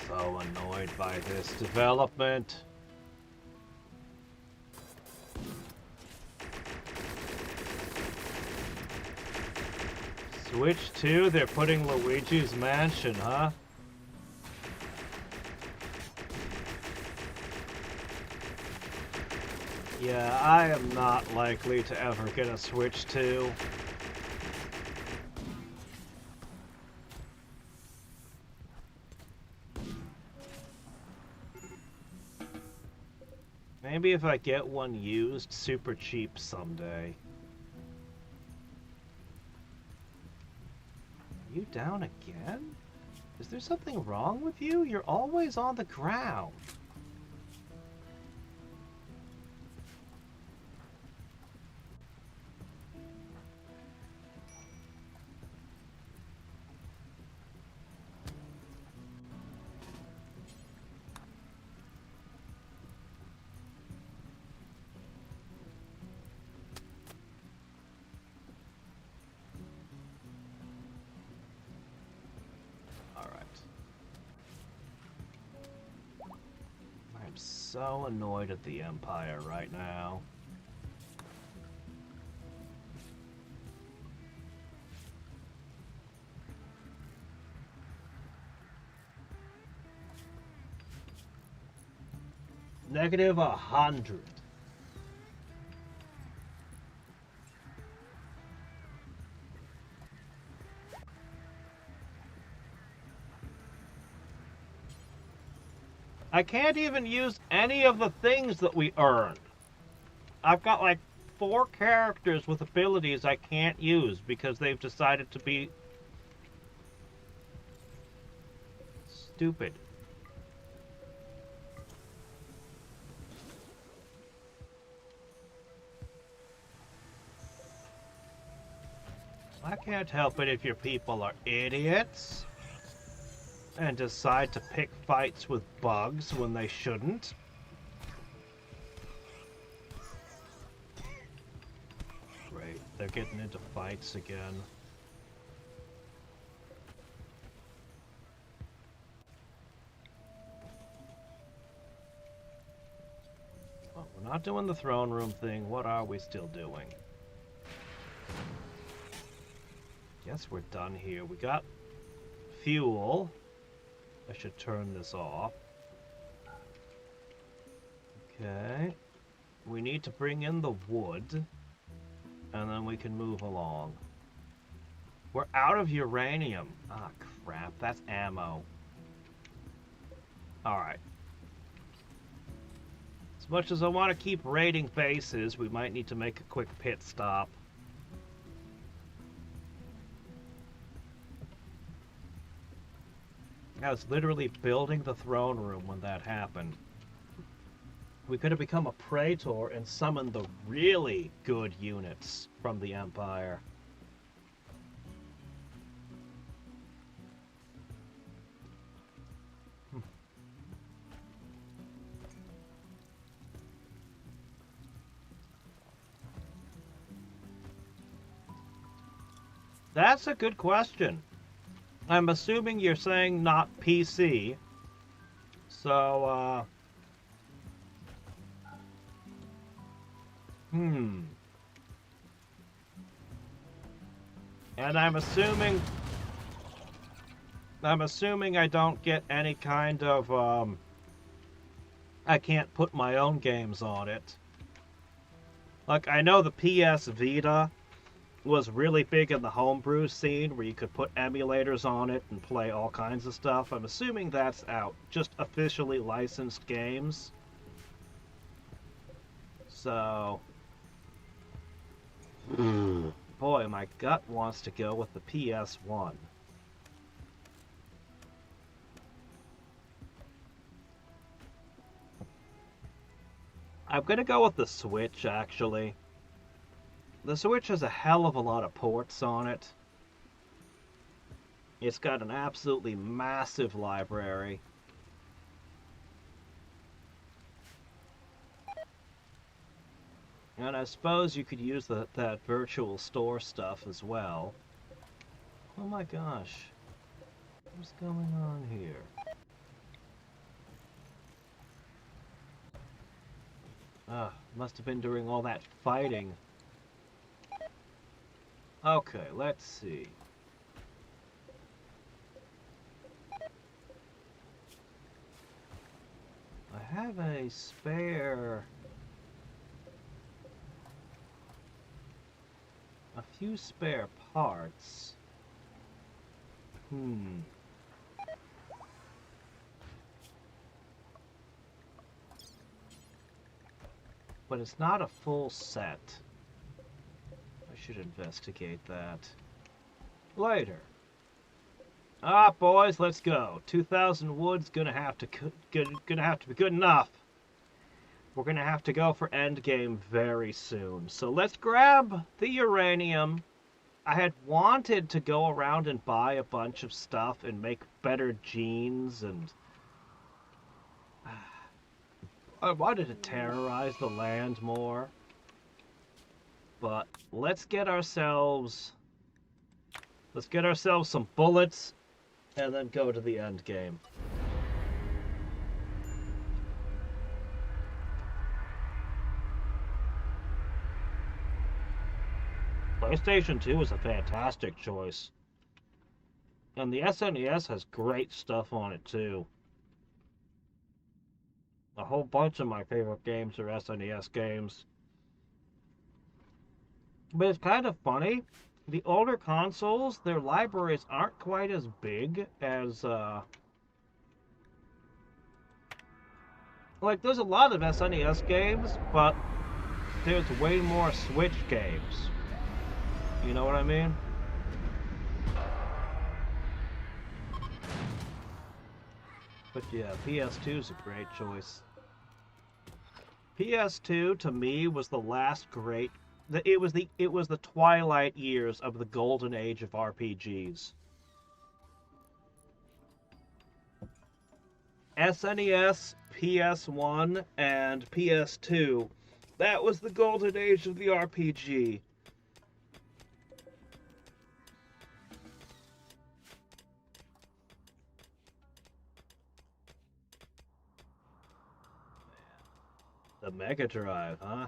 [SPEAKER 1] So annoyed by this development. Switch 2, they're putting Luigi's Mansion, huh? Yeah, I am not likely to ever get a Switch 2. Maybe if I get one used super cheap someday. Are you down again? Is there something wrong with you? You're always on the ground. So annoyed at the Empire right now. Negative 100. I can't even use any of the things that we earned. I've got like 4 characters with abilities I can't use because they've decided to be stupid. I can't help it if your people are idiots and decide to pick fights with bugs when they shouldn't. Great, they're getting into fights again. Well, we're not doing the throne room thing. What are we still doing? Guess we're done here. We got fuel. I should turn this off. Okay. We need to bring in the wood, and then we can move along. We're out of uranium. Ah, crap. That's ammo. Alright. As much as I want to keep raiding bases, we might need to make a quick pit stop. I was literally building the throne room when that happened. We could have become a praetor and summoned the really good units from the Empire. That's a good question. I'm assuming you're saying not PC. So, And I'm assuming I don't get any kind of, I can't put my own games on it. Like, I know the PS Vita was really big in the homebrew scene where you could put emulators on it and play all kinds of stuff. I'm assuming that's out. Just officially licensed games. So... boy, my gut wants to go with the PS1. I'm gonna go with the Switch, actually. The Switch has a hell of a lot of ports on it. It's got an absolutely massive library. And I suppose you could use that virtual store stuff as well. Oh my gosh. What's going on here? Ah, must have been doing all that fighting. Okay, let's see. I have a spare... a few spare parts. But it's not a full set. I should investigate that later. Ah, boys, let's go. 2,000 wood's gonna have to be good enough. We're gonna have to go for endgame very soon. So let's grab the uranium. I had wanted to go around and buy a bunch of stuff and make better genes, and I wanted to terrorize the land more. But let's get ourselves some bullets and then go to the end game. PlayStation 2 is a fantastic choice. And the SNES has great stuff on it too. A whole bunch of my favorite games are SNES games. But it's kind of funny. The older consoles, their libraries aren't quite as big as, like, there's a lot of SNES games, but there's way more Switch games. You know what I mean? But yeah, PS2 is a great choice. PS2 to me was the last great. It was the twilight years of the golden age of RPGs. SNES, PS1, and PS2. That was the golden age of the RPG. The Mega Drive, huh?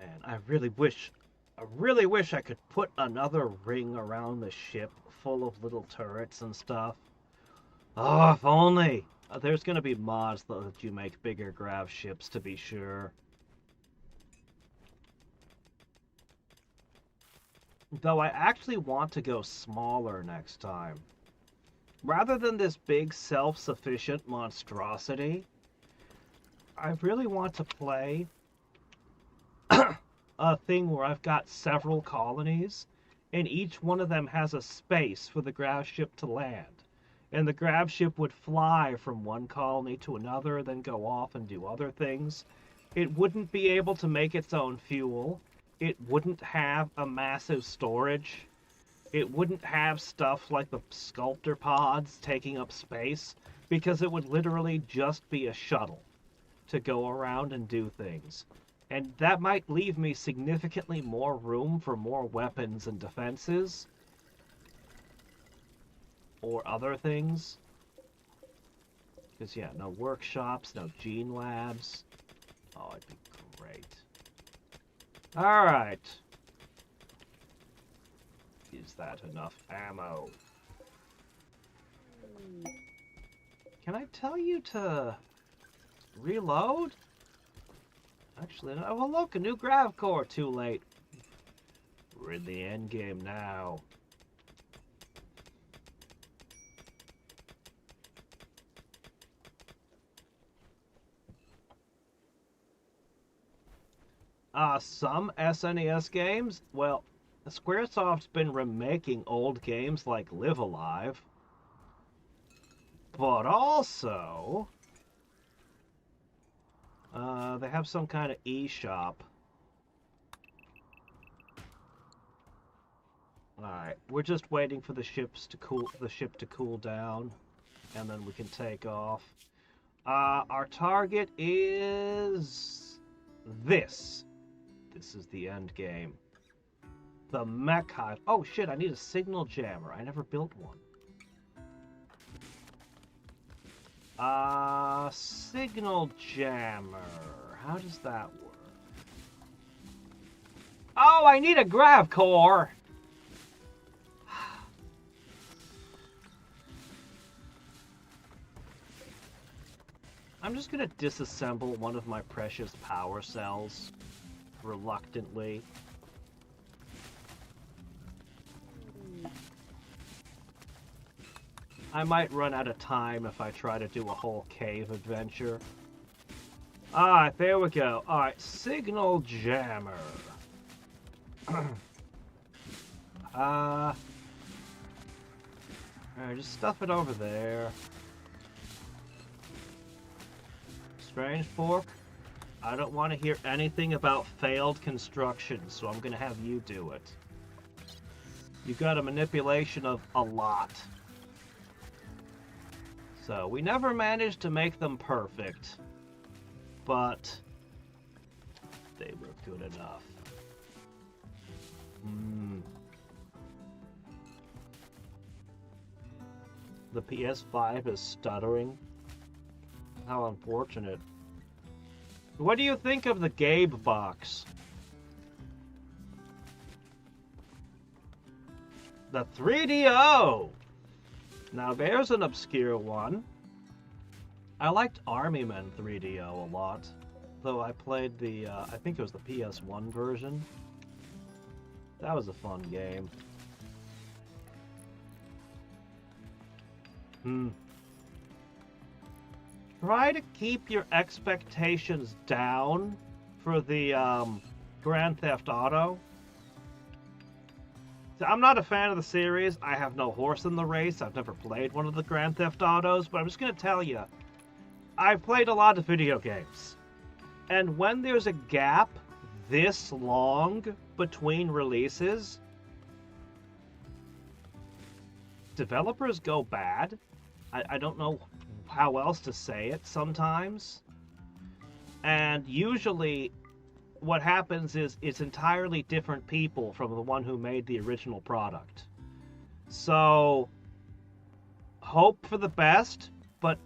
[SPEAKER 1] Man, I really wish I could put another ring around the ship full of little turrets and stuff. Oh, if only! There's gonna be mods that let you make bigger grav ships, to be sure. Though I actually want to go smaller next time. Rather than this big self-sufficient monstrosity, I really want to play a thing where I've got several colonies, and each one of them has a space for the grav ship to land. And the grav ship would fly from one colony to another, then go off and do other things. It wouldn't be able to make its own fuel. It wouldn't have a massive storage. It wouldn't have stuff like the sculptor pods taking up space, because it would literally just be a shuttle to go around and do things. And that might leave me significantly more room for more weapons and defenses. Or other things. Because, yeah, no workshops, no gene labs. Oh, it'd be great. Alright. Is that enough ammo? Can I tell you to reload? Actually, no. Oh, look, a new grav core. Too late. We're in the end game now. Some SNES games, well, Squaresoft's been remaking old games like Live Alive, but also They have some kind of e-shop. Alright, we're just waiting for the ship to cool down, and then we can take off. Our target is this. This is the end game. The mech hive. Oh shit, I need a signal jammer. I never built one. Signal jammer. How does that work? Oh, I need a grav core. I'm just gonna disassemble one of my precious power cells, reluctantly. I might run out of time if I try to do a whole cave adventure. Alright, there we go. Alright, signal jammer. Alright, just stuff it over there. Strange fork, I don't want to hear anything about failed construction, so I'm going to have you do it. You got a manipulation of a lot. So, we never managed to make them perfect, but they were good enough. The PS5 is stuttering. How unfortunate. What do you think of the Gabe box? The 3DO! Now there's an obscure one. I liked Army Men 3DO a lot. Though I played the, I think it was the PS1 version. That was a fun game. Try to keep your expectations down for the Grand Theft Auto. I'm not a fan of the series. I have no horse in the race. I've never played one of the Grand Theft Autos, but I'm just going to tell you, I've played a lot of video games. And when there's a gap this long between releases, developers go bad. I don't know how else to say it sometimes. And usually what happens is it's entirely different people from the one who made the original product. So hope for the best, but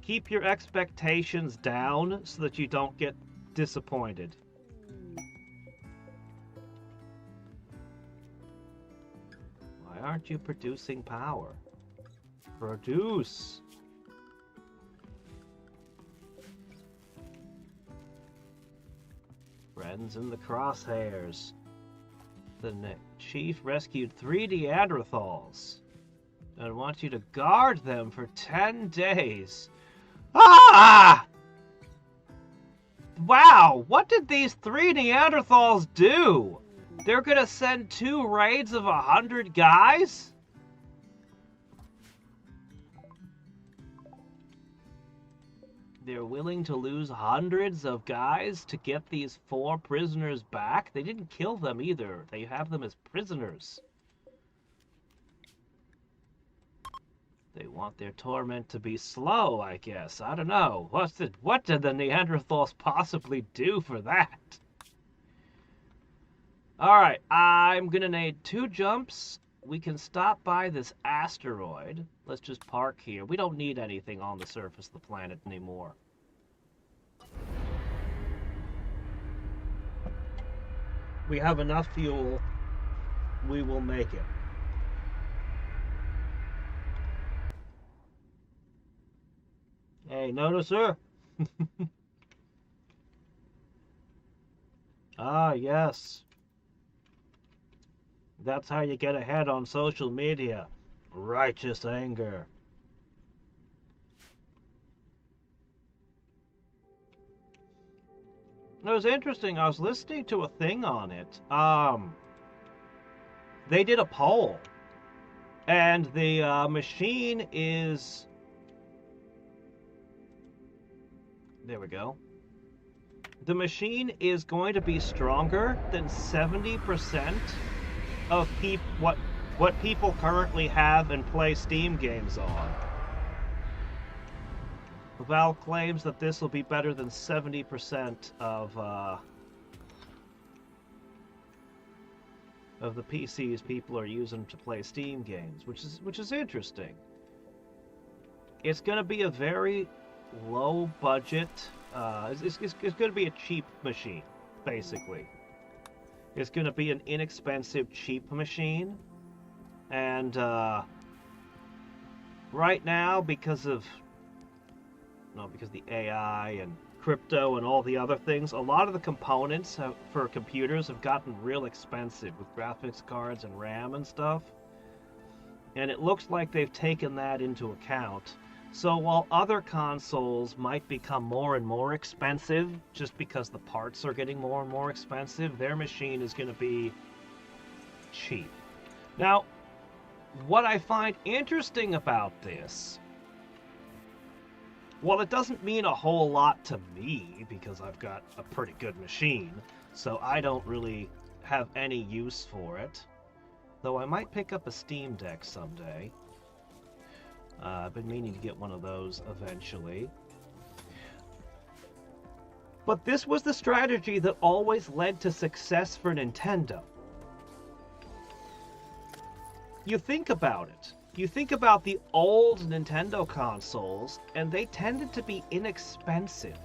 [SPEAKER 1] keep your expectations down so that you don't get disappointed. Why aren't you producing power? Produce! Friends in the crosshairs. The chief rescued 3 Neanderthals and wants you to guard them for 10 days. Ah! Wow, what did these 3 Neanderthals do? They're gonna send 2 raids of 100 guys? They're willing to lose hundreds of guys to get these 4 prisoners back? They didn't kill them either. They have them as prisoners. They want their torment to be slow, I guess. I don't know. What did the Neanderthals possibly do for that? Alright, I'm gonna need 2 jumps. We can stop by this asteroid. Let's just park here. We don't need anything on the surface of the planet anymore. We have enough fuel. We will make it. Hey, noticer? Ah, yes. That's how you get ahead on social media. Righteous anger. It was interesting. I was listening to a thing on it. They did a poll. And the machine is... There we go. The machine is going to be stronger than 70% of what people currently have and play Steam games on. Valve claims that this will be better than 70% of the PCs people are using to play Steam games, which is interesting. It's going to be a very low budget. It's going to be a cheap machine, basically. It's going to be an inexpensive, cheap machine, and right now, because of the AI and crypto and all the other things, a lot of the components for computers have gotten real expensive with graphics cards and RAM and stuff. And it looks like they've taken that into account. So while other consoles might become more and more expensive just because the parts are getting more and more expensive, their machine is going to be cheap. Now, what I find interesting about this, well, it doesn't mean a whole lot to me because I've got a pretty good machine, so I don't really have any use for it. Though I might pick up a Steam Deck someday. I've been meaning to get one of those eventually. But this was the strategy that always led to success for Nintendo. You think about it. You think about the old Nintendo consoles, and they tended to be inexpensive.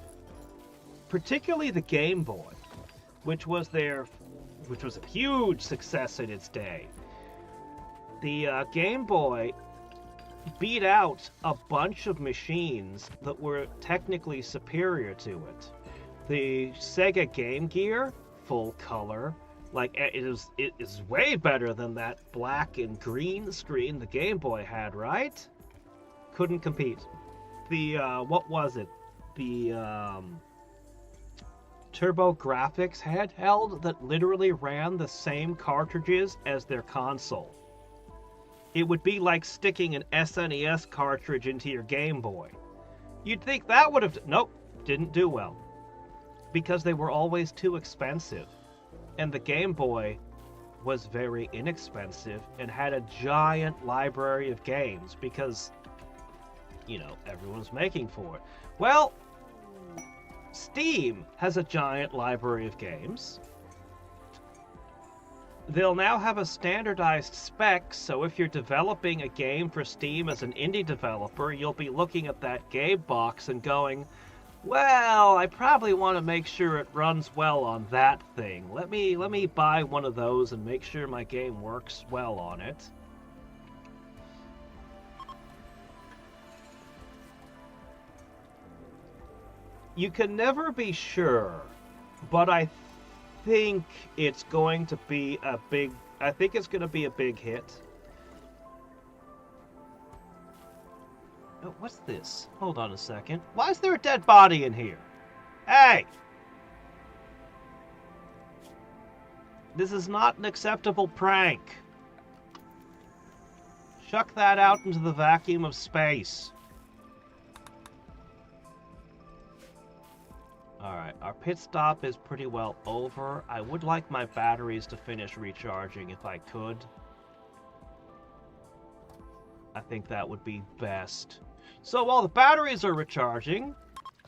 [SPEAKER 1] Particularly the Game Boy, which was a huge success in its day. The Game Boy beat out a bunch of machines that were technically superior to it. The Sega Game Gear, full color, like it is way better than that black and green screen the Game Boy had, right? Couldn't compete. The what was it? The TurboGrafx handheld that literally ran the same cartridges as their console. It would be like sticking an SNES cartridge into your Game Boy. You'd think that would have... Nope, didn't do well. Because they were always too expensive. And the Game Boy was very inexpensive and had a giant library of games because, everyone's making for it. Well, Steam has a giant library of games. They'll now have a standardized spec, so if you're developing a game for Steam as an indie developer, you'll be looking at that game box and going, well, I probably want to make sure it runs well on that thing. Let me buy one of those and make sure my game works well on it. You can never be sure, but I think it's going to be a big hit. Oh, what's this? Hold on a second. Why is there a dead body in here? Hey! This is not an acceptable prank. Chuck that out into the vacuum of space. Alright, our pit stop is pretty well over. I would like my batteries to finish recharging if I could. I think that would be best. So while the batteries are recharging,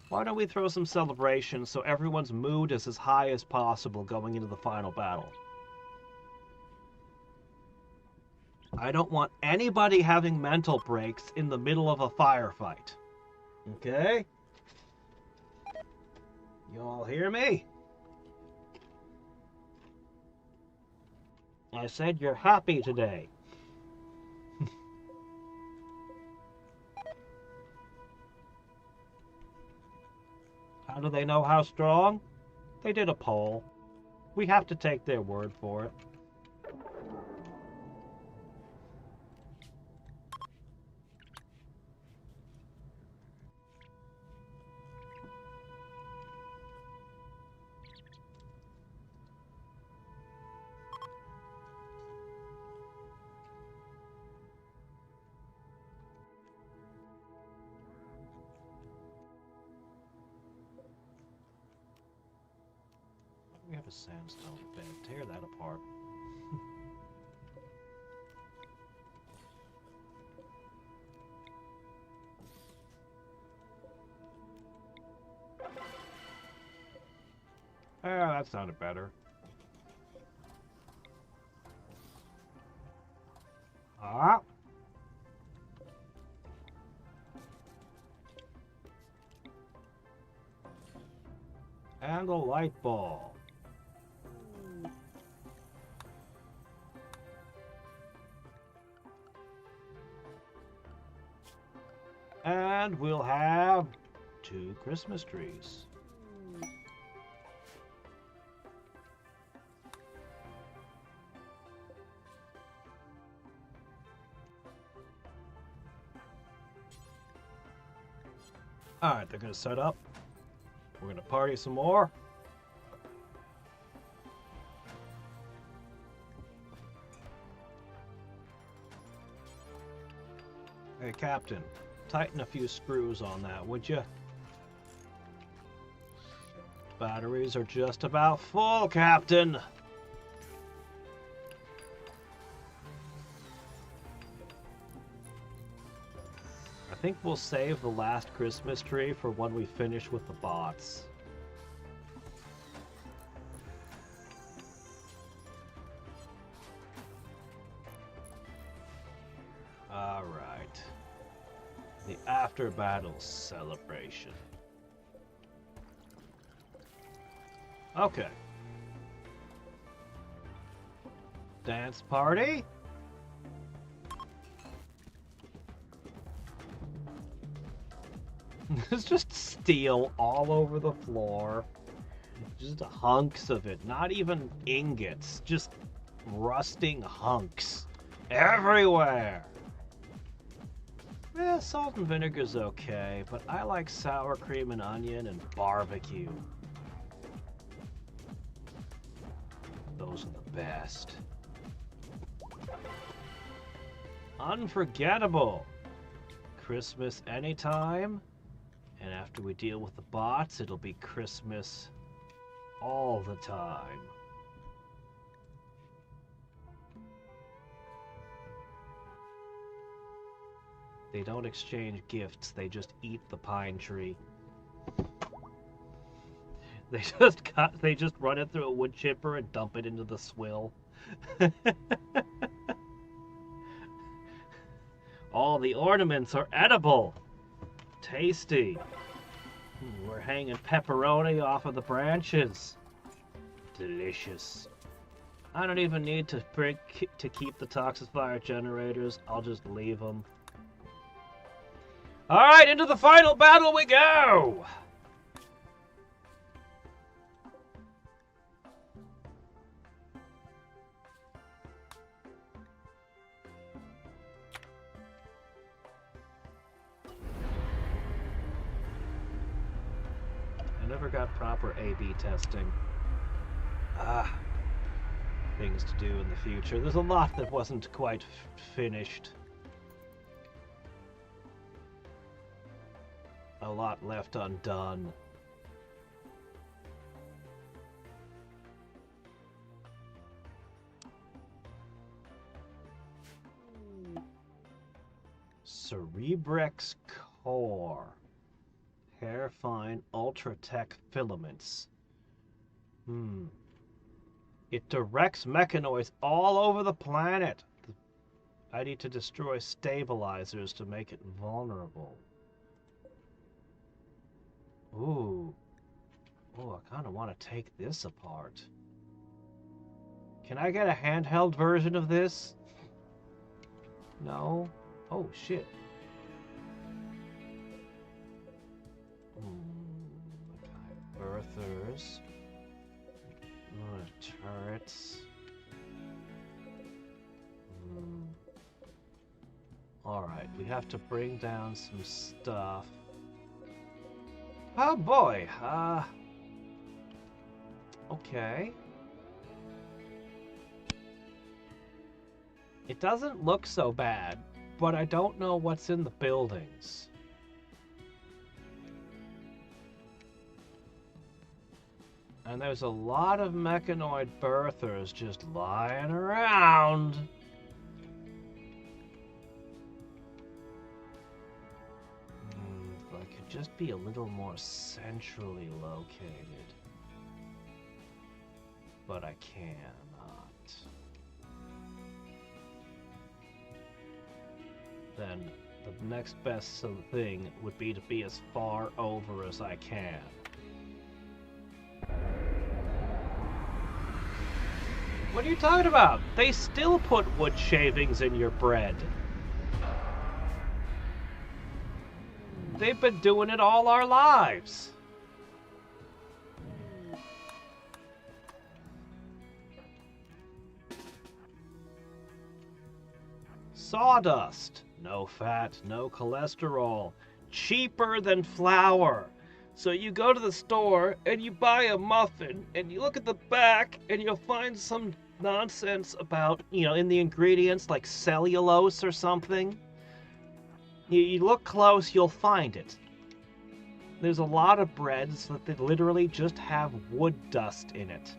[SPEAKER 1] why don't we throw some celebration so everyone's mood is as high as possible going into the final battle. I don't want anybody having mental breaks in the middle of a firefight. Okay? You all hear me? I said you're happy today. How do they know how strong? They did a poll. We have to take their word for it. a sandstone bed. Tear that apart. Oh, that sounded better. Ah. And a light ball. And we'll have 2 Christmas trees. Alright, they're gonna set up. We're gonna party some more. Hey, Captain, tighten a few screws on that, would you? Batteries are just about full, Captain. I think we'll save the last Christmas tree for when we finish with the bots. Alright. The after-battle celebration. Okay. Dance party? There's just steel all over the floor. Just hunks of it. Not even ingots. Just rusting hunks. Everywhere. Yeah, salt and vinegar's okay, but I like sour cream and onion and barbecue. Those are the best. Unforgettable. Christmas anytime. And after we deal with the bots, it'll be Christmas all the time. They don't exchange gifts, they just eat the pine tree. They just run it through a wood chipper and dump it into the swill. All the ornaments are edible. Tasty. We're hanging pepperoni off of the branches. Delicious. I don't even need to keep the toxifier generators. I'll just leave them. Alright, into the final battle we go! I never got proper A/B testing. Things to do in the future. There's a lot that wasn't quite finished. A lot left undone. Cerebrex core. Hair fine ultra tech filaments. It directs mechanoids all over the planet. I need to destroy stabilizers to make it vulnerable. Ooh. Oh, I kind of want to take this apart. Can I get a handheld version of this? No? Oh, shit. Birthers. Turrets. Alright, we have to bring down some stuff. Oh boy, okay. It doesn't look so bad, but I don't know what's in the buildings. And there's a lot of mechanoid birthers just lying around. If I could just be a little more centrally located. But I cannot. Then the next best thing would be to be as far over as I can. What are you talking about? They still put wood shavings in your bread. They've been doing it all our lives. Sawdust. No fat, no cholesterol. Cheaper than flour. So you go to the store and you buy a muffin and you look at the back and you'll find some nonsense about, in the ingredients like cellulose or something. You look close, you'll find it. There's a lot of breads that literally just have wood dust in it.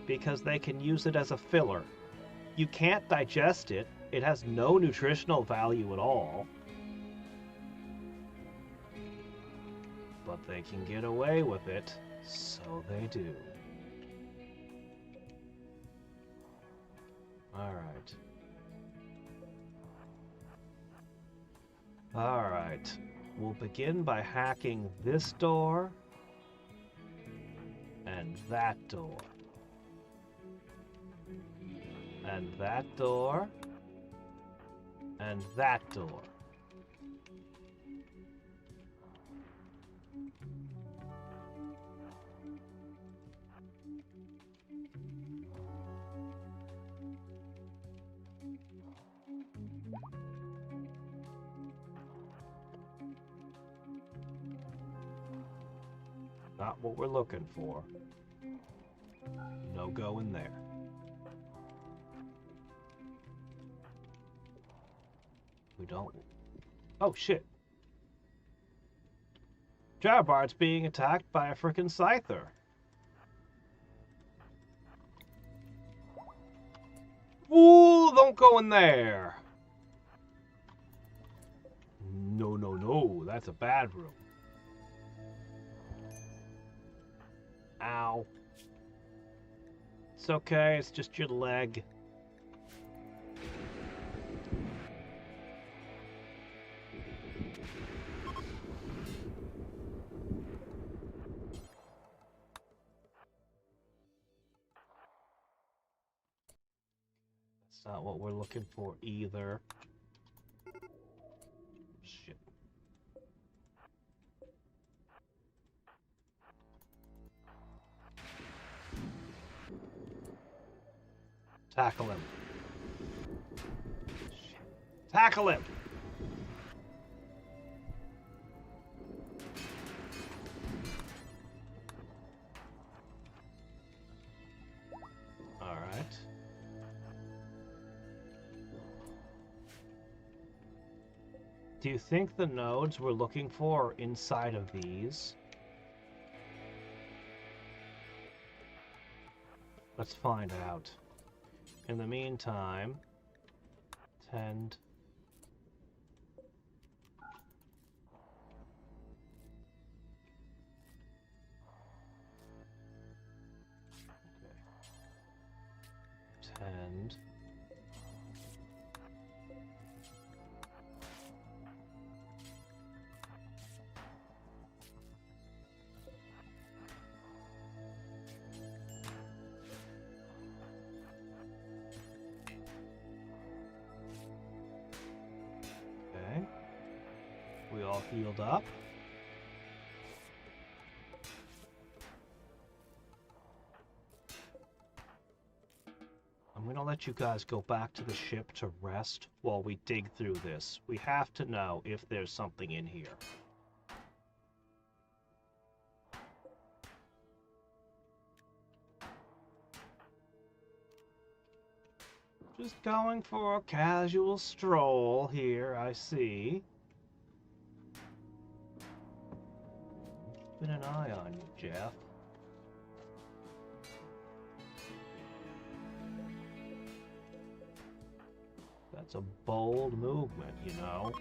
[SPEAKER 1] Because they can use it as a filler. You can't digest it. It has no nutritional value at all. But they can get away with it, so they do. Alright. Alright. We'll begin by hacking this door and that door. And that door and that door. Not what we're looking for. No go in there. We don't... Oh, shit. Jarbard's being attacked by a frickin' scyther. Ooh, don't go in there. No, no, no. That's a bad room. Ow. It's okay, it's just your leg. That's not what we're looking for either. Shit. Tackle him. Shit. Tackle him! Alright. Do you think the nodes we're looking for are inside of these? Let's find out. In the meantime, tend. Okay. Tend. We all healed up. I'm gonna let you guys go back to the ship to rest while we dig through this. We have to know if there's something in here. Just going for a casual stroll here, I see. Keeping an eye on you, Jeff. That's a bold movement, you know.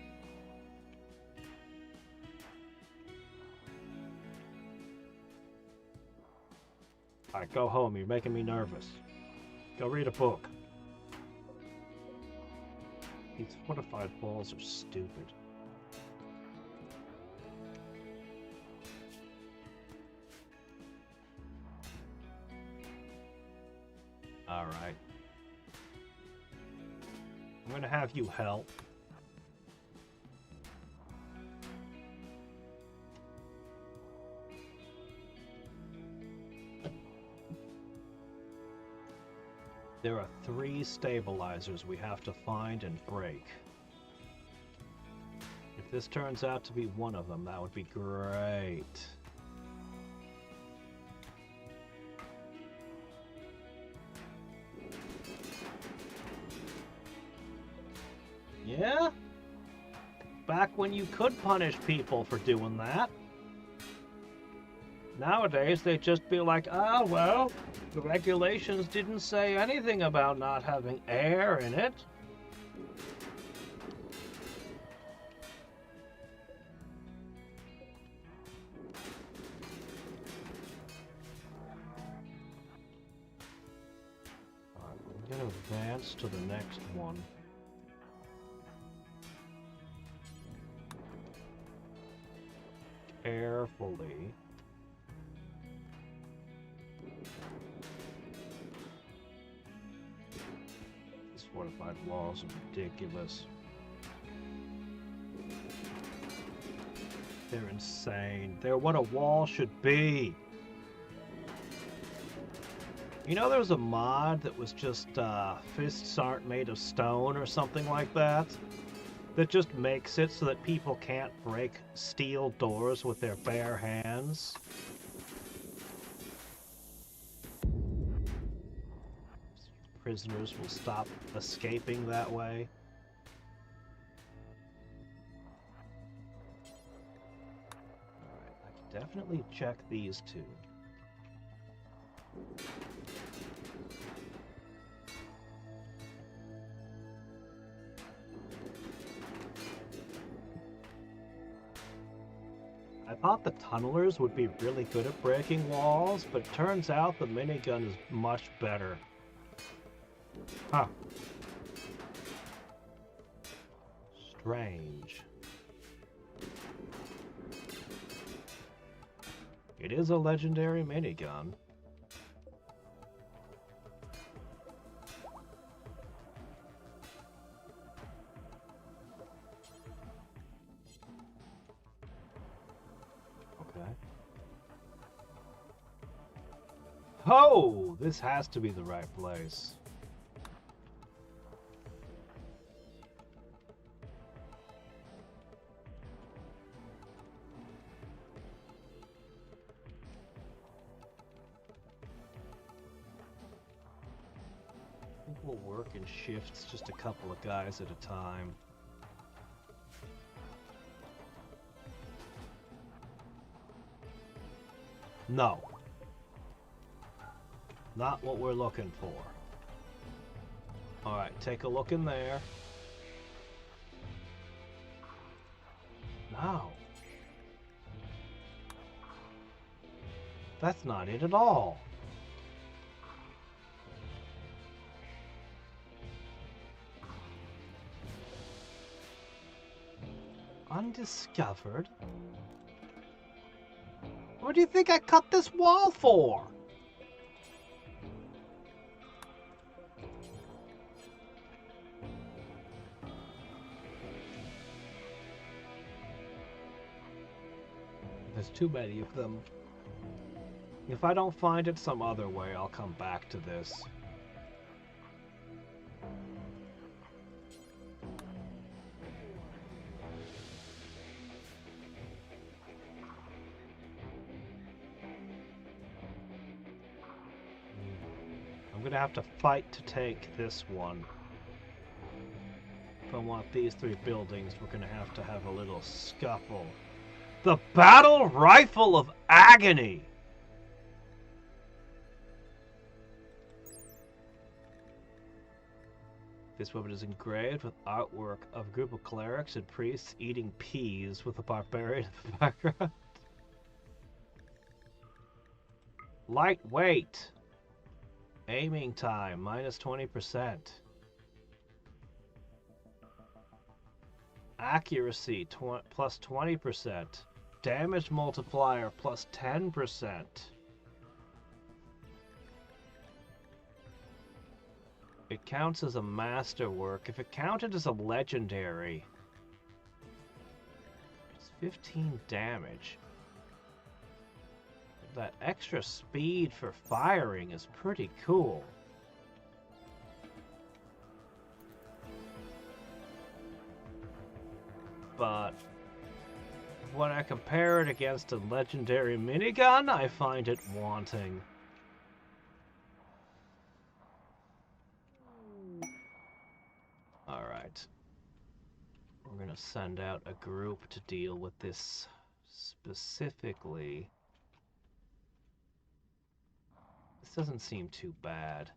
[SPEAKER 1] Alright, go home. You're making me nervous. Go read a book. These fortified walls are stupid. Alright. I'm gonna have you help. There are 3 stabilizers we have to find and break. If this turns out to be one of them, that would be great. Yeah? Back when you could punish people for doing that. Nowadays, they just be like, ah, well, the regulations didn't say anything about not having air in it. Alright, we're going to advance to the next one. Carefully. These fortified walls are ridiculous. They're insane. They're what a wall should be. You know, there was a mod that was just fists aren't made of stone or something like that? That just makes it so that people can't break steel doors with their bare hands. Prisoners will stop escaping that way. Alright, I can definitely check these 2. I thought the tunnelers would be really good at breaking walls, but it turns out the minigun is much better. Huh. Strange. It is a legendary minigun. Oh, this has to be the right place. I think we'll work in shifts, just a couple of guys at a time. No. Not what we're looking for. Alright, take a look in there. No. That's not it at all. Undiscovered? What do you think I cut this wall for? There's too many of them. If I don't find it some other way, I'll come back to this. I'm gonna have to fight to take this one. If I want these 3 buildings, we're gonna have to have a little scuffle. The Battle Rifle of Agony! This weapon is engraved with artwork of a group of clerics and priests eating peas with a barbarian in the background. Lightweight. Aiming time, minus 20%. Accuracy, plus 20%. Damage multiplier, plus 10%. It counts as a masterwork. If it counted as a legendary, it's 15 damage. That extra speed for firing is pretty cool. But when I compare it against a legendary minigun, I find it wanting. Alright. We're gonna send out a group to deal with this specifically. This doesn't seem too bad.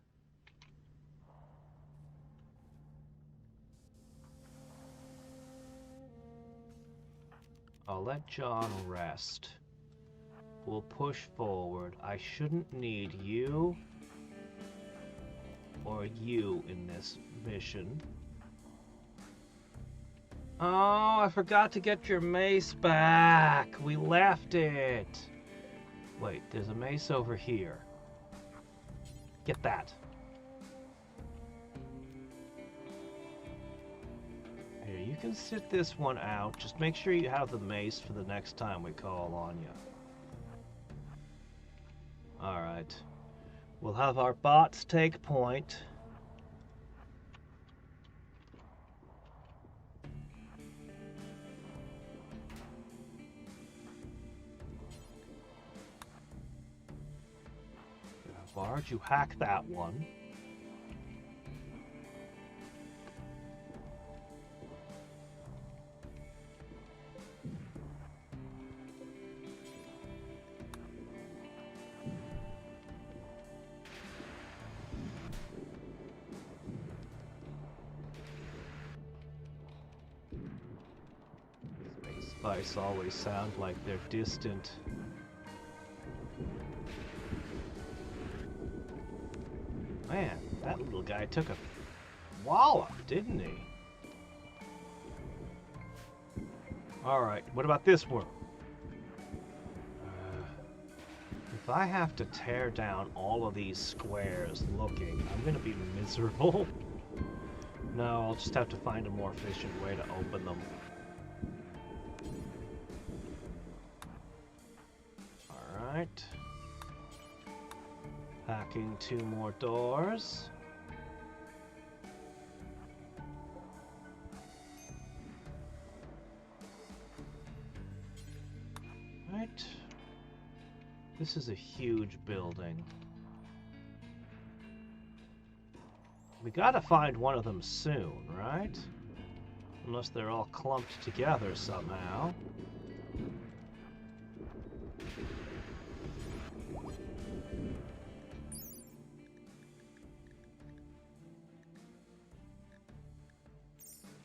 [SPEAKER 1] I'll let John rest. We'll push forward. I shouldn't need you or you in this mission. Oh, I forgot to get your mace back. We left it. Wait, there's a mace over here. Get that. Here, you can sit this one out. Just make sure you have the mace for the next time we call on you. Alright. We'll have our bots take point. Barge, you hack that one. Space Vice always sound like they're distant. Man, that little guy took a wallop, didn't he? Alright, what about this one? If I have to tear down all of these squares looking, I'm gonna be miserable. No, I'll just have to find a more efficient way to open them. Alright. Hacking 2 more doors. Right. This is a huge building. We gotta find one of them soon, right? Unless they're all clumped together somehow.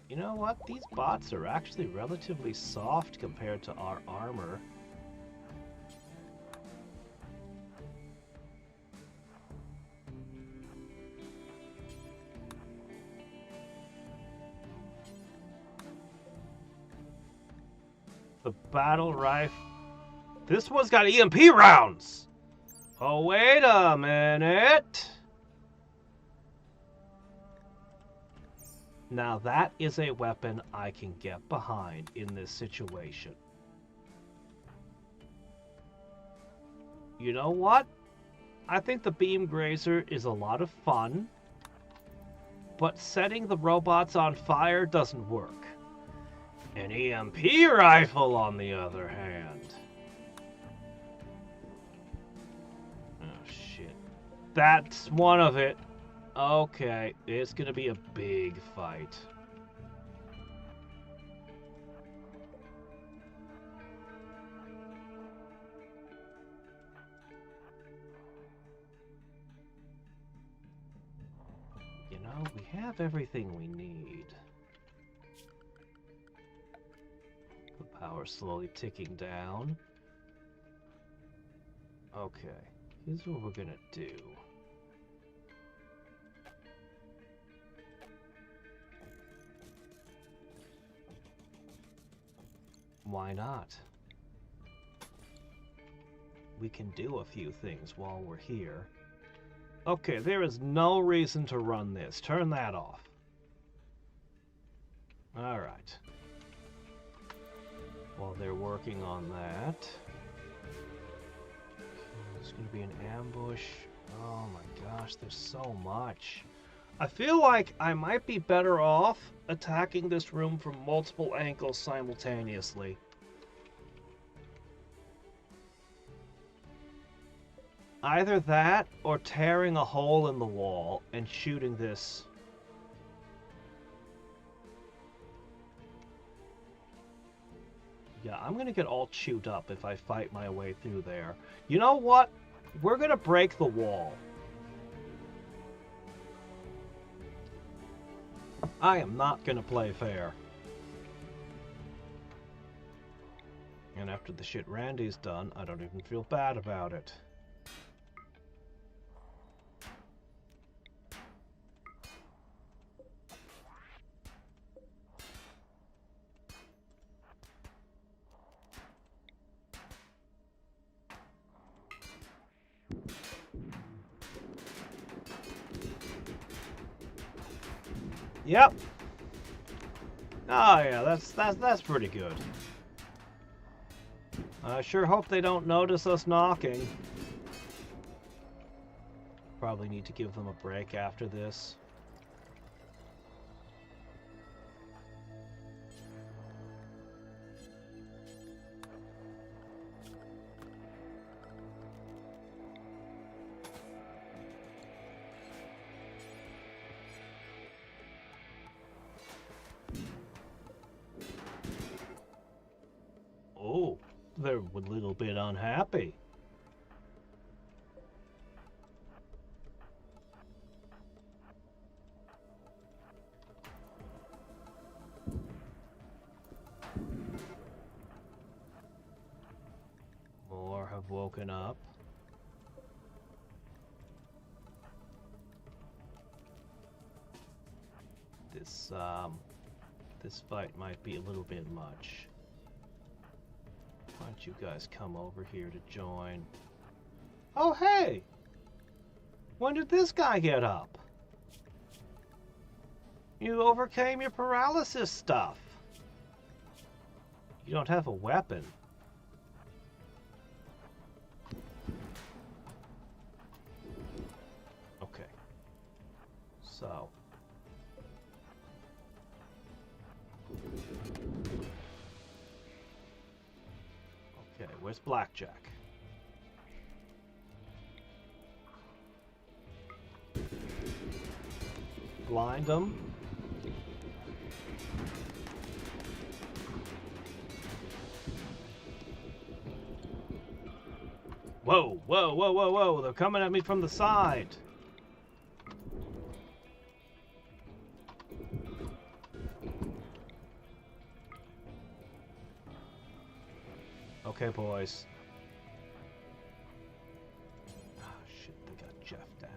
[SPEAKER 1] You know what? These bots are actually relatively soft compared to our armor. The battle rifle. This one's got EMP rounds! Oh, wait a minute! Now that is a weapon I can get behind in this situation. You know what? I think the beam grazer is a lot of fun, but setting the robots on fire doesn't work. An EMP rifle, on the other hand. Oh, shit. That's one of it. Okay, it's gonna be a big fight. we have everything we need. The power's slowly ticking down. Okay, here's what we're gonna do. Why not? We can do a few things while we're here. Okay, there is no reason to run this. Turn that off. Alright. While they're working on that, there's going to be an ambush. Oh my gosh, there's so much. I feel like I might be better off attacking this room from multiple angles simultaneously. Either that, or tearing a hole in the wall and shooting this. Yeah, I'm gonna get all chewed up if I fight my way through there. You know what? We're gonna break the wall. I am not gonna play fair. And after the shit Randy's done, I don't even feel bad about it. Yep. Oh yeah, that's pretty good. I sure hope they don't notice us knocking. Probably need to give them a break after this. Oh, they're a little bit unhappy. More have woken up. This fight might be a little bit much. Why don't you guys come over here to join? Oh, hey! When did this guy get up? You overcame your paralysis stuff. You don't have a weapon. Okay. So. Okay, where's Blackjack? Blind him. Whoa, whoa, whoa, whoa, whoa, they're coming at me from the side. Okay, boys. Oh, shit, they got Jeff down.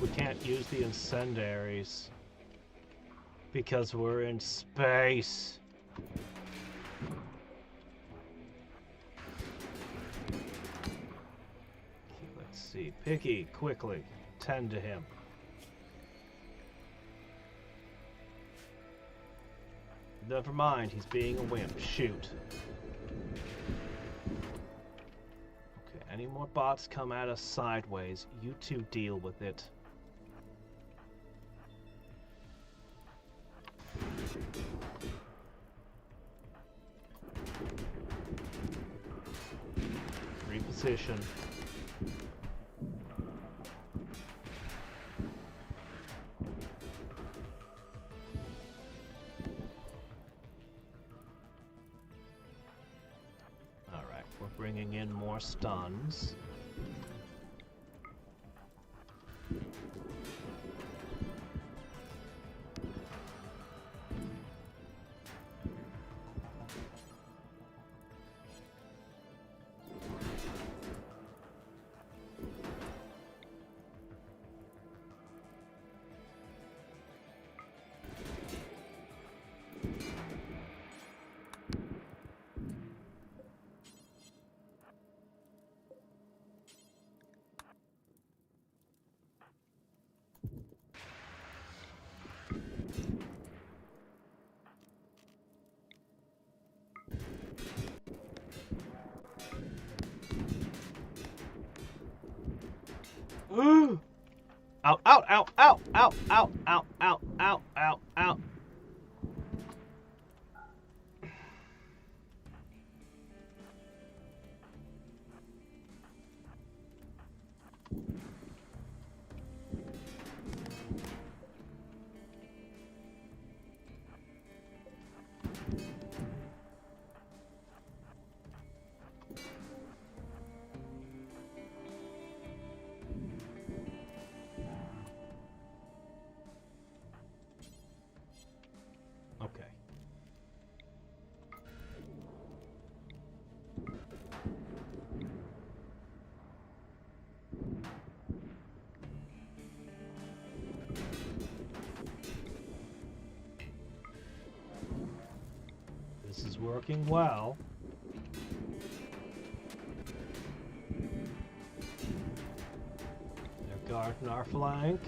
[SPEAKER 1] We can't use the incendiaries because we're in space. Okay, let's see. Picky, quickly. Tend to him. Never mind, he's being a wimp. Shoot. Okay, any more bots come at us sideways, you two deal with it. Reposition. bringing in more stuns. Ow, ow, ow, ow, ow, ow, ow, ow, ow, ow, ow. Okay. This is working well. They're guarding our flank.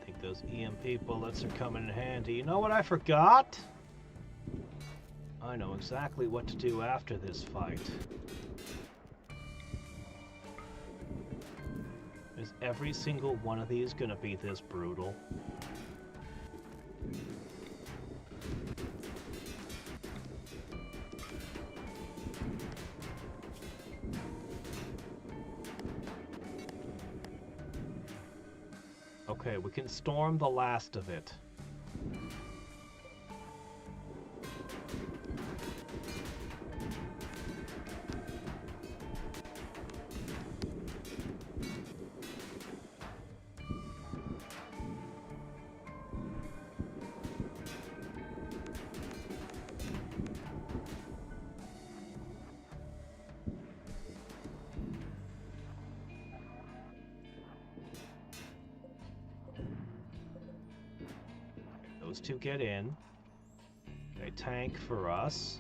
[SPEAKER 1] I think those EMP bullets are coming in handy. You know what I forgot? I know exactly what to do after this fight. Is every single one of these gonna be this brutal? Okay, we can storm the last of it. Those two get in. They tank for us.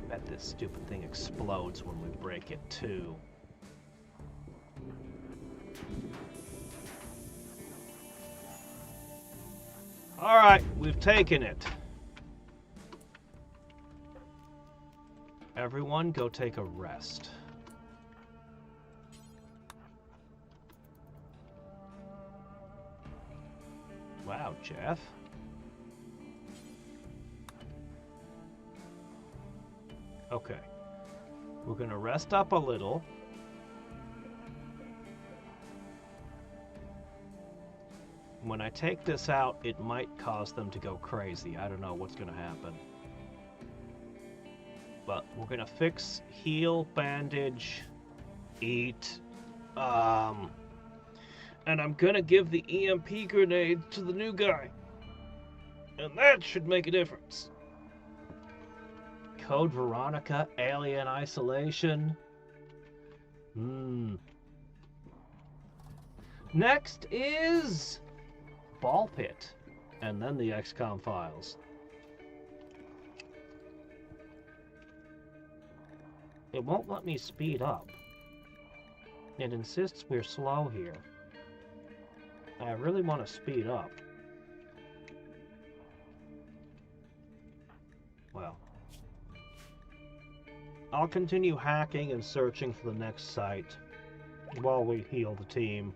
[SPEAKER 1] Bet this stupid thing explodes when we break it too. Alright, we've taken it. Everyone go take a rest. Wow, Jeff. Okay. We're gonna rest up a little. When I take this out, it might cause them to go crazy. I don't know what's gonna happen. But we're gonna fix, heal, bandage, eat, and I'm gonna give the EMP grenade to the new guy. And that should make a difference. Code Veronica, Alien Isolation. Next is Ball Pit, and then the XCOM files. It won't let me speed up. It insists we're slow here. I really want to speed up. Well, I'll continue hacking and searching for the next site. while we heal the team.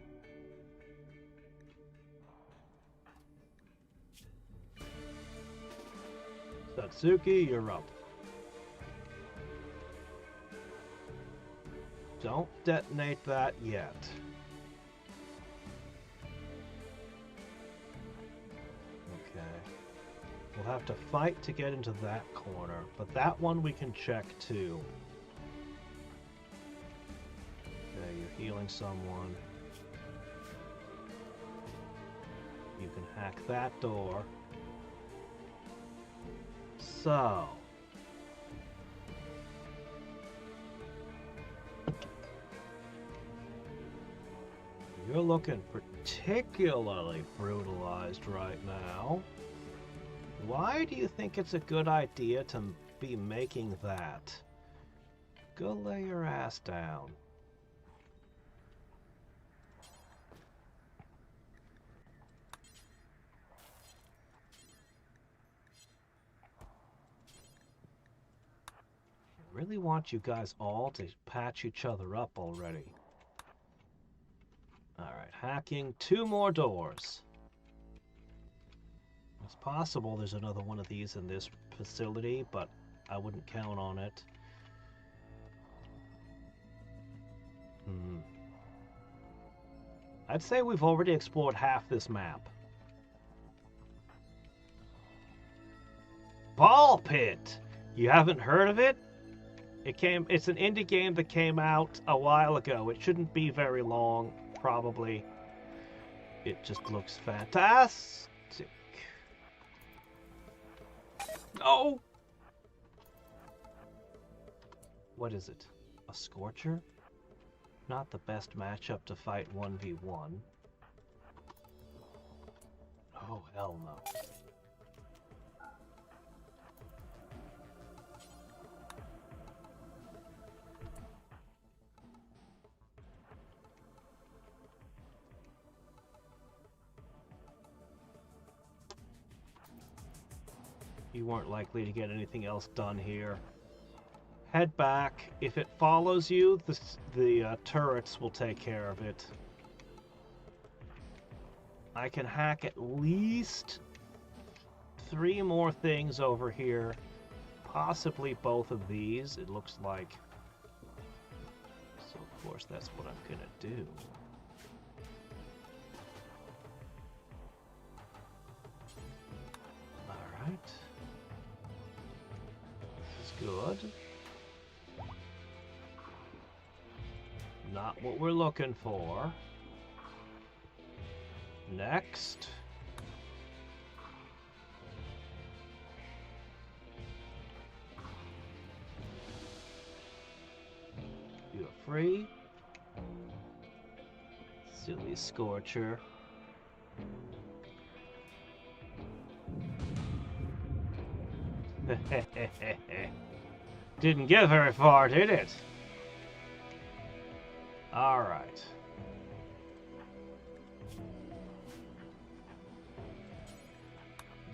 [SPEAKER 1] Satsuki, you're up. Don't detonate that yet. Okay. We'll have to fight to get into that corner, but that one we can check too. Okay, you're healing someone. You can hack that door. So... you're looking particularly brutalized right now. Why do you think it's a good idea to be making that? Go lay your ass down. I really want you guys all to patch each other up already. Alright, hacking 2 more doors. It's possible there's another one of these in this facility, but I wouldn't count on it. I'd say we've already explored half this map. Ball Pit! You haven't heard of it? It's an indie game that came out a while ago. It shouldn't be very long, probably. It just looks fantastic. Oh! What is it? A Scorcher? Not the best matchup to fight 1v1. Oh, hell no. You weren't likely to get anything else done here. Head back. If it follows you, the turrets will take care of it. I can hack at least 3 more things over here. Possibly both of these, it looks like. So, of course, that's what I'm gonna do. Alright. Good. Not what we're looking for. Next. You're free. Silly Scorcher. Didn't get very far, did it? Alright.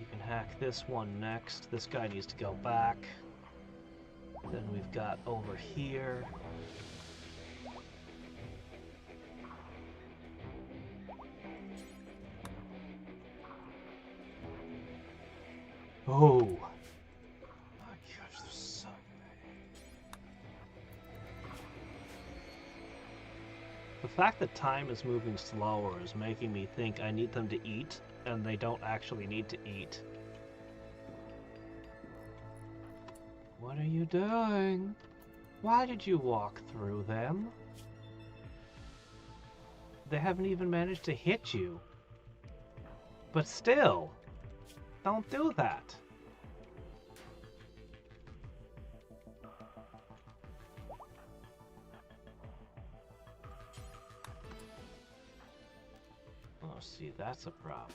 [SPEAKER 1] You can hack this one next. This guy needs to go back. Then we've got over here. Oh. My gosh, there's so many. The fact that time is moving slower is making me think I need them to eat, and they don't actually need to eat. What are you doing? Why did you walk through them? They haven't even managed to hit you. But still, don't do that. Oh, see, that's a problem.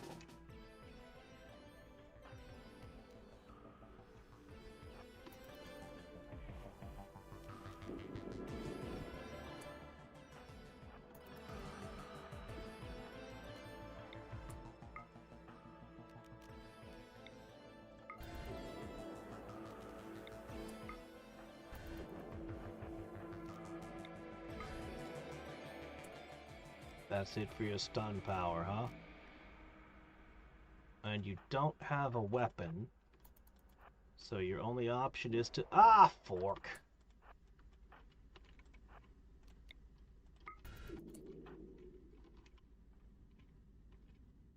[SPEAKER 1] That's it for your stun power, huh? And you don't have a weapon, so your only option is to... Ah, fork!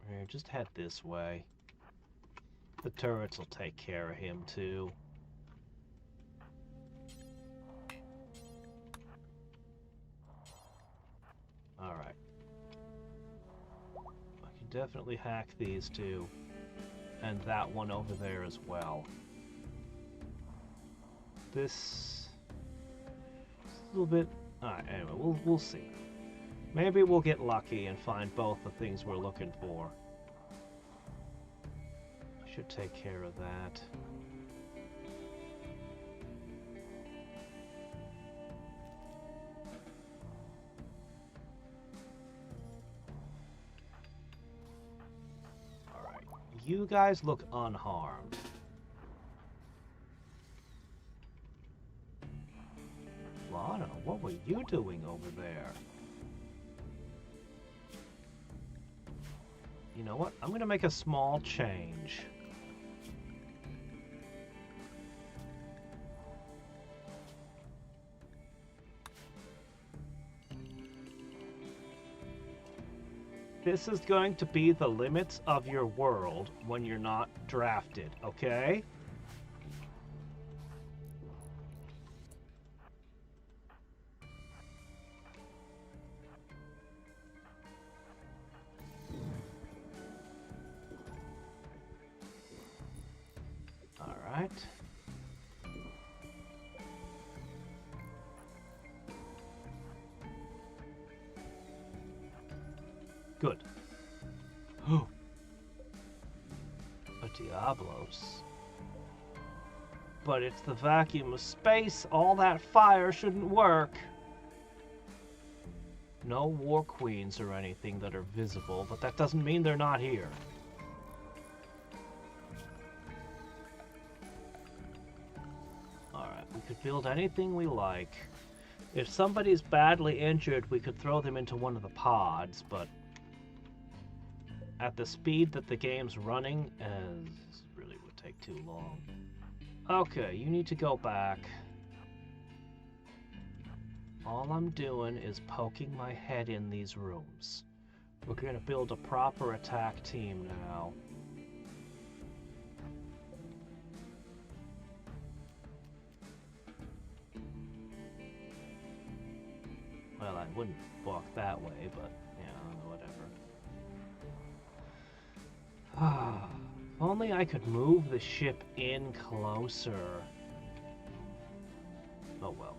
[SPEAKER 1] Here, just head this way. The turrets will take care of him, too. Alright. I can definitely hack these two. And that one over there as well. This... a little bit... Alright, anyway, we'll see. Maybe we'll get lucky and find both the things we're looking for. I should take care of that. Alright, you guys look unharmed. Lana, what were you doing over there? You know what? I'm gonna make a small change. This is going to be the limits of your world when you're not drafted, okay? Alright. Good. Oh. A Diablos. But it's the vacuum of space. All that fire shouldn't work. No war queens or anything that are visible, but that doesn't mean they're not here. Alright, we could build anything we like. If somebody's badly injured, we could throw them into one of the pods, but at the speed that the game's running, this really would take too long. Okay, you need to go back. All I'm doing is poking my head in these rooms. We're going to build a proper attack team now. Well, I wouldn't walk that way, but, yeah, whatever. If only I could move the ship in closer. Oh well.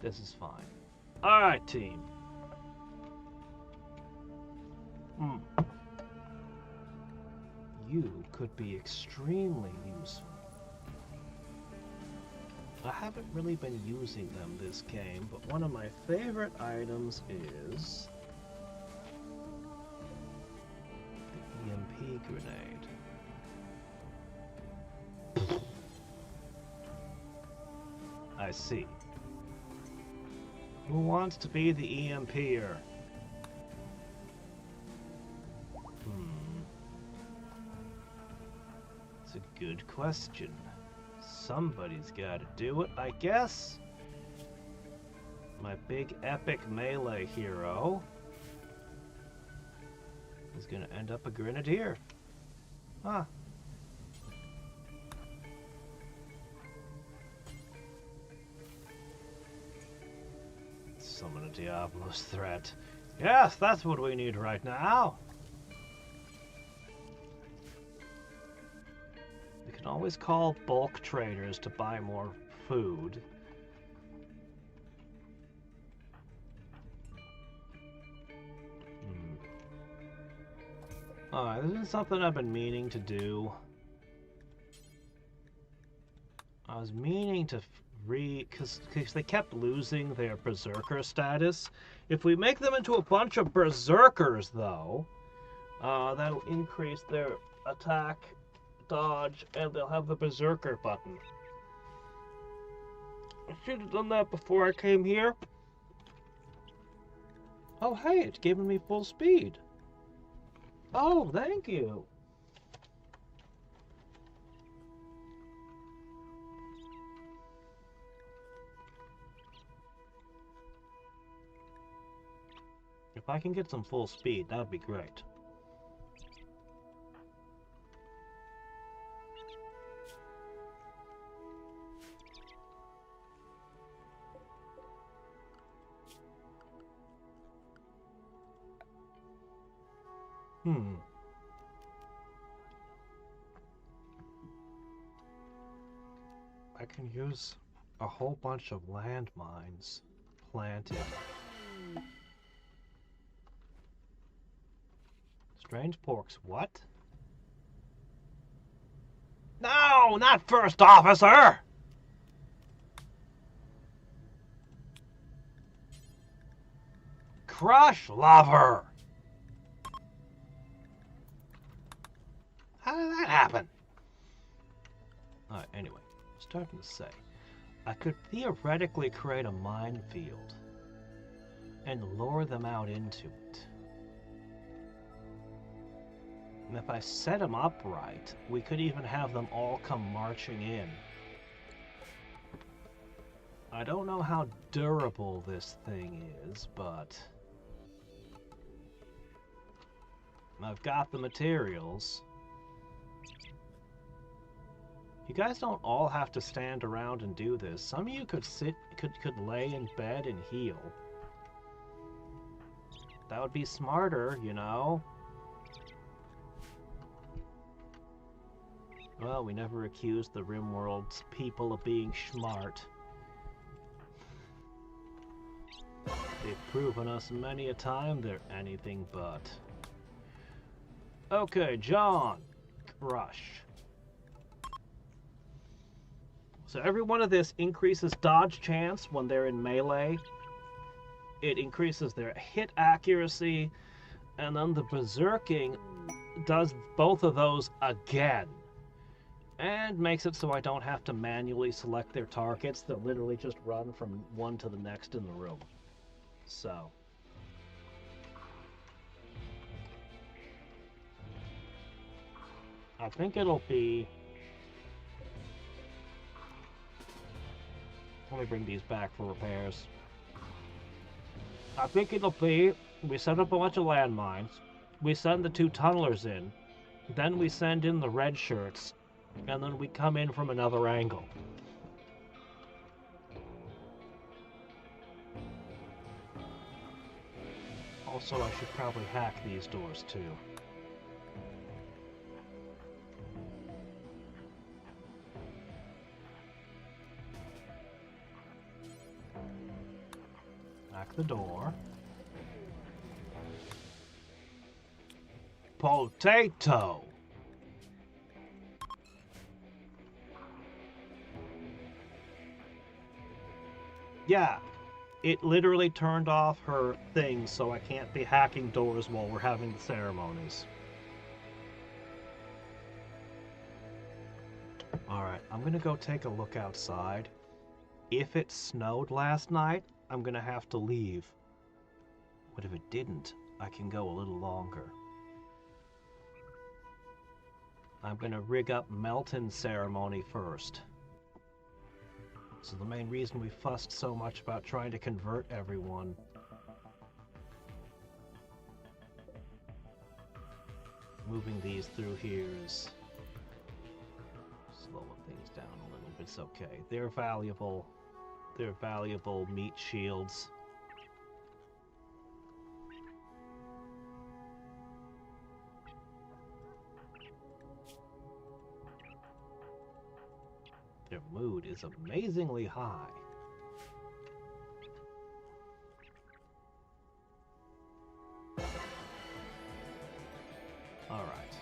[SPEAKER 1] This is fine. Alright, team. You could be extremely useful. I haven't really been using them this game, but one of my favorite items is the EMP grenade. I see. Who wants to be the EMPer? It's a good question. Somebody's got to do it, I guess. My big epic melee hero is going to end up a grenadier. Huh. Summon a Diablos threat. Yes, that's what we need right now. We can always call bulk traders to buy more food. Alright, this is something I've been meaning to do. I was meaning to because they kept losing their berserker status. If we make them into a bunch of berserkers, though, that'll increase their attack, dodge, and they'll have the berserker button. I should have done that before I came here. Oh, hey, it's giving me full speed. Oh, thank you. If I can get some full speed, that'd be great. I can use a whole bunch of landmines planted. Strange porks, what? No, not first officer! Crush lover! How did that happen? Alright, anyway, I was starting to say, I could theoretically create a minefield and lure them out into it. And if I set them up right, we could even have them all come marching in. I don't know how durable this thing is, but I've got the materials. You guys don't all have to stand around and do this. Some of you could could lay in bed and heal. That would be smarter, you know? Well, we never accused the Rimworld's people of being smart. They've proven us many a time they're anything but. Okay, John. Crush. So every one of this increases dodge chance when they're in melee. It increases their hit accuracy, and then the berserking does both of those again. And makes it so I don't have to manually select their targets. They'll literally just run from one to the next in the room. So. I think it'll be... Let me bring these back for repairs. I think it'll be, we set up a bunch of landmines, we send the 2 tunnelers in, then we send in the red shirts, and then we come in from another angle. Also, I should probably hack these doors too. Hack the door. Potato! Yeah, it literally turned off her thing, so I can't be hacking doors while we're having the ceremonies. Alright, I'm gonna go take a look outside. If it snowed last night, I'm gonna have to leave. But if it didn't, I can go a little longer. I'm gonna rig up Melton's ceremony first. So the main reason we fussed so much about trying to convert everyone. Moving these through here is slowing things down a little bit. It's okay. They're valuable. They're valuable meat shields. Their mood is amazingly high. All right.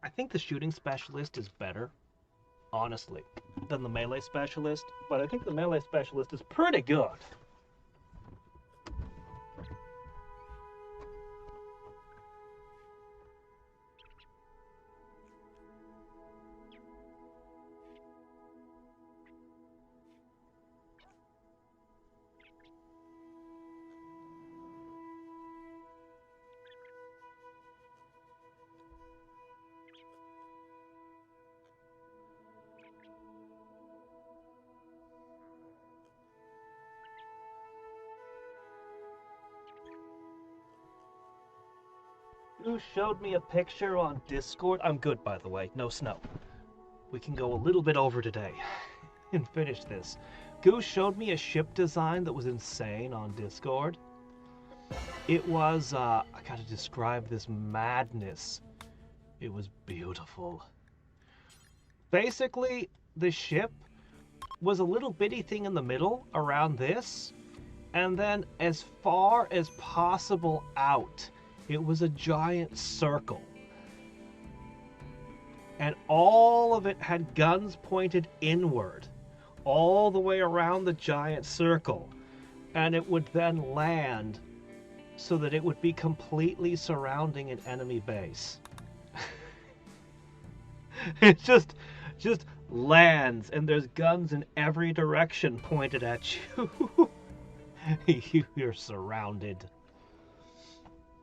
[SPEAKER 1] I think the shooting specialist is better, honestly, than the melee specialist, but I think the melee specialist is pretty good. Who showed me a picture on Discord? I'm good, by the way. No snow. We can go a little bit over today and finish this. Goose showed me a ship design that was insane on Discord. It was, I gotta describe this madness. It was beautiful. Basically, the ship was a little bitty thing in the middle around this, and then as far as possible out, it was a giant circle. And all of it had guns pointed inward, all the way around the giant circle. And it would then land so that it would be completely surrounding an enemy base. It just lands, and there's guns in every direction pointed at you. You're surrounded.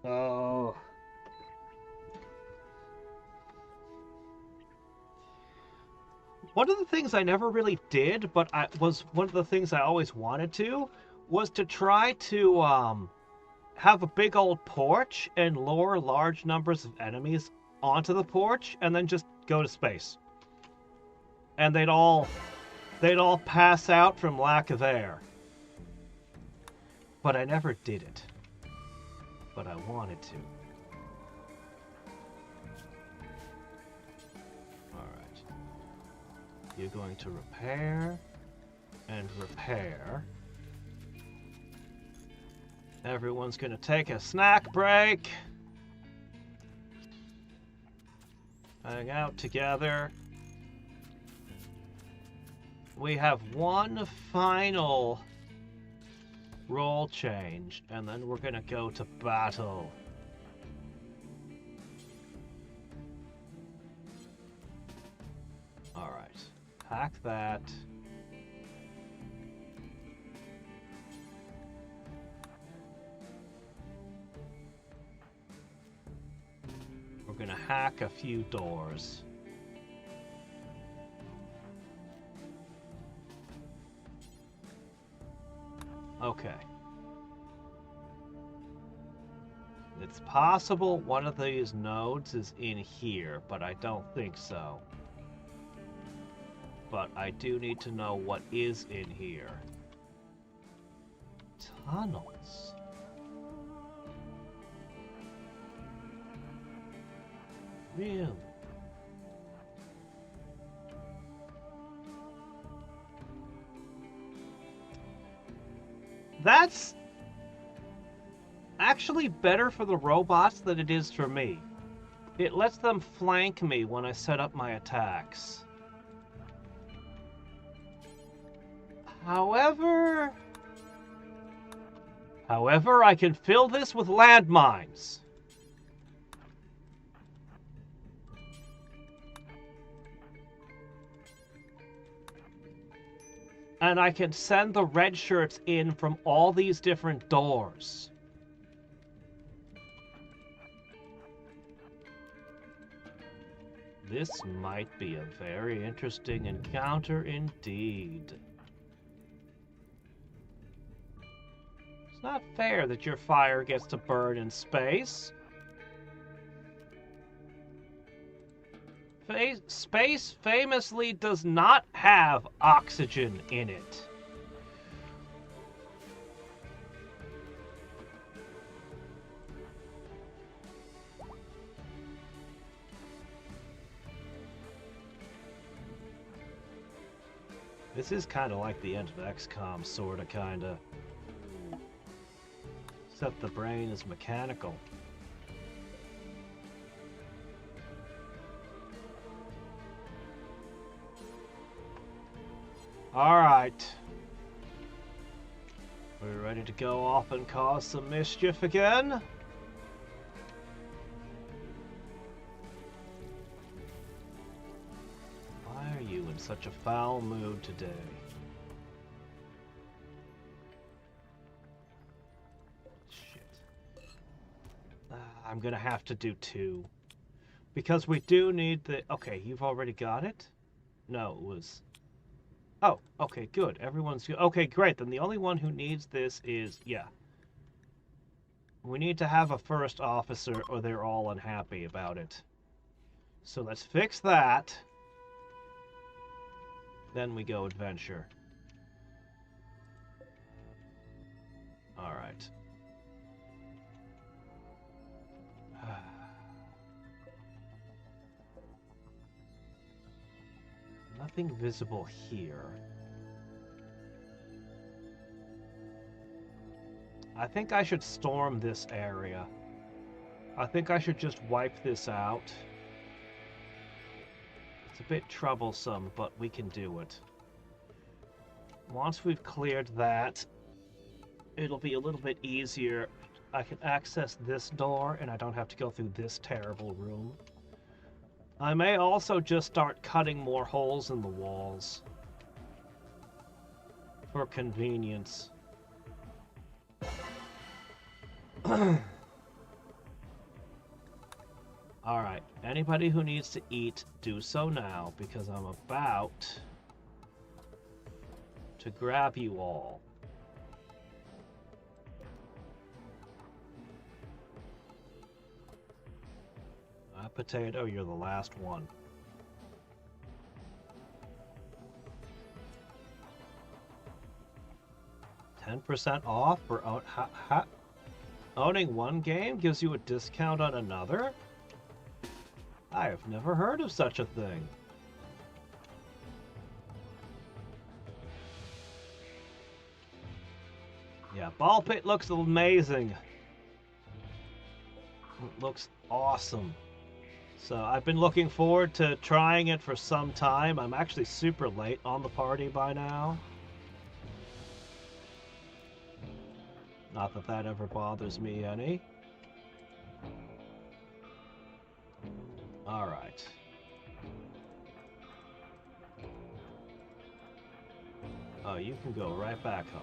[SPEAKER 1] Oh. One of the things I never really did, but was one of the things I always wanted to, was to try to have a big old porch and lure large numbers of enemies onto the porch, and then just go to space. And they'd all pass out from lack of air. But I never did it. But I wanted to. Alright. You're going to repair and repair. Everyone's going to take a snack break. Hang out together. We have one final roll change, and then we're gonna go to battle. Alright, hack that. We're gonna hack a few doors. Okay. It's possible one of these nodes is in here, but I don't think so. But I do need to know what is in here. Tunnels. Really? That's actually better for the robots than it is for me. It lets them flank me when I set up my attacks. However, I can fill this with landmines. And I can send the red shirts in from all these different doors. This might be a very interesting encounter indeed. It's not fair that your fire gets to burn in space. Space famously does not have oxygen in it. This is kind of like the end of XCOM, sorta, kinda. Except the brain is mechanical. Alright. We're ready to go off and cause some mischief again? Why are you in such a foul mood today? Shit. I'm gonna have to do 2. Because we do need the... Okay, you've already got it? No, it was... Oh, okay, good. Everyone's good. Okay, great. Then the only one who needs this is... Yeah. We need to have a first officer or they're all unhappy about it. So let's fix that. Then we go adventure. Alright. Nothing visible here. I think I should storm this area. I think I should just wipe this out. It's a bit troublesome, but we can do it. Once we've cleared that, it'll be a little bit easier. I can access this door, and I don't have to go through this terrible room. I may also just start cutting more holes in the walls. For convenience. Alright, anybody who needs to eat, do so now, because I'm about to grab you all. Potato, you're the last one. 10% off for owning one game gives you a discount on another? I have never heard of such a thing. Yeah, Ball Pit looks amazing. It looks awesome. So I've been looking forward to trying it for some time. I'm actually super late on the party by now. Not that that ever bothers me any. Alright. Oh, you can go right back home.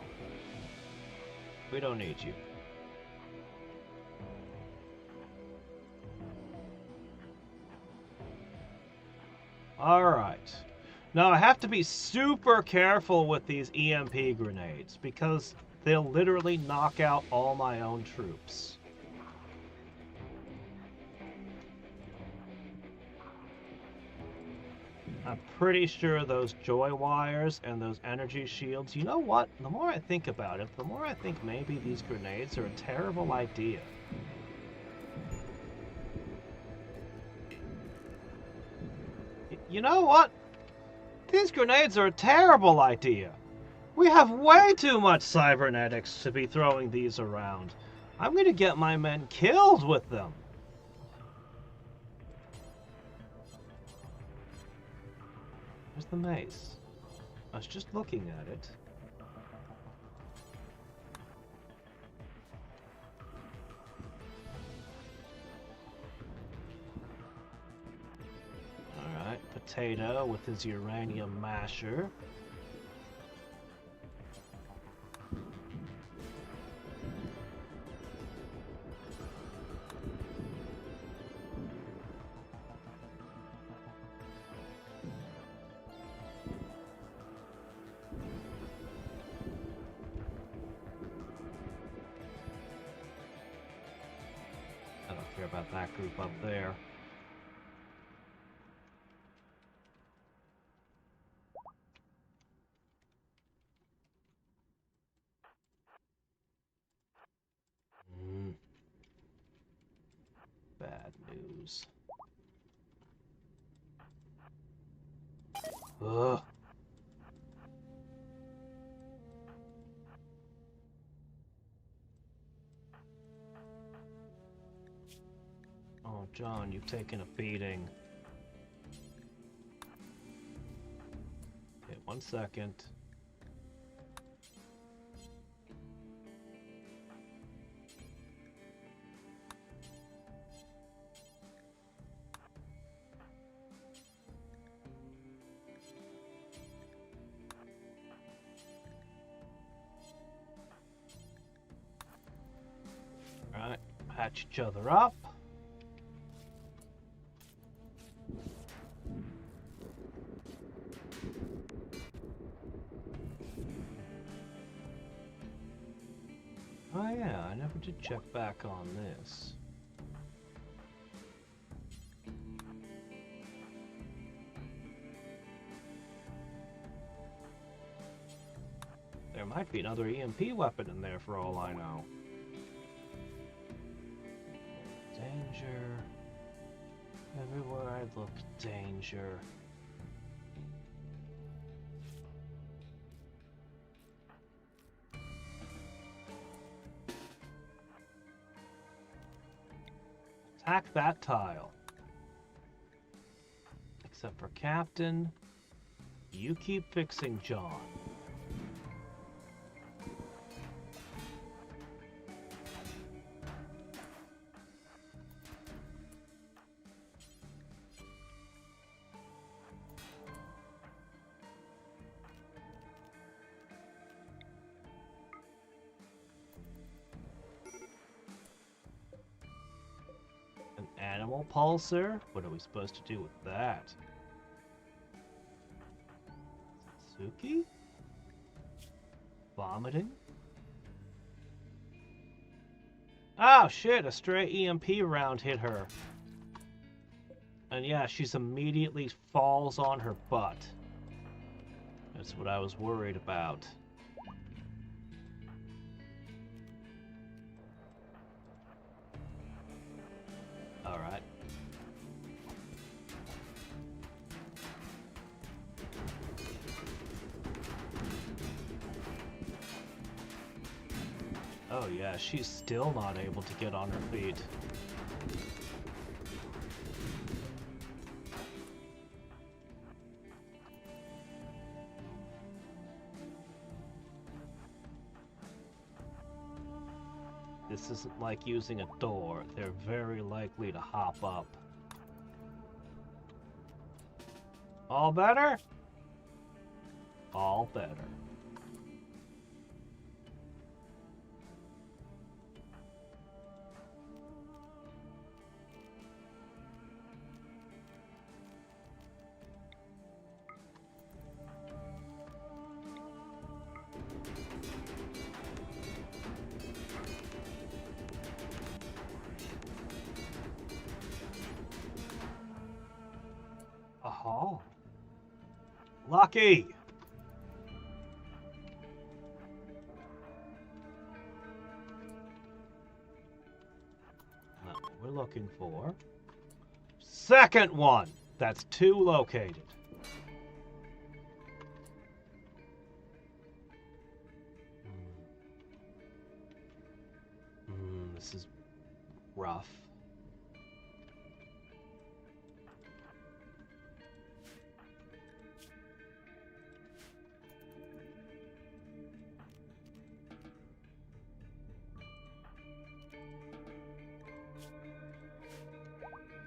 [SPEAKER 1] We don't need you. Alright. Now I have to be super careful with these EMP grenades because they'll literally knock out all my own troops. I'm pretty sure those joy wires and those energy shields, you know what? The more I think about it, the more I think maybe these grenades are a terrible idea. You know what? These grenades are a terrible idea. We have way too much cybernetics to be throwing these around. I'm going to get my men killed with them. Where's the mace? I was just looking at it. Alright, Potato with his uranium masher. I don't care about that group up there. Bad news. Ugh. Oh, John, you've taken a beating. Okay, 1 second. Alright, patch each other up. Oh yeah, I never did check back on this. There might be another EMP weapon in there for all I know. Danger. Everywhere I look, danger. Attack that tile. Except for Captain, you keep fixing John. Animal pulsar? What are we supposed to do with that? Suki? Vomiting? Oh shit, a stray EMP round hit her. And yeah, she's immediately falls on her butt. That's what I was worried about. Alright. Oh yeah, she's still not able to get on her feet. This isn't like using a door. They're very likely to hop up. All better? All better. Oh. Lucky! Now, we're looking for... second one! That's 2 located. This is rough.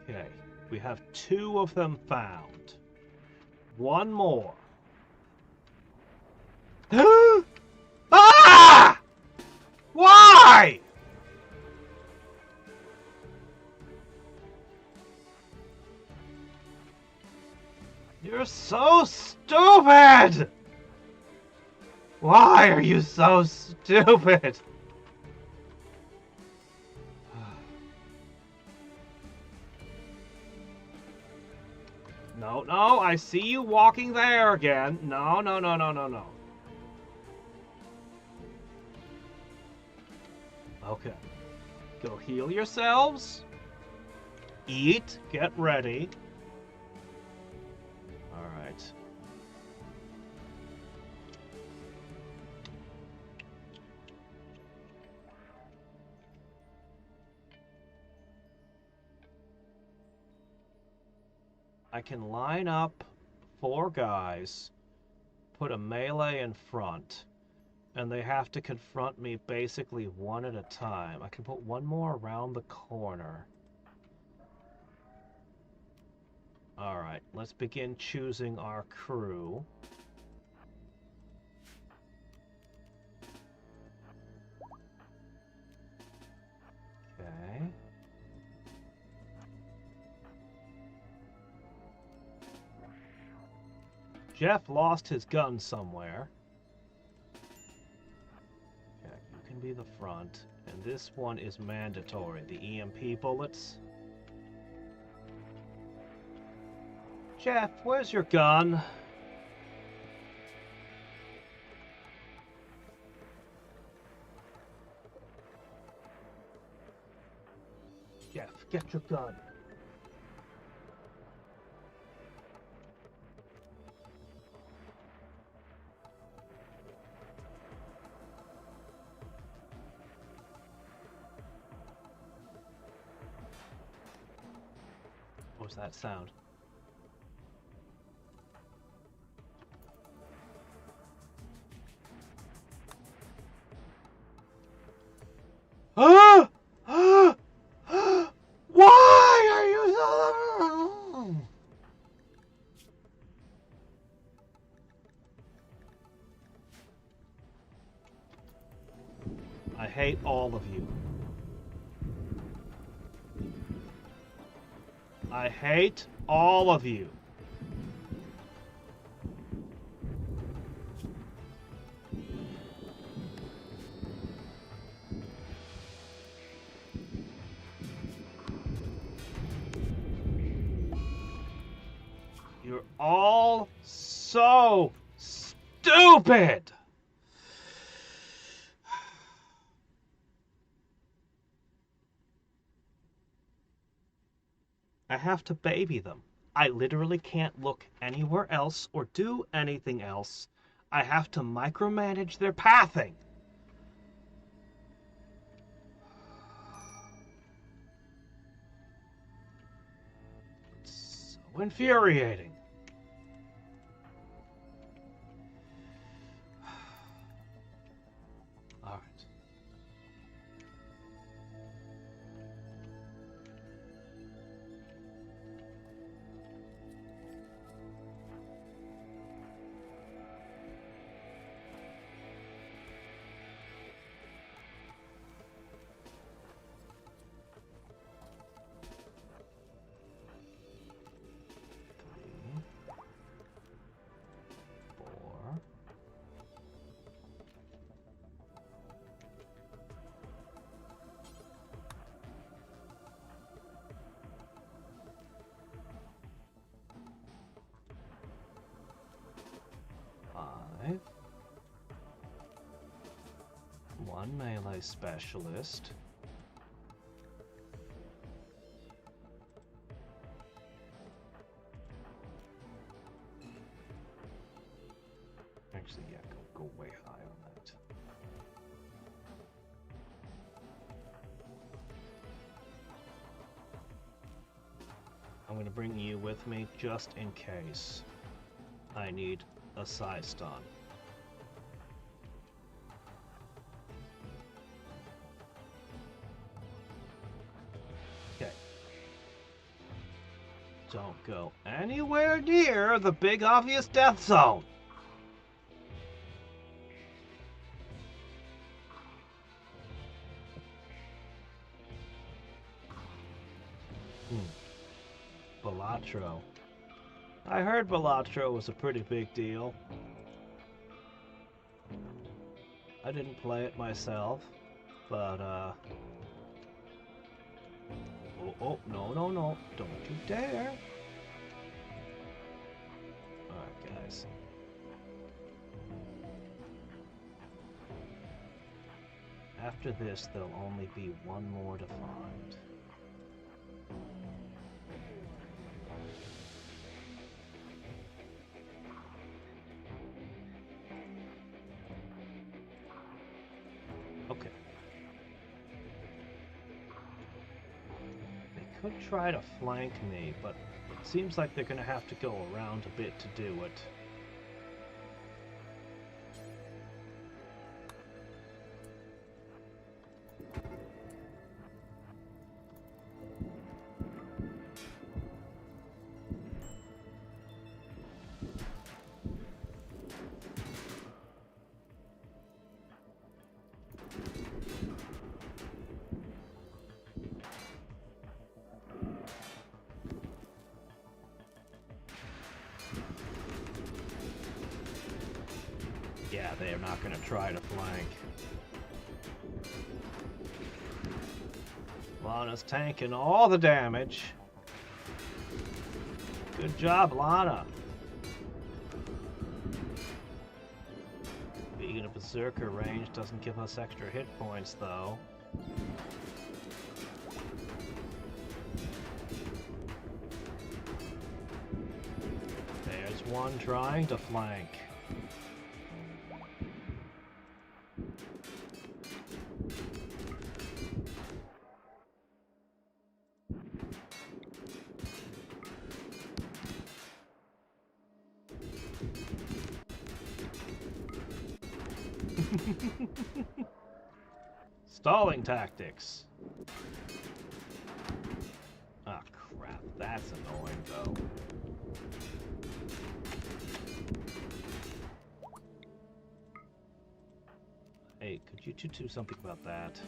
[SPEAKER 1] Okay, we have 2 of them found. 1 more. Ah! Why? You're so stupid! Why are you so stupid? No, no, I see you walking there again. No, no, no, no, no, no. Okay. Go heal yourselves. Eat. Get ready. Alright. I can line up 4 guys, put a melee in front, and they have to confront me basically 1 at a time. I can put 1 more around the corner. Alright, let's begin choosing our crew. Okay. Jeff lost his gun somewhere. Okay, you can can be the front. And this one is mandatory. The EMP bullets. Jeff, where's your gun? Jeff, get your gun. What was that sound? Ah! Ah! Why are you so... I hate all of you. I hate all of you. You're all so stupid. I have to baby them. I literally can't look anywhere else or do anything else. I have to micromanage their pathing. It's so infuriating. All right. One melee specialist. Actually, yeah, go way high on that. I'm going to bring you with me just in case I need a side stun. Okay. Don't go anywhere near the big obvious death zone. Balatro. I heard Balatro was a pretty big deal. I didn't play it myself, but oh, no, don't you dare. Alright, guys. After this, there'll only be one more to find. Okay. They could try to flank me, but it seems like they're gonna have to go around a bit to do it. Yeah, they are not going to try to flank. Lana's tanking all the damage. Good job, Lana. Being in a berserker range doesn't give us extra hit points, though. There's one trying to flank. Stalling tactics. Ah, crap. That's annoying, though. Hey, could you two do something about that?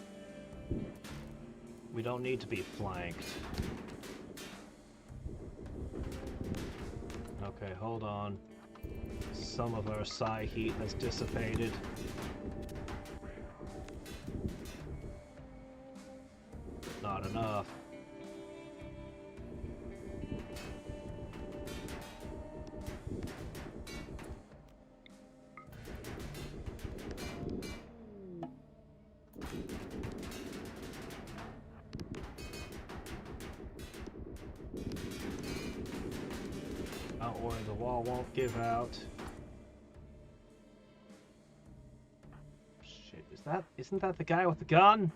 [SPEAKER 1] We don't need to be flanked. Okay, hold on. Some of our psi heat has dissipated. Not enough. Don't worry, the wall won't give out. Shit, isn't that the guy with the gun?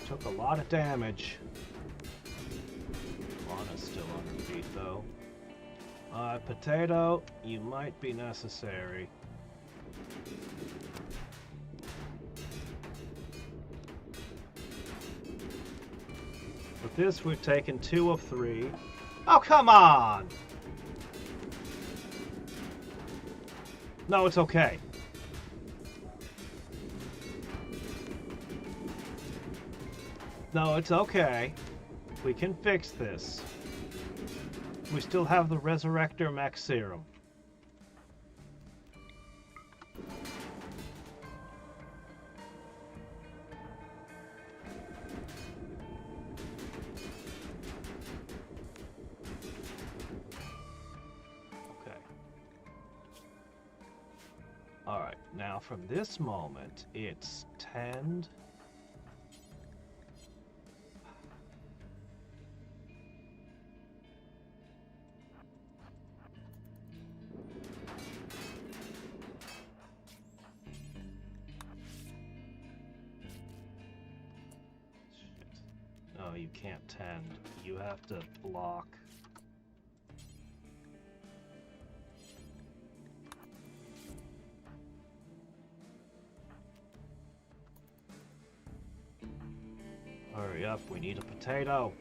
[SPEAKER 1] Took a lot of damage. Lana's still on her feet, though. Potato, you might be necessary. With this, we've taken 2 of 3. Oh, come on! No, it's okay. No, it's okay. We can fix this. We still have the Resurrector Mech Serum. Okay. Alright, now from this moment, it's tend. No, you can't tend. You have to block. Hurry up, we need a potato.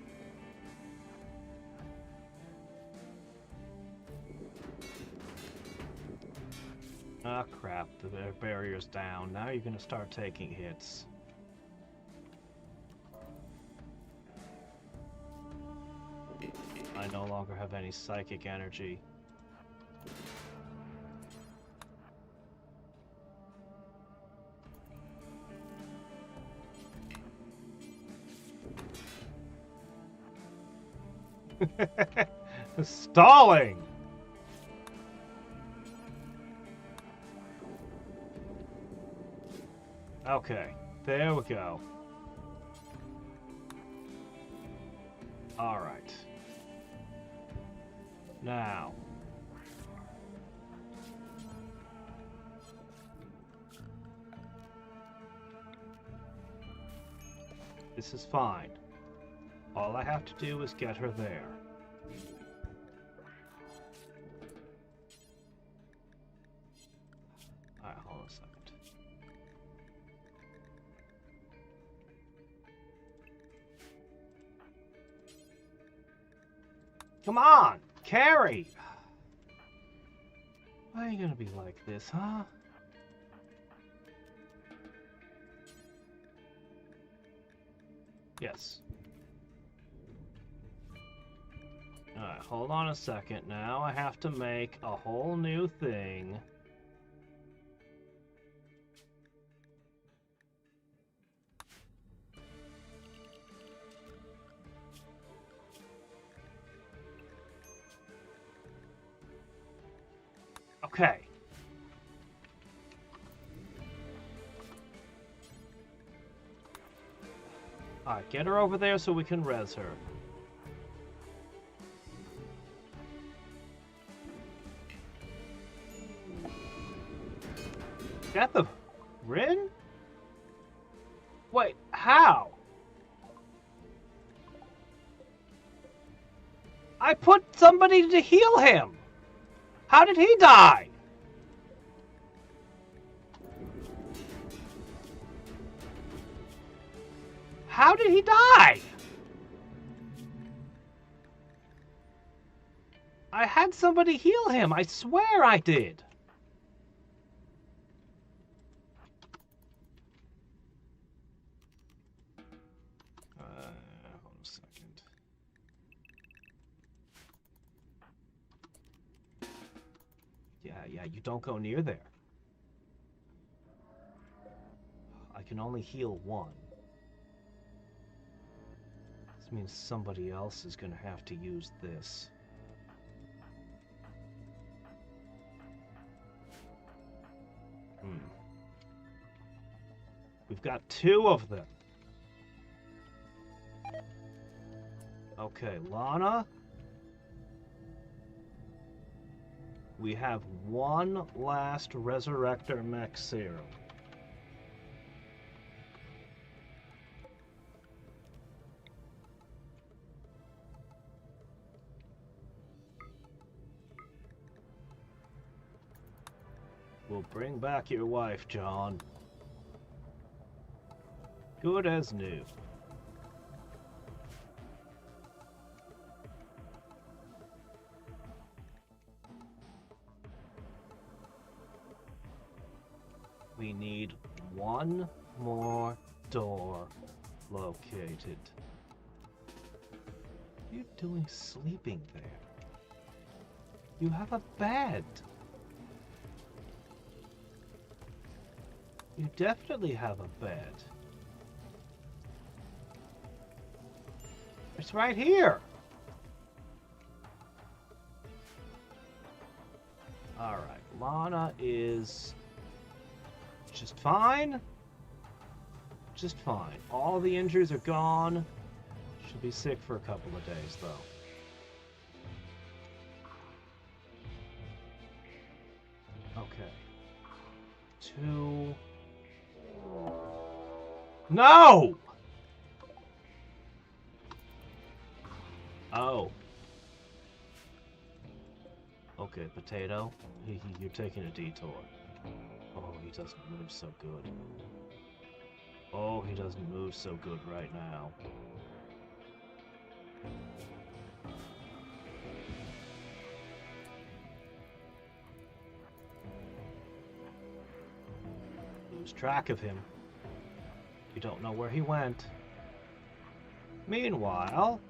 [SPEAKER 1] Ah, crap, the barrier's down. Now you're gonna start taking hits. I no longer have any psychic energy. Stalling! Okay, there we go. Alright. Now. This is fine. All I have to do is get her there. Alright, hold on a second. Come on! Carry! Why are you gonna be like this, huh? Yes. Alright, hold on a second. Now I have to make a whole new thing. Okay. Alright, get her over there so we can res her. Got the Rin? Wait, how? I put somebody to heal him. How did he die? How did he die? I had somebody heal him. I swear I did. Hold a second. Yeah, you don't go near there. I can only heal one. This means somebody else is gonna have to use this. We've got 2 of them. Okay, Lana. We have 1 last Resurrector Mech Serum. We'll bring back your wife, John. Good as new. We need 1 more door located. What are you doing sleeping there? You have a bed. You definitely have a bed. It's right here. Alright, Lana is just fine. Just fine. All the injuries are gone. She'll be sick for a couple of days, though. Okay. 2. No! Oh. Okay, Potato. You're taking a detour. Oh, he doesn't move so good. Oh, he doesn't move so good right now. Lose track of him. You don't know where he went. Meanwhile...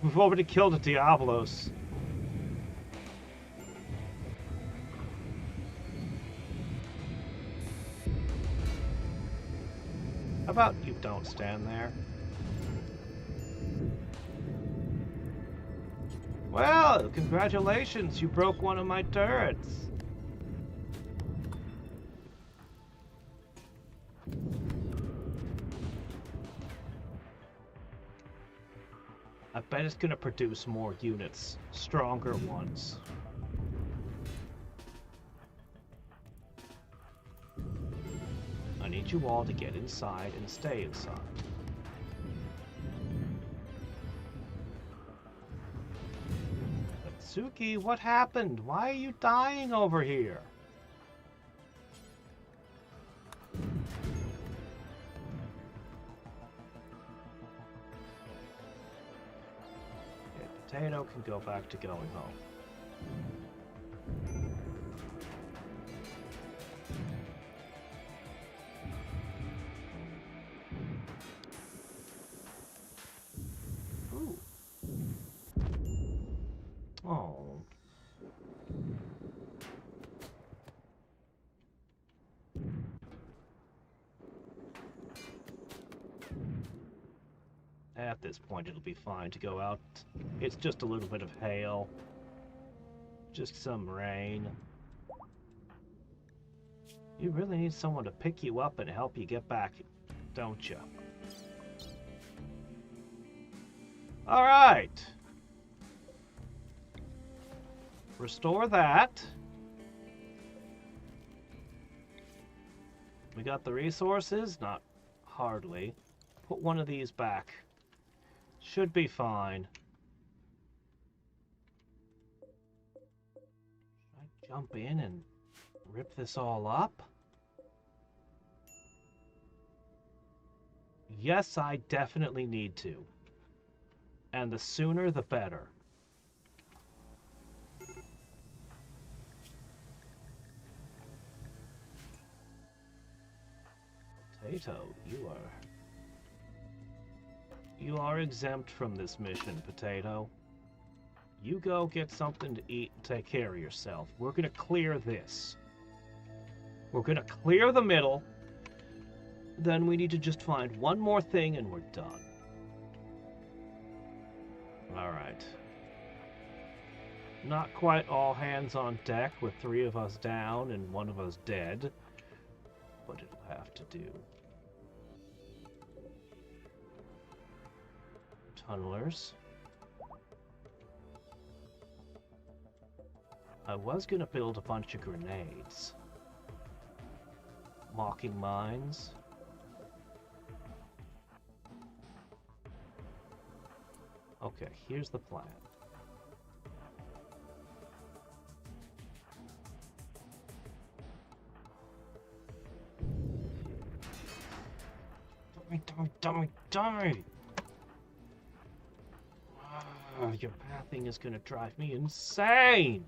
[SPEAKER 1] we've already killed a Diablos. How about you don't stand there? Well, congratulations, you broke one of my turrets. I bet it's gonna produce more units, stronger ones. I need you all to get inside and stay inside. Suki, what happened? Why are you dying over here? Okay, Potato can go back to going home. Oh. At this point, it'll be fine to go out. It's just a little bit of hail. Just some rain. You really need someone to pick you up and help you get back, don't you? All right. Restore that. We got the resources? Not hardly. Put one of these back. Should be fine. Should I jump in and rip this all up? Yes, I definitely need to. And the sooner the better. Potato, you are exempt from this mission, Potato. You go get something to eat and take care of yourself. We're gonna clear this. We're gonna clear the middle. Then we need to just find one more thing and we're done. Alright. Not quite all hands on deck with 3 of us down and 1 of us dead. But it'll have to do. Tunnelers. I was gonna build a bunch of grenades. Mocking mines. Okay, here's the plan. Die! Your pathing is gonna drive me insane!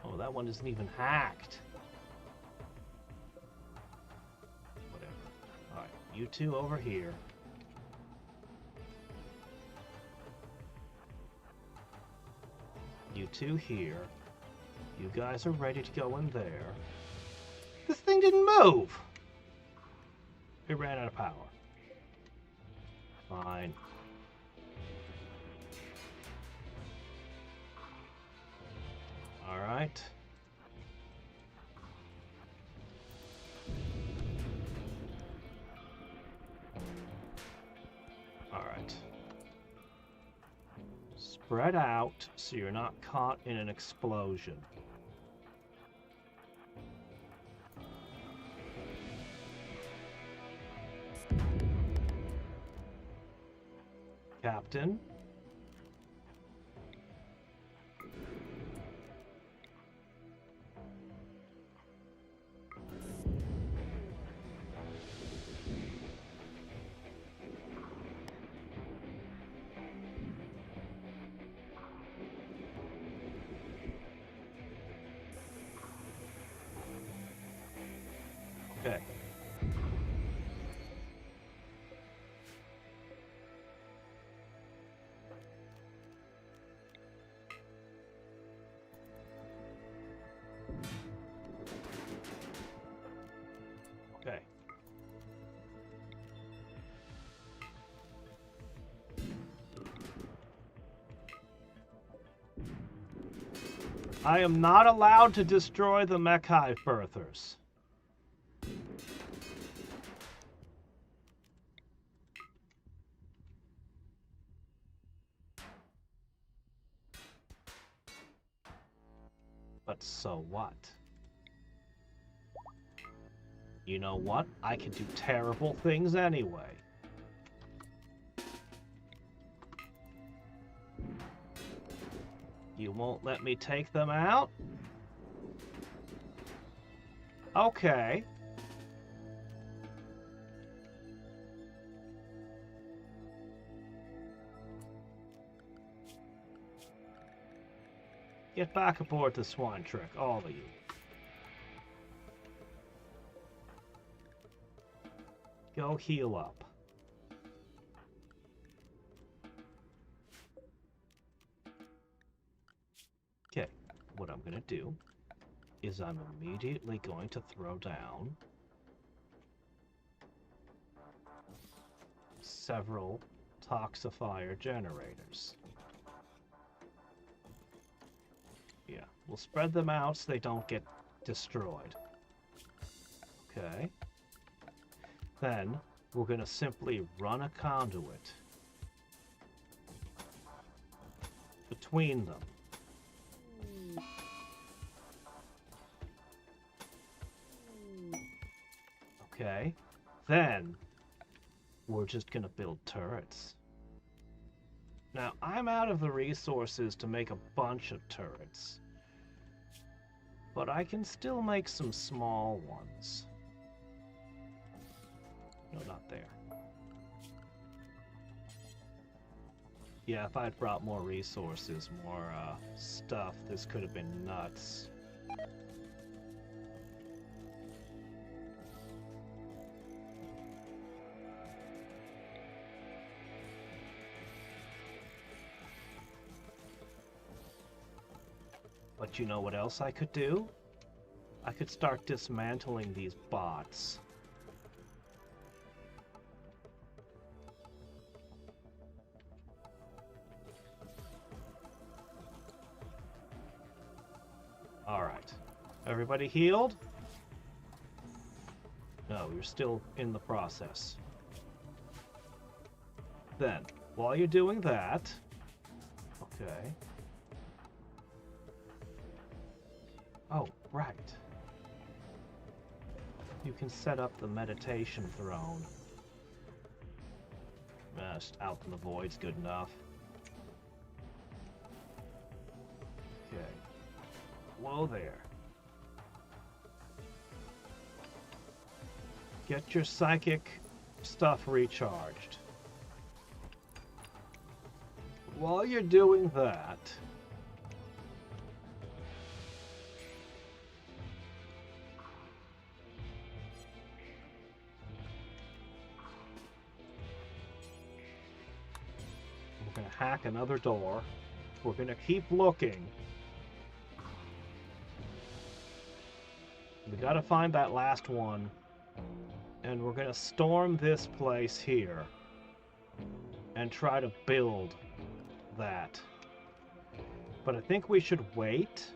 [SPEAKER 1] Oh, that one isn't even hacked. Whatever. Alright, you 2 over here. You 2 here. You guys are ready to go in there. This thing didn't move! It ran out of power. Fine. Alright. Alright. Spread out so you're not caught in an explosion. Captain. Okay. Okay. I am not allowed to destroy the mech hive birthers. But so what? You know what? I can do terrible things anyway. You won't let me take them out? Okay. Get back aboard the Swan Trick, all of you. Go heal up. Okay, what I'm gonna do is I'm immediately going to throw down several toxifier generators. Yeah, we'll spread them out so they don't get destroyed. Okay. Then we're going to simply run a conduit between them. Okay. Then we're just going to build turrets. Now, I'm out of the resources to make a bunch of turrets, but I can still make some small ones. No, not there. Yeah, if I'd brought more resources, more stuff, this could have been nuts. But you know what else I could do? I could start dismantling these bots. Alright. Everybody healed? No, you're still in the process. Then, while you're doing that... Okay. Oh, right. You can set up the meditation throne. Just out in the void's good enough. Okay. Whoa there. Get your psychic stuff recharged. While you're doing that, we're going to hack another door. We're going to keep looking. We got to find that last one. And we're going to storm this place here. And try to build that. But I think we should wait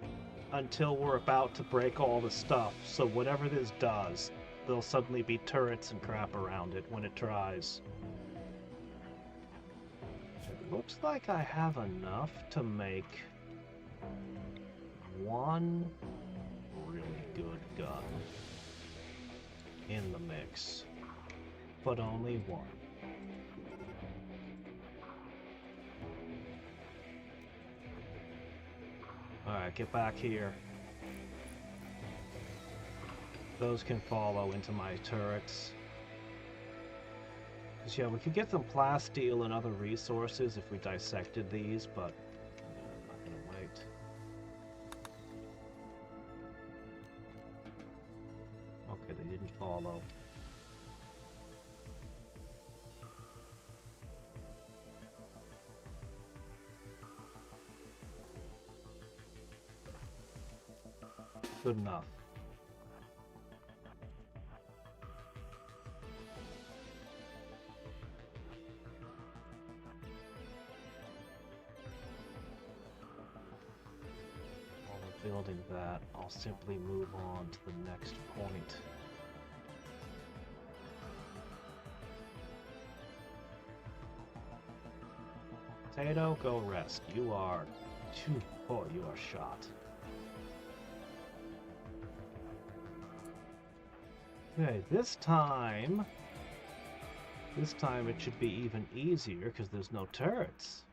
[SPEAKER 1] until we're about to break all the stuff. So whatever this does, there'll suddenly be turrets and crap around it when it tries. It looks like I have enough to make one really good gun in the mix, but only one. Alright, get back here. Those can follow into my turrets. Because yeah, we could get some plasteel and other resources if we dissected these, but I'm not gonna wait. Okay, they didn't follow. Good enough. While we're building that, I'll simply move on to the next point. Potato, go rest. You are... Oh, you are shot. Okay, this time it should be even easier because there's no turrets.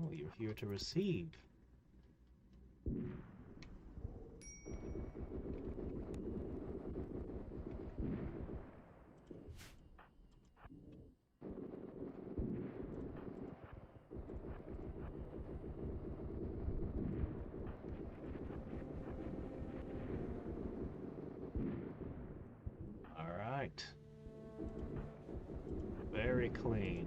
[SPEAKER 1] Oh, you're here to receive. Very clean.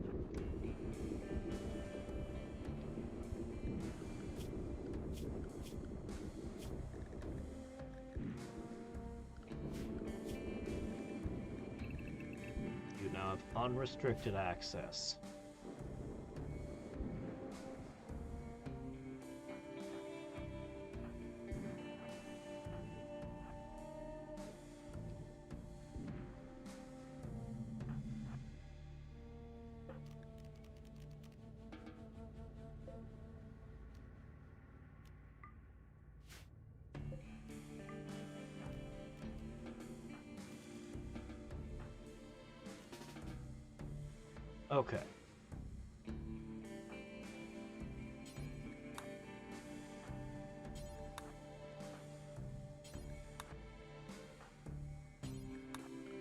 [SPEAKER 1] Now I have unrestricted access. Okay.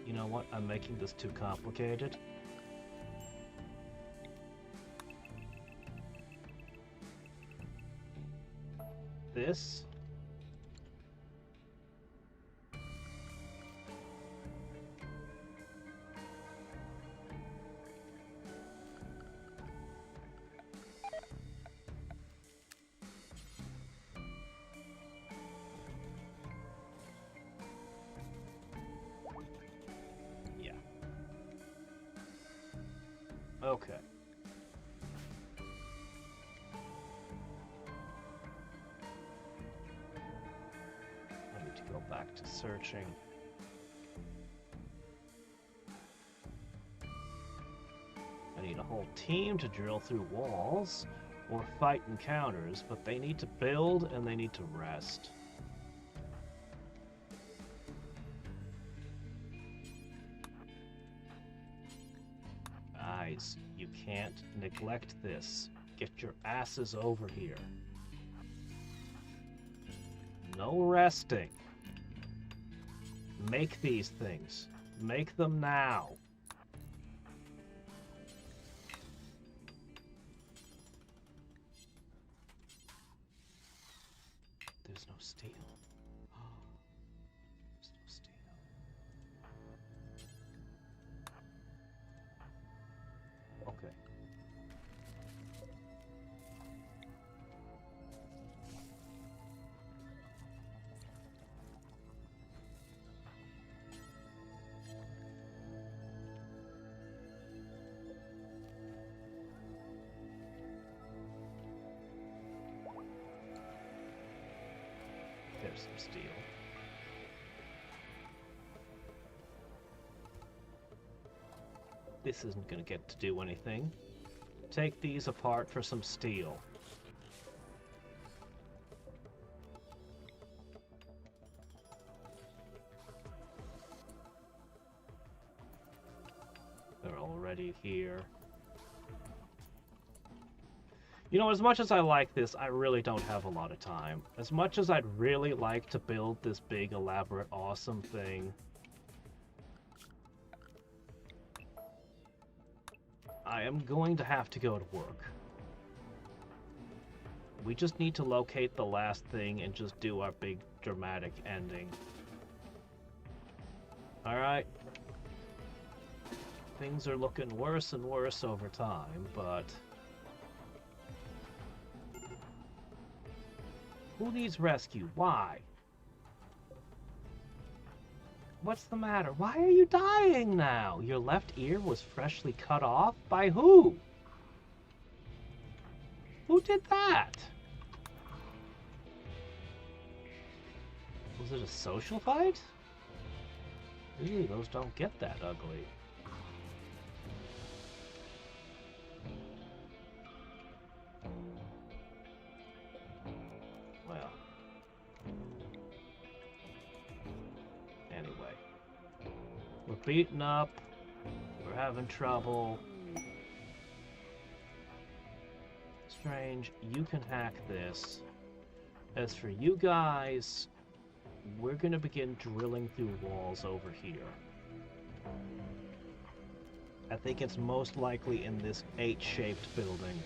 [SPEAKER 1] You know what? I'm making this too complicated. This. Okay. I need to go back to searching. I need a whole team to drill through walls or fight encounters, but they need to build and they need to rest. Guys, you can't neglect this. Get your asses over here. No resting. Make these things. Make them now. There's no steel. There's no steel. Okay. There's some steel. This isn't going to get to do anything. Take these apart for some steel. They're already here. You know, as much as I like this, I really don't have a lot of time. As much as I'd really like to build this big, elaborate, awesome thing, I am going to have to go to work. We just need to locate the last thing and just do our big, dramatic ending. Alright. Things are looking worse and worse over time, but... who needs rescue? Why? What's the matter? Why are you dying now? Your left ear was freshly cut off? By who? Who did that? Was it a social fight? Usually those don't get that ugly. Well. Anyway. We're beaten up. We're having trouble. Strange, you can hack this. As for you guys, we're gonna begin drilling through walls over here. I think it's most likely in this 8-shaped building.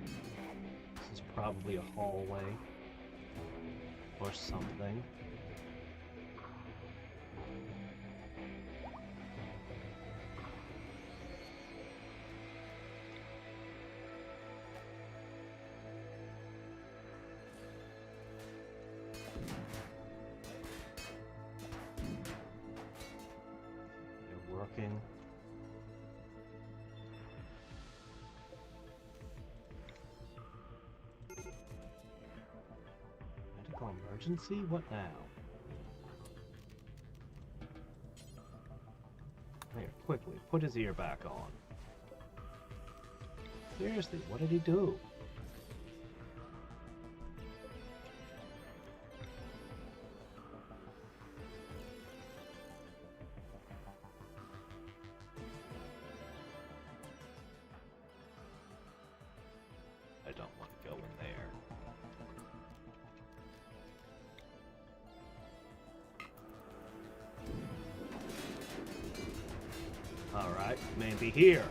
[SPEAKER 1] This is probably a hallway or something. working. Medical emergency? What now? Here, quickly, put his ear back on. Seriously, what did he do? I don't want to go in there. Alright, maybe here.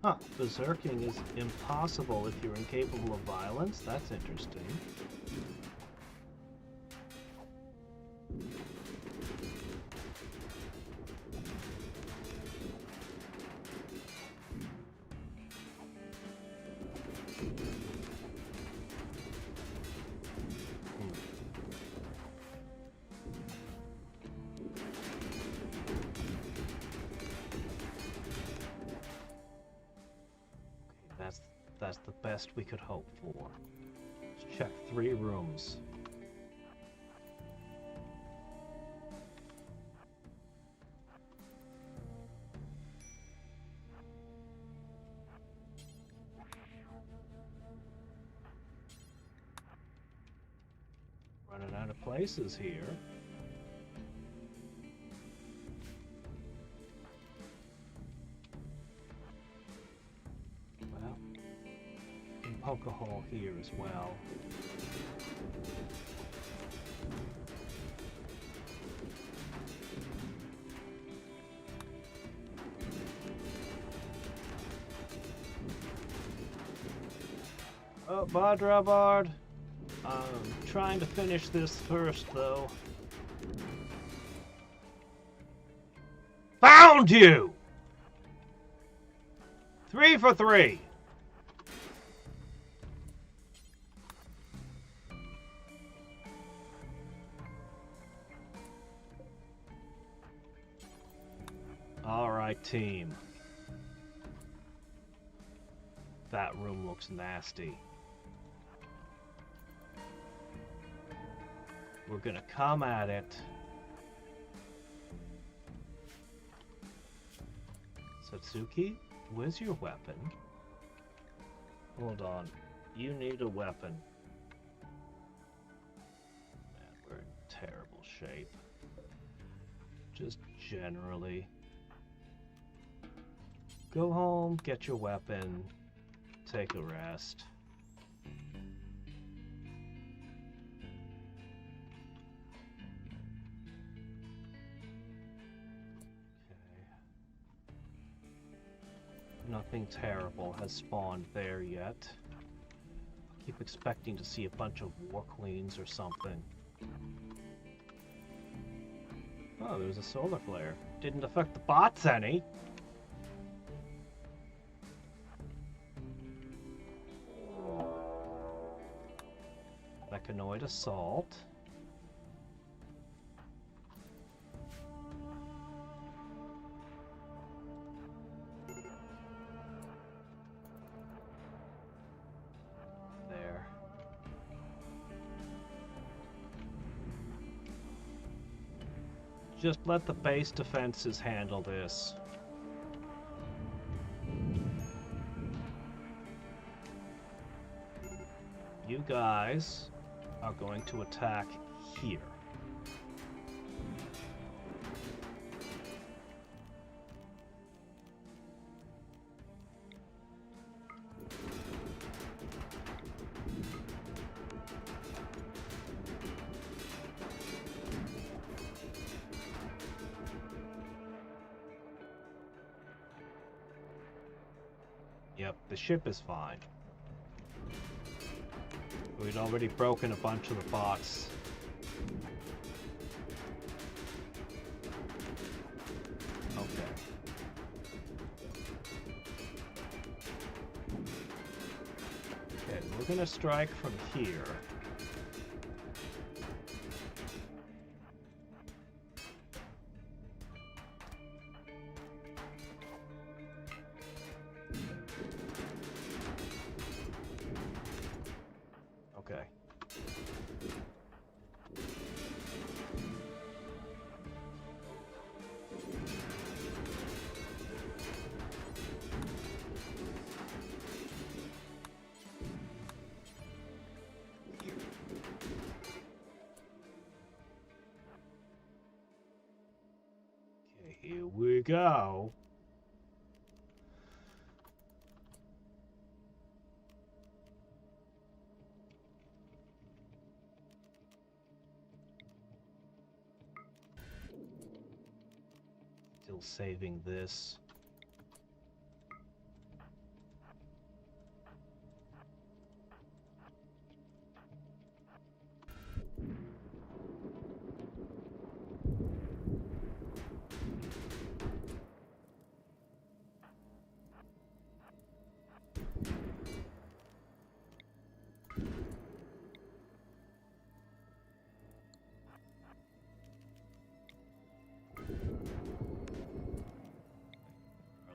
[SPEAKER 1] Huh, berserking is impossible if you're incapable of violence? That's interesting. That's the best we could hope for. Let's check 3 rooms. Running out of places here. Poke a hole here as well. Oh, Badrabard. I'm trying to finish this first, though. Found you! 3 for 3. Alright, team. That room looks nasty. We're gonna come at it. Satsuki, where's your weapon? Hold on. You need a weapon. Man, we're in terrible shape. Just generally. Go home, get your weapon, take a rest. Okay. Nothing terrible has spawned there yet. I keep expecting to see a bunch of war queens or something. Oh, there was a solar flare. Didn't affect the bots any. Mechanoid assault. There. Just let the base defenses handle this. You guys are going to attack here. Yep, the ship is fine. We'd already broken a bunch of the bots Okay. Okay, we're gonna strike from here. Okay. Okay, here we go. Still saving this.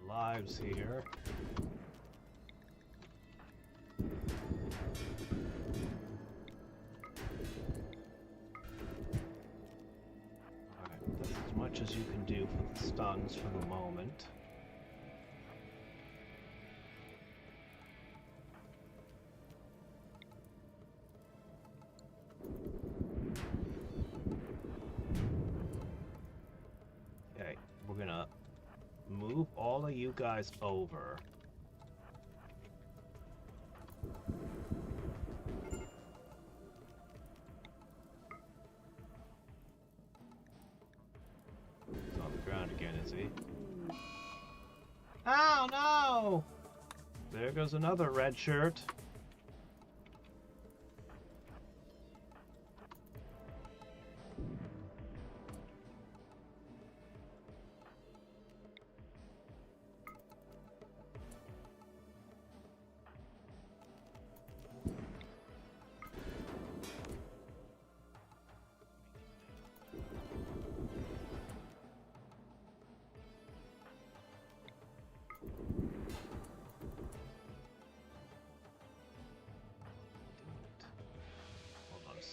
[SPEAKER 1] Lives here. Alright, that's as much as you can do for the stuns for the moment. Okay, we're gonna move all of you guys over. He's on the ground again, is he? Oh no! There goes another red shirt.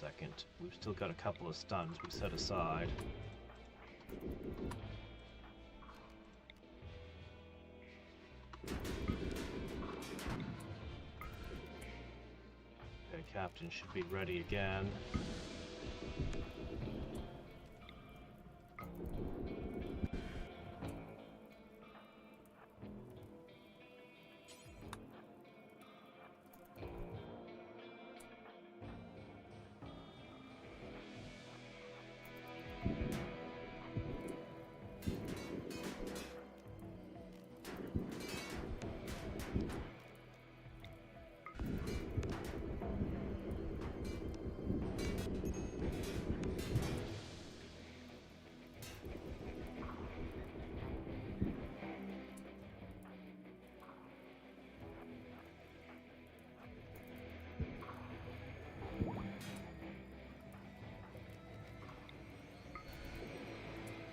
[SPEAKER 1] Second. We've still got a couple of stuns we set aside. Okay, Captain should be ready again.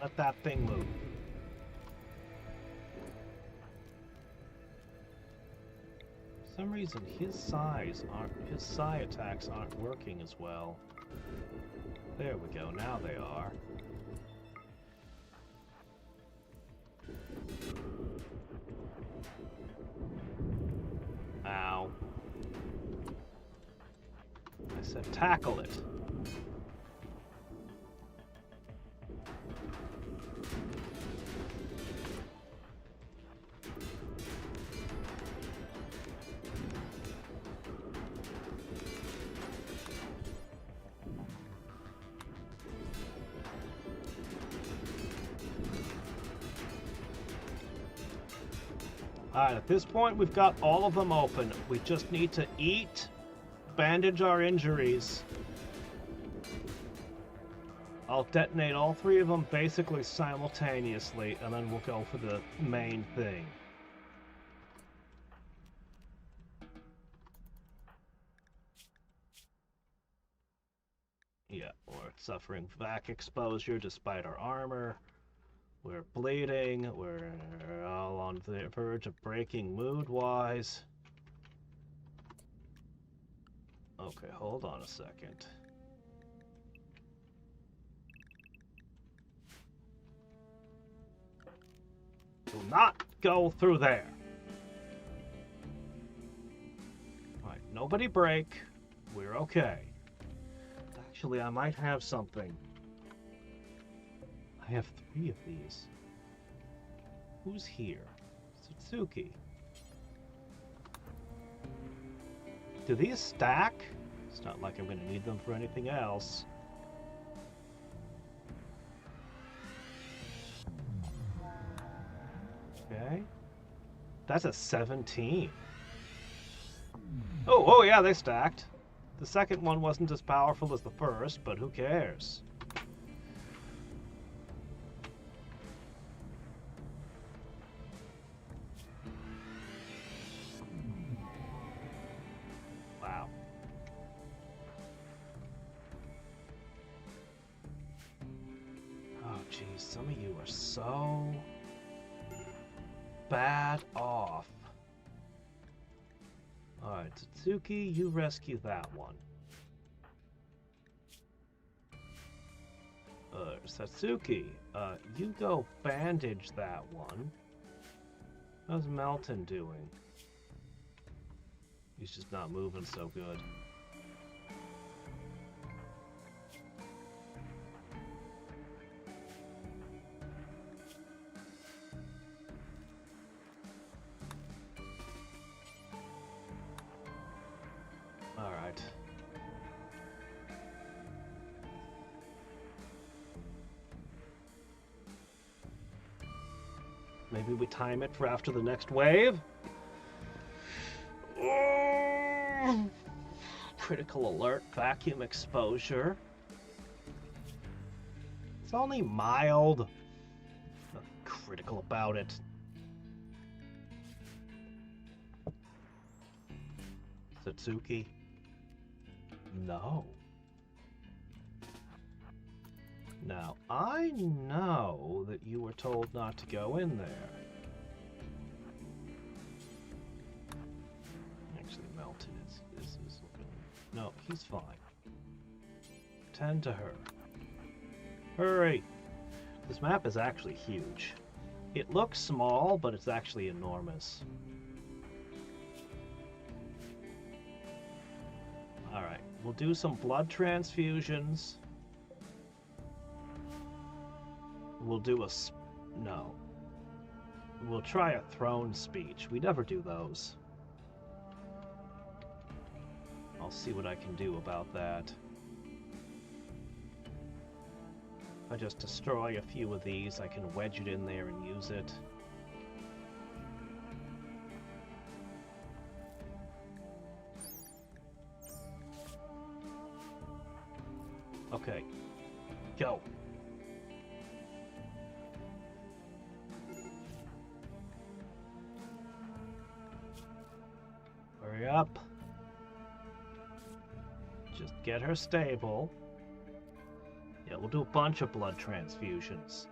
[SPEAKER 1] Let that thing move. For some reason, his psi attacks aren't working as well. There we go. Now they are. Ow. I said tackle it. Alright, at this point we've got all of them open. We just need to eat, bandage our injuries. I'll detonate all 3 of them basically simultaneously, and then we'll go for the main thing. Yeah, we're suffering vac exposure despite our armor. We're bleeding. We're all on the verge of breaking mood-wise. Okay, hold on a second. Do not go through there. Alright, nobody break. We're okay. Actually, I might have something. I have 3 of these. Who's here? Satsuki. Do these stack? It's not like I'm going to need them for anything else. Okay. That's a 17. Oh, yeah, they stacked. The second one wasn't as powerful as the first, but who cares? Wow. Oh, geez, some of you are so bad off. Alright, Tatsuki, you rescue that one. Satsuki, you go bandage that one. How's Melton doing? He's just not moving so good. Alright. Maybe we time it for after the next wave? Critical alert, vacuum exposure. It's only mild. Nothing critical about it. Satsuki? No. Now, I know that you were told not to go in there. Actually, Melton is looking... No, he's fine. Tend to her. Hurry! This map is actually huge. It looks small, but it's actually enormous. Alright, we'll do some blood transfusions. We'll do a... no. We'll try a throne speech. We never do those. I'll see what I can do about that. If I just destroy a few of these, I can wedge it in there and use it. Okay. Go. Hurry up. Just get her stable. Yeah, we'll do a bunch of blood transfusions.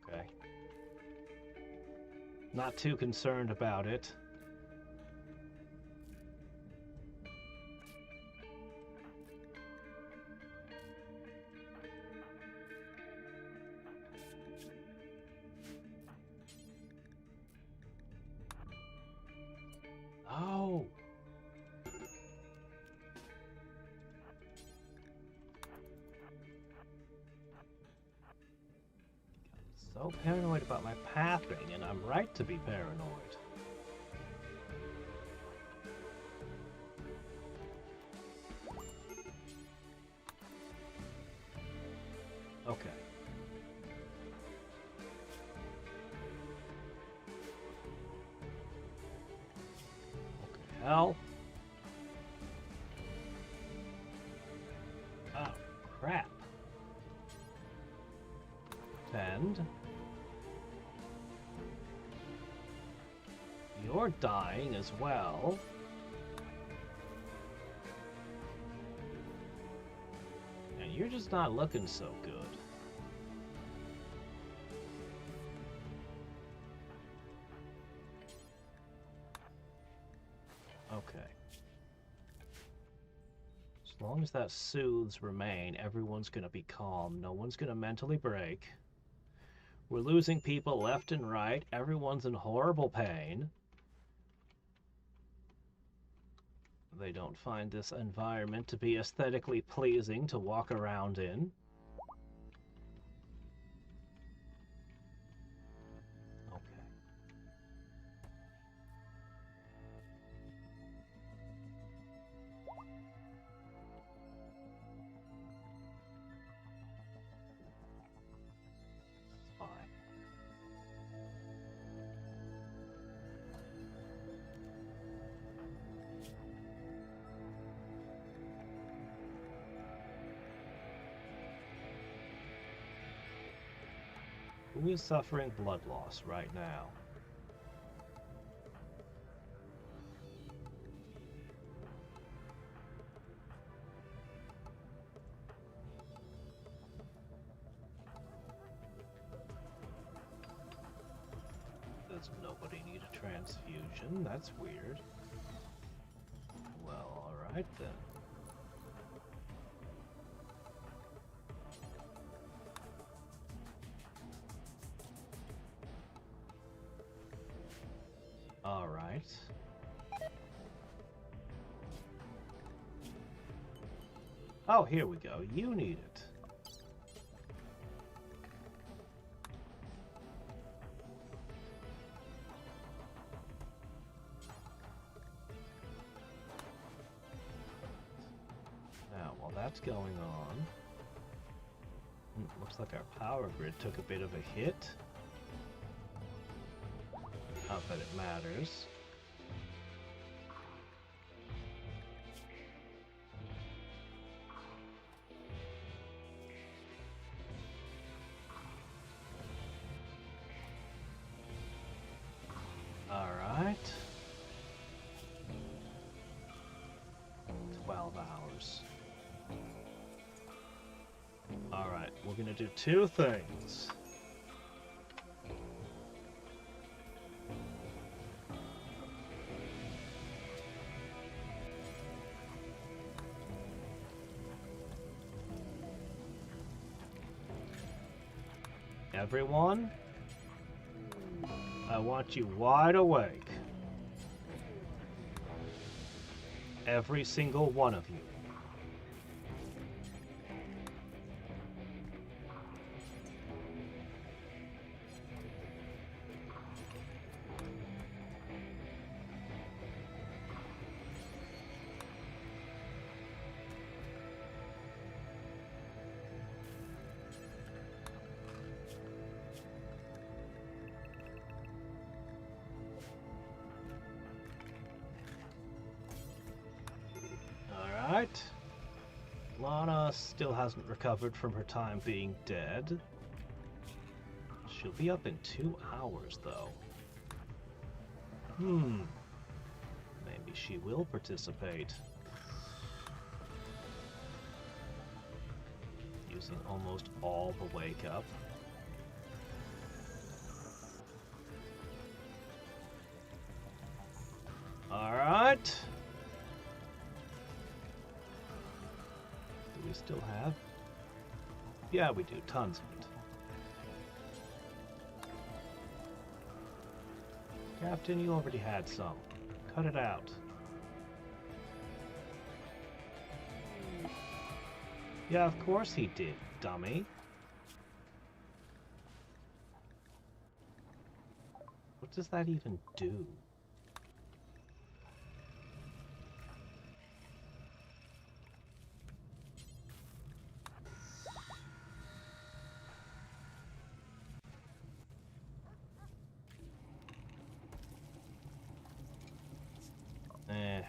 [SPEAKER 1] Okay. Not too concerned about it. Oh! So paranoid about my pathing, and I'm right to be paranoid. Okay. hell? Oh, crap. Tend. You're dying as well. And you're just not looking so good. Okay. As long as that soothes remain, everyone's gonna be calm. No one's gonna mentally break. We're losing people left and right. Everyone's in horrible pain. They don't find this environment to be aesthetically pleasing to walk around in. Okay. Fine. Who is suffering blood loss right now? Does nobody need a transfusion? That's weird. Well, alright then. Alright. Oh, here we go. You need it. Now, while that's going on, looks like our power grid took a bit of a hit. Not that it matters. All right. 12 hours. All right, we're gonna do two things. Everyone, I want you wide awake. Every single one of you. Alright. Lana still hasn't recovered from her time being dead. She'll be up in 2 hours, though. Maybe she will participate. Using almost all the wake up. Alright. Do we still have? Yeah, we do. Tons of it. Captain, you already had some. Cut it out. Yeah, of course he did, dummy. What does that even do? Eh.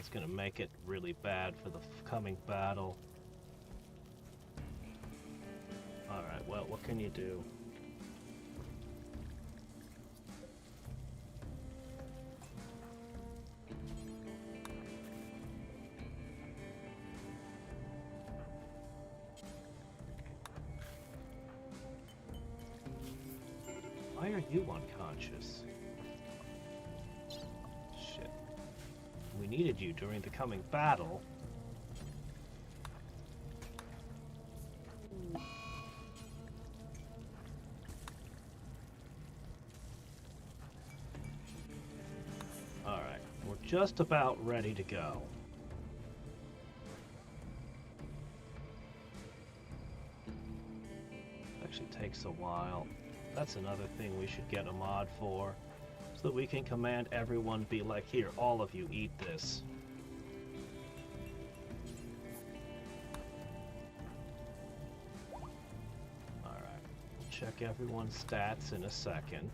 [SPEAKER 1] That's gonna make it really bad for the coming battle. Alright, well, what can you do? Why are you unconscious? Shit. We needed you during the coming battle. Alright, we're just about ready to go. Actually takes a while. That's another thing we should get a mod for, so that we can command everyone to be like, here, all of you, eat this. Alright, we'll check everyone's stats in a second.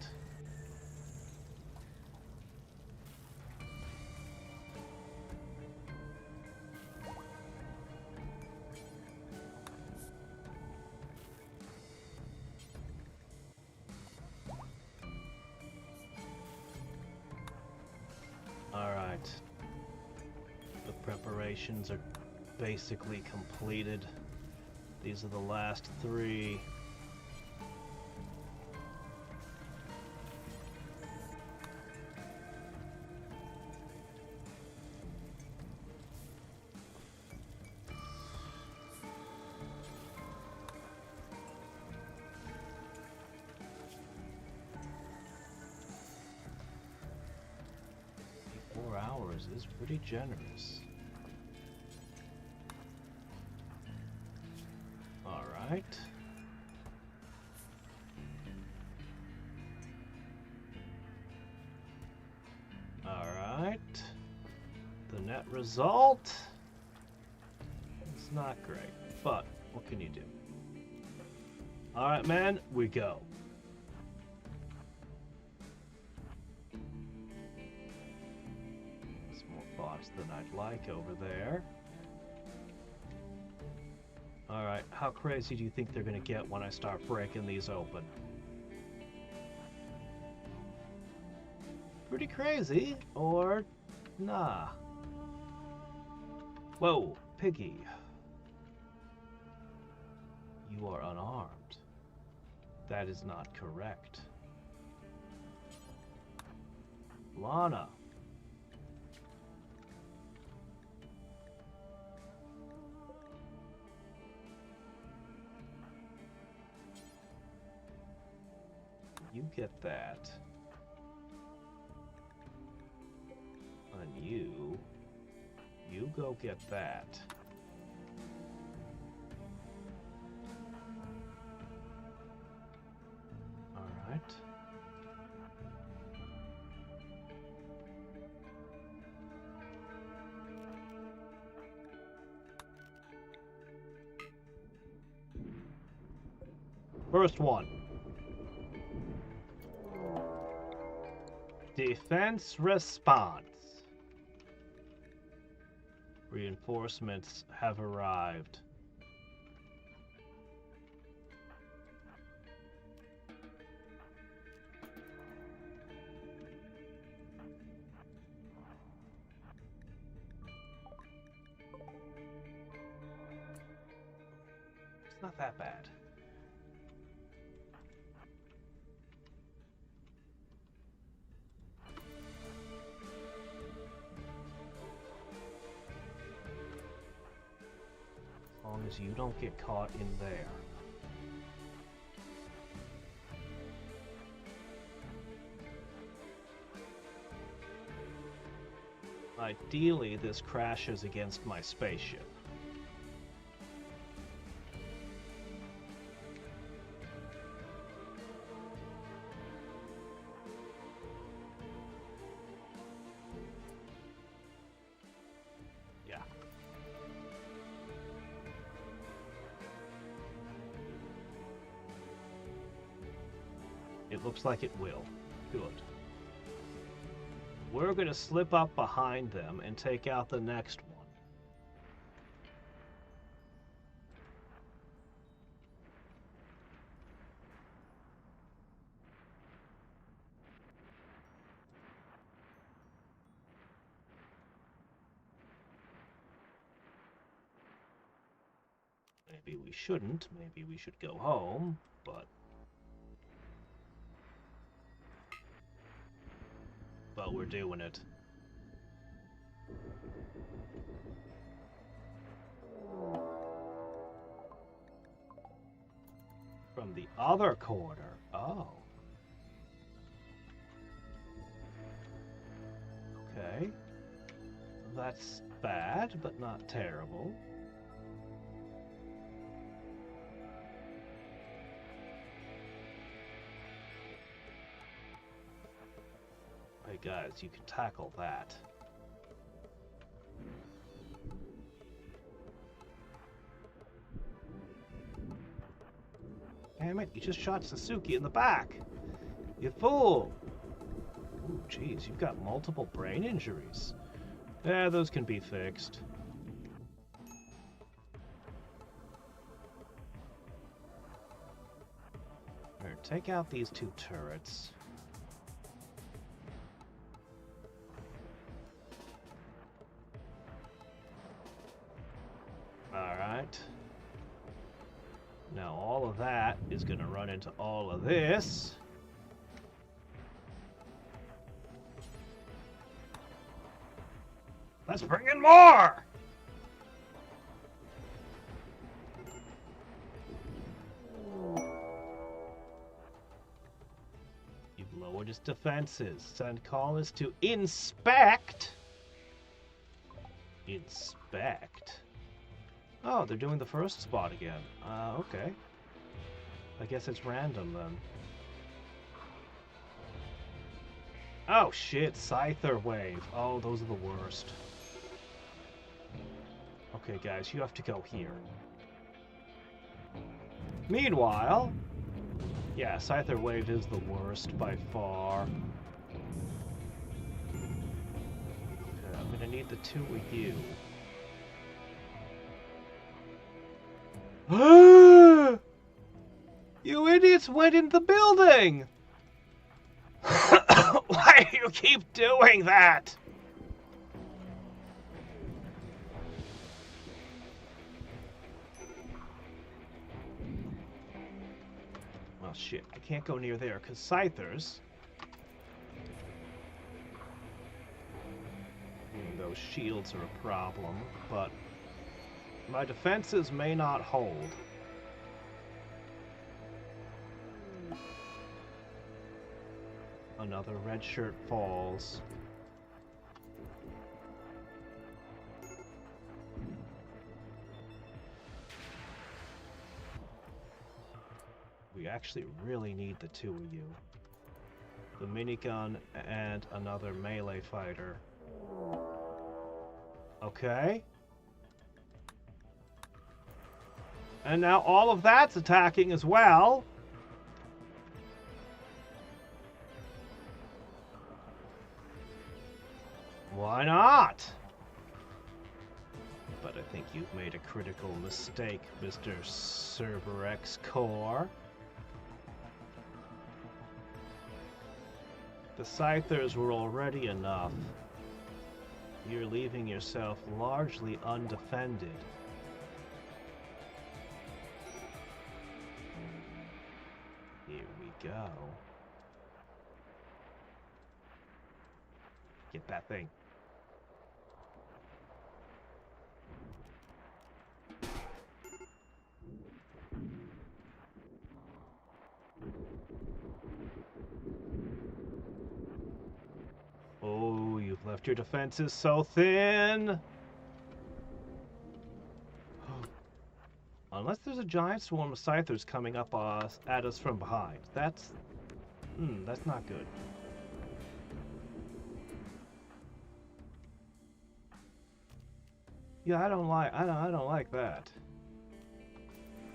[SPEAKER 1] Alright. The preparations are basically completed. These are the last 3. Is pretty generous. All right. All right. The net result is not great, but what can you do? All right, man, we go. Than I'd like over there. Alright, how crazy do you think they're gonna get when I start breaking these open? Pretty crazy, or nah? Whoa, Piggy. You are unarmed. That is not correct. Lana. You get that. And you go get that. All right. First one. Defense response. Reinforcements have arrived. It's not that bad. As long as you don't get caught in there. Ideally, this crashes against my spaceship. Yeah. It looks like it will. Good. We're going to slip up behind them and take out the next one. Maybe we shouldn't. Maybe we should go home, but we're doing it. From the other corner. Oh. Okay. That's bad, but not terrible. Hey guys, you can tackle that. Damn it, you just shot Sasuke in the back! You fool! Ooh, jeez, you've got multiple brain injuries. Yeah, those can be fixed. Alright, take out these two turrets. Alright. Now all of that is going to run into all of this. Let's bring in more! You've lowered its defenses. Send callers to inspect. Inspect? Oh, they're doing the first spot again. Okay. I guess it's random then. Oh shit, Scyther Wave. Oh, those are the worst. Okay guys, you have to go here. Meanwhile... Yeah, Scyther Wave is the worst by far. Okay, I'm gonna need the two of you. You idiots went in the building! Why do you keep doing that? Well, shit, I can't go near there because Scythers. Those shields are a problem, but my defenses may not hold. Another red shirt falls. We actually really need the two of you. The minigun and another melee fighter. Okay. And now all of that's attacking as well. Why not? But I think you've made a critical mistake, Mr. Cerberus Core. The Scythers were already enough. You're leaving yourself largely undefended. Here we go. Get that thing. Oh, you've left your defenses so thin. Unless there's a giant swarm of Scythers coming up at us from behind. That's not good. Yeah, I don't like that.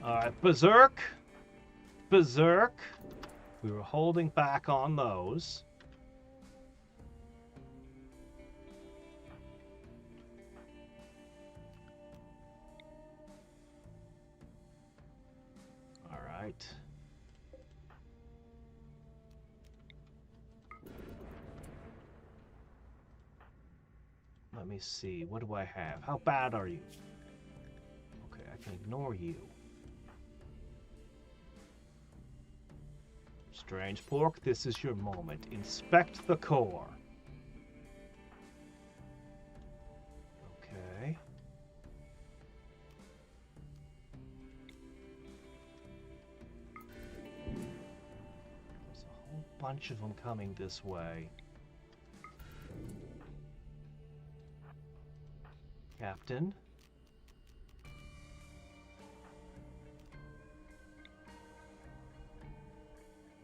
[SPEAKER 1] Alright, Berserk. Berserk. We were holding back on those. Alright. Let me see. What do I have? How bad are you? Okay, I can ignore you. Strange Pork, this is your moment. Inspect the core. Okay. There's a whole bunch of them coming this way. Captain?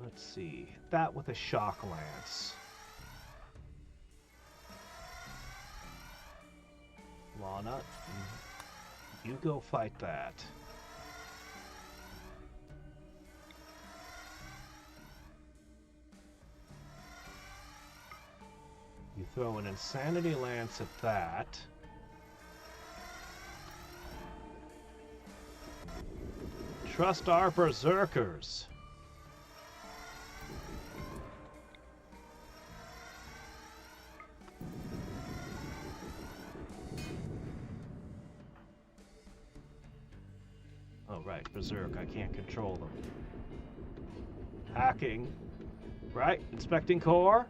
[SPEAKER 1] Let's see. Hit that with a shock lance. Lana, you go fight that. You throw an insanity lance at that. Trust our berserkers. Oh, right, berserk. I can't control them. Hacking. Right, inspecting core.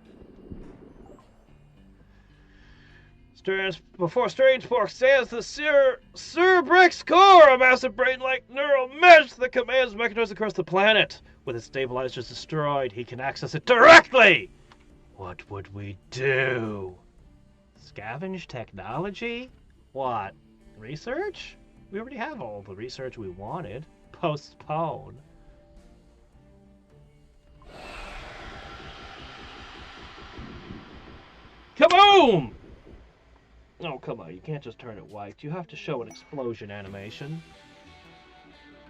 [SPEAKER 1] Before Strange Pork stands the Cerbrix core, a massive brain-like neural mesh that commands mechanoids across the planet. With its stabilizers destroyed, he can access it directly! What would we do? Scavenge technology? What? Research? We already have all the research we wanted. Postpone. Kaboom! Oh, come on, you can't just turn it white. You have to show an explosion animation.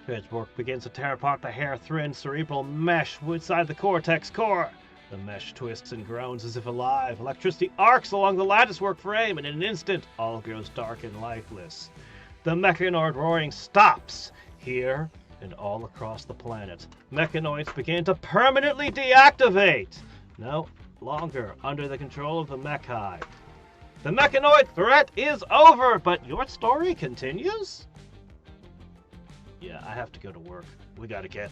[SPEAKER 1] Strange Pork begins to tear apart the hair-thin cerebral mesh inside the cortex core. The mesh twists and groans as if alive. Electricity arcs along the latticework frame, and in an instant, all grows dark and lifeless. The mechanoid roaring stops, here and all across the planet. Mechanoids begin to permanently deactivate. No longer under the control of the mech hive. The mechanoid threat is over, but your story continues? Yeah, I have to go to work. We gotta get...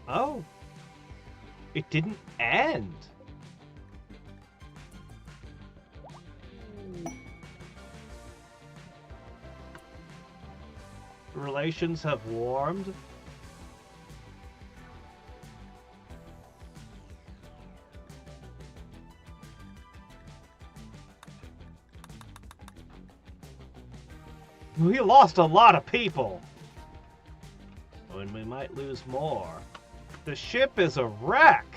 [SPEAKER 1] Oh. It didn't end. Relations have warmed. We lost a lot of people. And we might lose more. The ship is a wreck.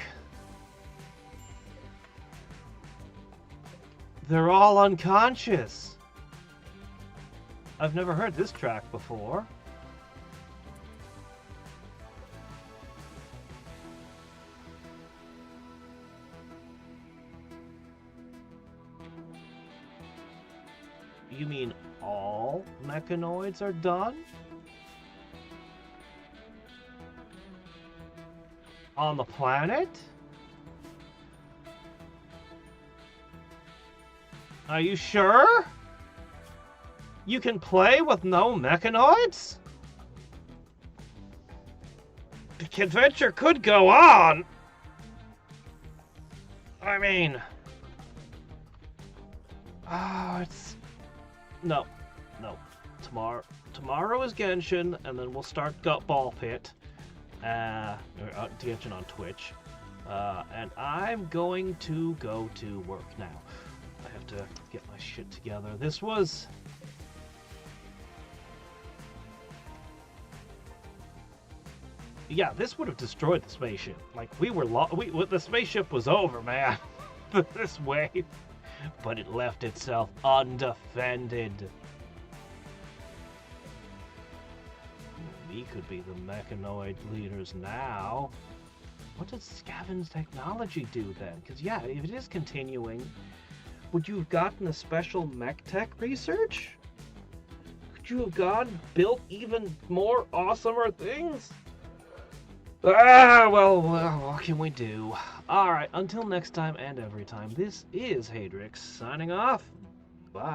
[SPEAKER 1] They're all unconscious. I've never heard this track before. You mean all mechanoids are done? On the planet? Are you sure? You can play with no mechanoids? The adventure could go on. I mean... it's... No. Tomorrow is Genshin, and then we'll start Ball Pit. Genshin on Twitch. And I'm going to go to work now. I have to get my shit together. This was... Yeah, this would have destroyed the spaceship. Like, the spaceship was over, man. This wave. But it left itself undefended. We could be the mechanoid leaders now. What does scavenge technology do then? Because yeah, if it is continuing, would you have gotten a special mech tech research? could you have gone? Built even more awesomer things? Well, what can we do? Alright, until next time and every time, this is Hadriex signing off.